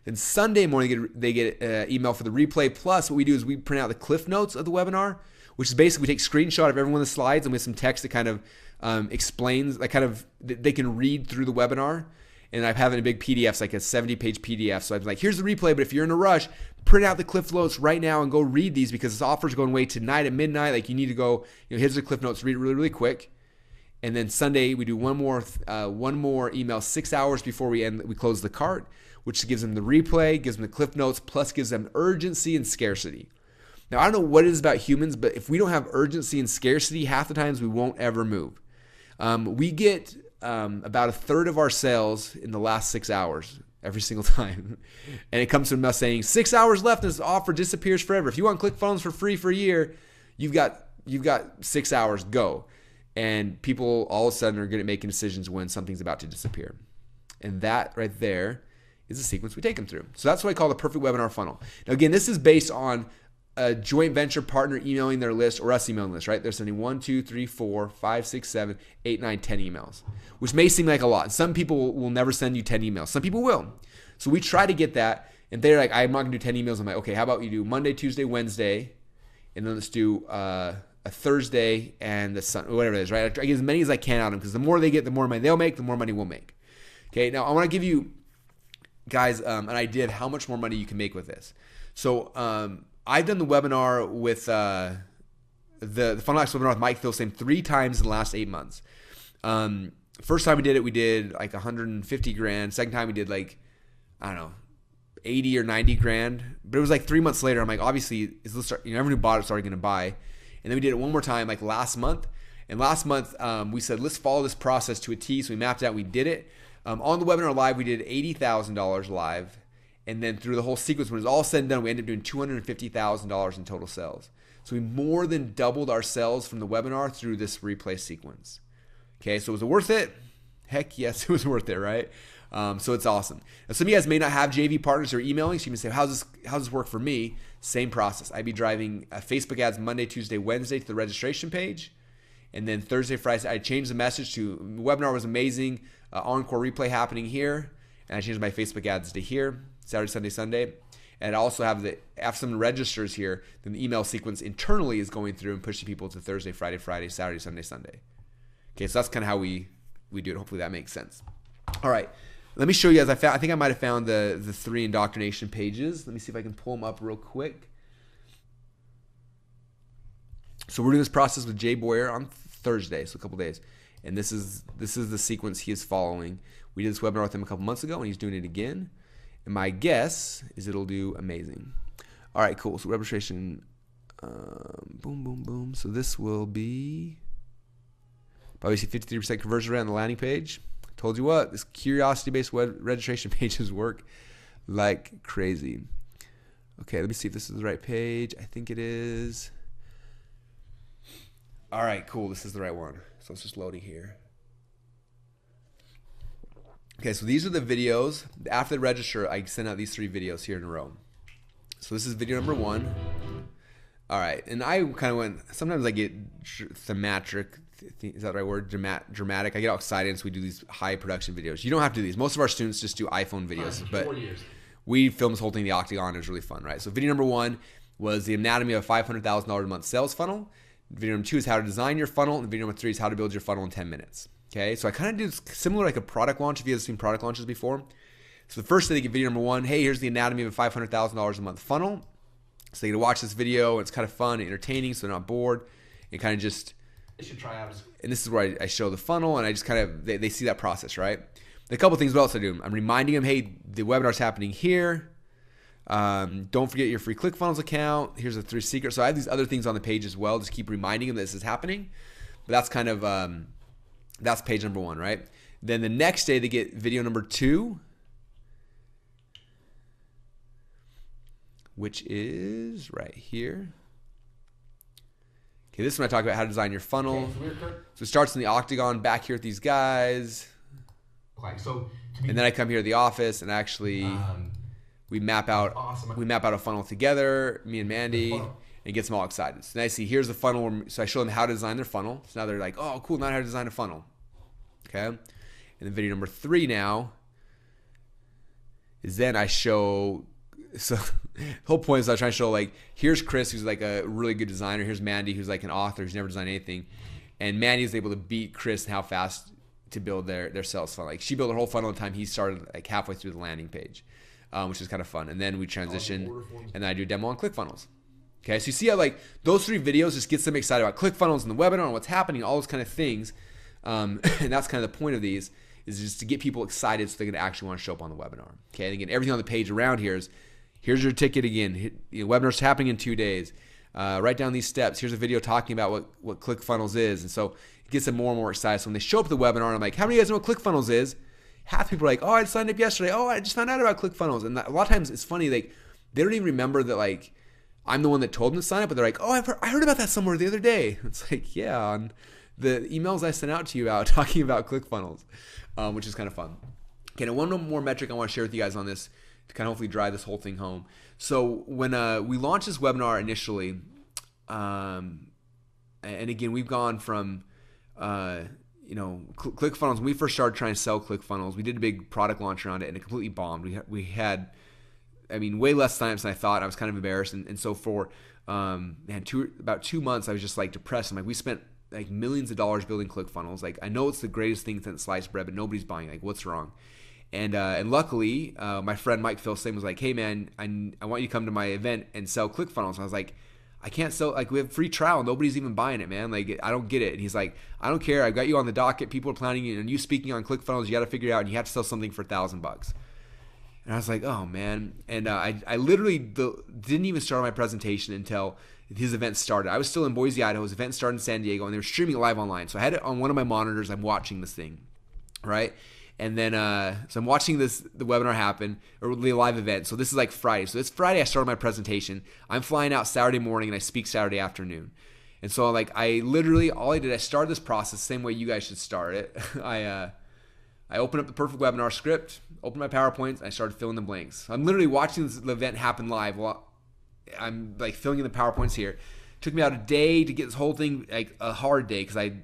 Then Sunday morning they get an email for the replay. Plus what we do is we print out the cliff notes of the webinar, which is basically we take screenshot of every one of the slides and we have some text that kind of explains, like kind of they can read through the webinar. And I have it in a big PDF, like a 70-page PDF. So I'm like, here's the replay, but if you're in a rush, print out the cliff notes right now and go read these because this offer's going away tonight at midnight. Like you need to go, here's the cliff notes, read it really, really quick. And then Sunday we do one more email 6 hours before we close the cart, which gives them the replay, gives them the cliff notes, plus gives them urgency and scarcity. Now I don't know what it is about humans, but if we don't have urgency and scarcity, half the times we won't ever move. We get about a third of our sales in the last 6 hours every single time, and it comes from us saying 6 hours left and this offer disappears forever. If you want ClickFunnels for free for a year, you've got 6 hours, go. And people all of a sudden are good at making decisions when something's about to disappear. And that right there is the sequence we take them through. So that's what I call the perfect webinar funnel. Now again, this is based on a joint venture partner emailing their list or us emailing list, right? They're sending 1, 2, 3, 4, 5, 6, 7, 8, 9, 10 emails, which may seem like a lot. Some people will never send you 10 emails. Some people will. So we try to get that. And they're like, I'm not going to do 10 emails. I'm like, okay, how about you do Monday, Tuesday, Wednesday, and then let's do a Thursday and the Sunday, whatever it is, right? I get as many as I can out of them because the more they get, the more money they'll make, the more money we'll make. Okay, now I want to give you guys an idea of how much more money you can make with this. So I've done the webinar with the Funnel Hacks webinar with Mike Philsame 3 times in the last 8 months. First time we did like 150 grand. Second time we did like, I don't know, 80 or 90 grand. But it was like 3 months later. I'm like, obviously, everyone who bought it's already going to buy. And then we did it one more time like last month. And last month we said, let's follow this process to a T. So we mapped it out. We did it. On the webinar live, we did $80,000 live. And then through the whole sequence, when it was all said and done, we ended up doing $250,000 in total sales. So we more than doubled our sales from the webinar through this replay sequence. Okay, so was it worth it? Heck yes, it was worth it, right? So it's awesome. Now, some of you guys may not have JV partners or emailing, so you can say, how's this work for me? Same process. I'd be driving Facebook ads Monday, Tuesday, Wednesday to the registration page. And then Thursday, Friday, I changed the message to webinar was amazing, encore replay happening here. And I changed my Facebook ads to here, Saturday, Sunday, Sunday. And I also have after someone registers here, then the email sequence internally is going through and pushing people to Thursday, Friday, Saturday, Sunday, Sunday. Okay, so that's kind of how we do it. Hopefully that makes sense. All right, let me show you guys. I think I might have found the 3 indoctrination pages. Let me see if I can pull them up real quick. So we're doing this process with Jay Boyer on Thursday, so a couple days. And this is the sequence he is following. We did this webinar with him a couple months ago, and he's doing it again. And my guess is it'll do amazing. All right, cool. So registration, boom, boom, boom. So this will be probably see 53% conversion rate on the landing page. Told you what, this curiosity-based web registration pages work like crazy. Okay, let me see if this is the right page. I think it is. All right, cool. This is the right one. So it's just loading here. Okay, so these are the videos. After the register, I send out these 3 videos here in a row. So this is video number 1. All right, and I kind of went, sometimes I get thematic, is that the right word? Dramatic. I get all excited, so we do these high production videos. You don't have to do these. Most of our students just do iPhone videos, but we filmed this whole thing in the Octagon. It was really fun, right? So video number 1 was the anatomy of a $500,000 a month sales funnel. Video number 2 is how to design your funnel, and video number 3 is how to build your funnel in 10 minutes. Okay, so I kind of do similar like a product launch if you guys have seen product launches before. So the first day they get video number 1, hey, here's the anatomy of a $500,000 a month funnel. So they get to watch this video. It's kind of fun and entertaining, so they're not bored. And kind of just, They should try out. and this is where I show the funnel, and I just kind of, they see that process, right? A couple things what else I do. I'm reminding them, hey, the webinar's happening here. Don't forget your free ClickFunnels account. Here's the 3 secrets. So I have these other things on the page as well. Just keep reminding them that this is happening. But that's kind of, that's page number 1, right? Then the next day they get video number 2, which is right here. Okay, this is when I talk about how to design your funnel. Okay, so it starts in the octagon back here with these guys. And then I come here to the office and actually we map out a funnel together, me and Mandy, and it gets them all excited. So now I see here's the funnel. So I show them how to design their funnel. So now they're like, oh, cool, now how to design a funnel. Okay. And then video number 3 now is then I show, so the whole point is I was trying to show, like, here's Chris, who's like a really good designer. Here's Mandy, who's like an author who's never designed anything. And Mandy is able to beat Chris in how fast to build their sales funnel. Like, she built her whole funnel in time he started like halfway through the landing page, which is kind of fun. And then we transition, and then I do a demo on ClickFunnels. Okay, so you see how like those 3 videos just gets them excited about ClickFunnels and the webinar and what's happening, all those kind of things. And that's kind of the point of these, is just to get people excited so they're going to actually want to show up on the webinar. Okay, and again, everything on the page around here is, here's your ticket again. Webinar's happening in 2 days. Write down these steps. Here's a video talking about what ClickFunnels is. And so it gets them more and more excited. So when they show up at the webinar, and I'm like, how many of you guys know what ClickFunnels is? Half people are like, oh, I signed up yesterday. Oh, I just found out about ClickFunnels. And a lot of times it's funny, like, they don't even remember that, like, I'm the one that told them to sign up, but they're like, oh, I heard about that somewhere the other day. It's like, yeah, on the emails I sent out to you about talking about ClickFunnels, which is kind of fun. Okay, now one more metric I want to share with you guys on this to kind of hopefully drive this whole thing home. So when we launched this webinar initially, and again, we've gone from, ClickFunnels, when we first started trying to sell ClickFunnels, we did a big product launch around it, and it completely bombed. We had, way less signups than I thought. I was kind of embarrassed. And so for about 2 months, I was just like depressed. I'm like, we spent like millions of dollars building ClickFunnels. Like, I know it's the greatest thing since sliced bread, but nobody's buying. Like, what's wrong? And luckily, my friend Mike Philsame was like, hey man, I want you to come to my event and sell ClickFunnels. And I was like, I can't sell, like, we have free trial. Nobody's even buying it, man. Like, I don't get it. And he's like, I don't care. I've got you on the docket. People are planning and you speaking on ClickFunnels. You got to figure it out, and you have to sell something for $1,000. And I was like, oh man. And I literally didn't even start my presentation until his event started. I was still in Boise, Idaho. His event started in San Diego, and they were streaming it live online. So I had it on one of my monitors. I'm watching this thing, right? And then, so I'm watching the webinar happen, or the live event. So this is like Friday. So this Friday, I started my presentation. I'm flying out Saturday morning, and I speak Saturday afternoon. And so, like, I started this process the same way you guys should start it. I opened up the perfect webinar script, opened my PowerPoints, and I started filling the blanks. I'm literally watching the event happen live while I'm like filling in the PowerPoints here. It took me about a day to get this whole thing, like a hard day, because I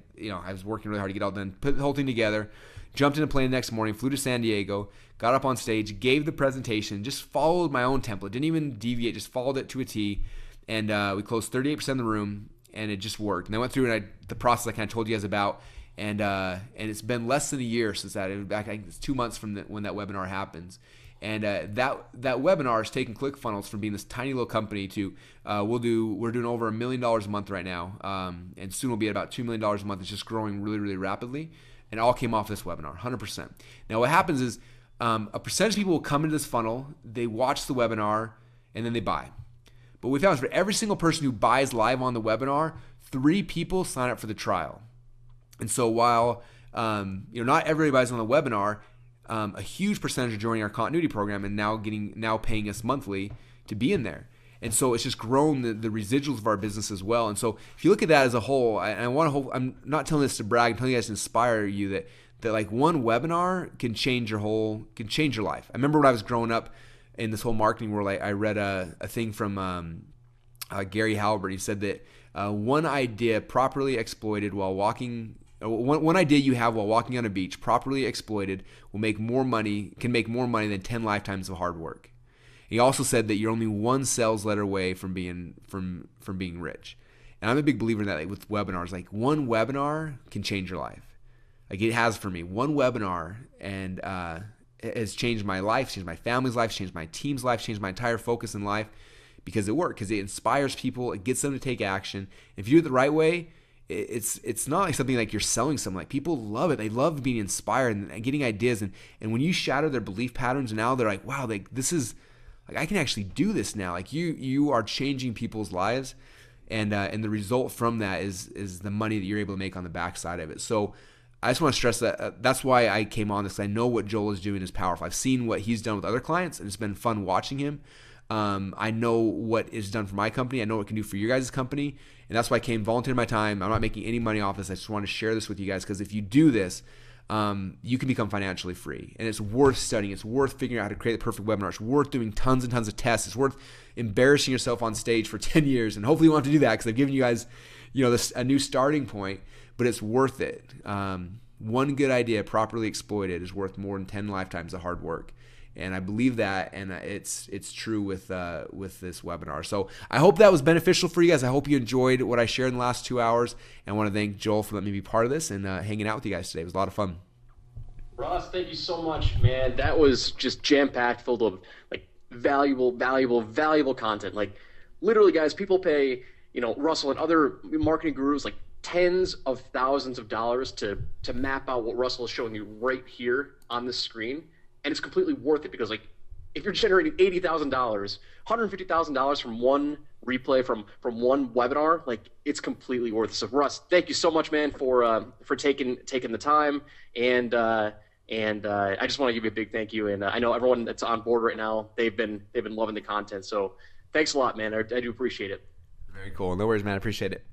was working really hard to get it all done. Put the whole thing together. Jumped in a plane the next morning, flew to San Diego, got up on stage, gave the presentation, just followed my own template, didn't even deviate, just followed it to a T, and we closed 38% of the room, and it just worked. And I went through the process I kind of told you guys about, and it's been less than a year since that. I think it's 2 months from when that webinar happens. And that webinar has taken ClickFunnels from being this tiny little company to we're doing over $1 million a month right now, and soon we'll be at about $2 million a month. It's just growing really, really rapidly. And it all came off this webinar, 100%. Now what happens is a percentage of people will come into this funnel, they watch the webinar, and then they buy. But we found is for every single person who buys live on the webinar, 3 people sign up for the trial. And so while not everybody buys on the webinar, a huge percentage are joining our continuity program and now paying us monthly to be in there. And so it's just grown the residuals of our business as well. And so if you look at that as a whole, I'm not telling this to brag, I'm telling you guys to inspire you that like one webinar can change your life. I remember when I was growing up in this whole marketing world, I read a thing from Gary Halbert. He said that one idea properly exploited while walking, one idea you have while walking on a beach, properly exploited, can make more money than 10 lifetimes of hard work. He also said that you're only one sales letter away from being rich. And I'm a big believer in that, like with webinars. Like one webinar can change your life. Like it has for me. One webinar, and has changed my life, changed my family's life, changed my team's life, changed my entire focus in life because it worked, because it inspires people, it gets them to take action. If you do it the right way, it's not like something like you're selling something. Like, people love it. They love being inspired and getting ideas. And when you shatter their belief patterns, and now they're like, wow, this is like, I can actually do this now. Like, you are changing people's lives. And the result from that is the money that you're able to make on the backside of it. So I just want to stress that that's why I came on this. I know what Joel is doing is powerful. I've seen what he's done with other clients, and it's been fun watching him. I know what is done for my company. I know what it can do for your guys' company. And that's why I came, volunteered my time. I'm not making any money off this. I just want to share this with you guys, because if you do this, you can become financially free. And it's worth studying. It's worth figuring out how to create the perfect webinar. It's worth doing tons and tons of tests. It's worth embarrassing yourself on stage for 10 years. And hopefully you won't have to do that, because I've given you guys, a new starting point, but it's worth it. One good idea properly exploited is worth more than 10 lifetimes of hard work. And I believe that, and it's true with this webinar. So I hope that was beneficial for you guys. I hope you enjoyed what I shared in the last 2 hours. And I want to thank Joel for letting me be part of this and hanging out with you guys today. It was a lot of fun. Ross, thank you so much, man. That was just jam-packed, full of like valuable content. Like, literally, guys, people pay, Russell and other marketing gurus like tens of thousands of dollars to map out what Russell is showing you right here on the screen. And it's completely worth it, because like, if you're generating $80,000, $150,000 from one replay, from one webinar, like, it's completely worth it. So Russ, thank you so much, man, for taking the time. And I just want to give you a big thank you. And I know everyone that's on board right now, they've been loving the content. So thanks a lot, man. I do appreciate it. Very cool. No worries, man. I appreciate it.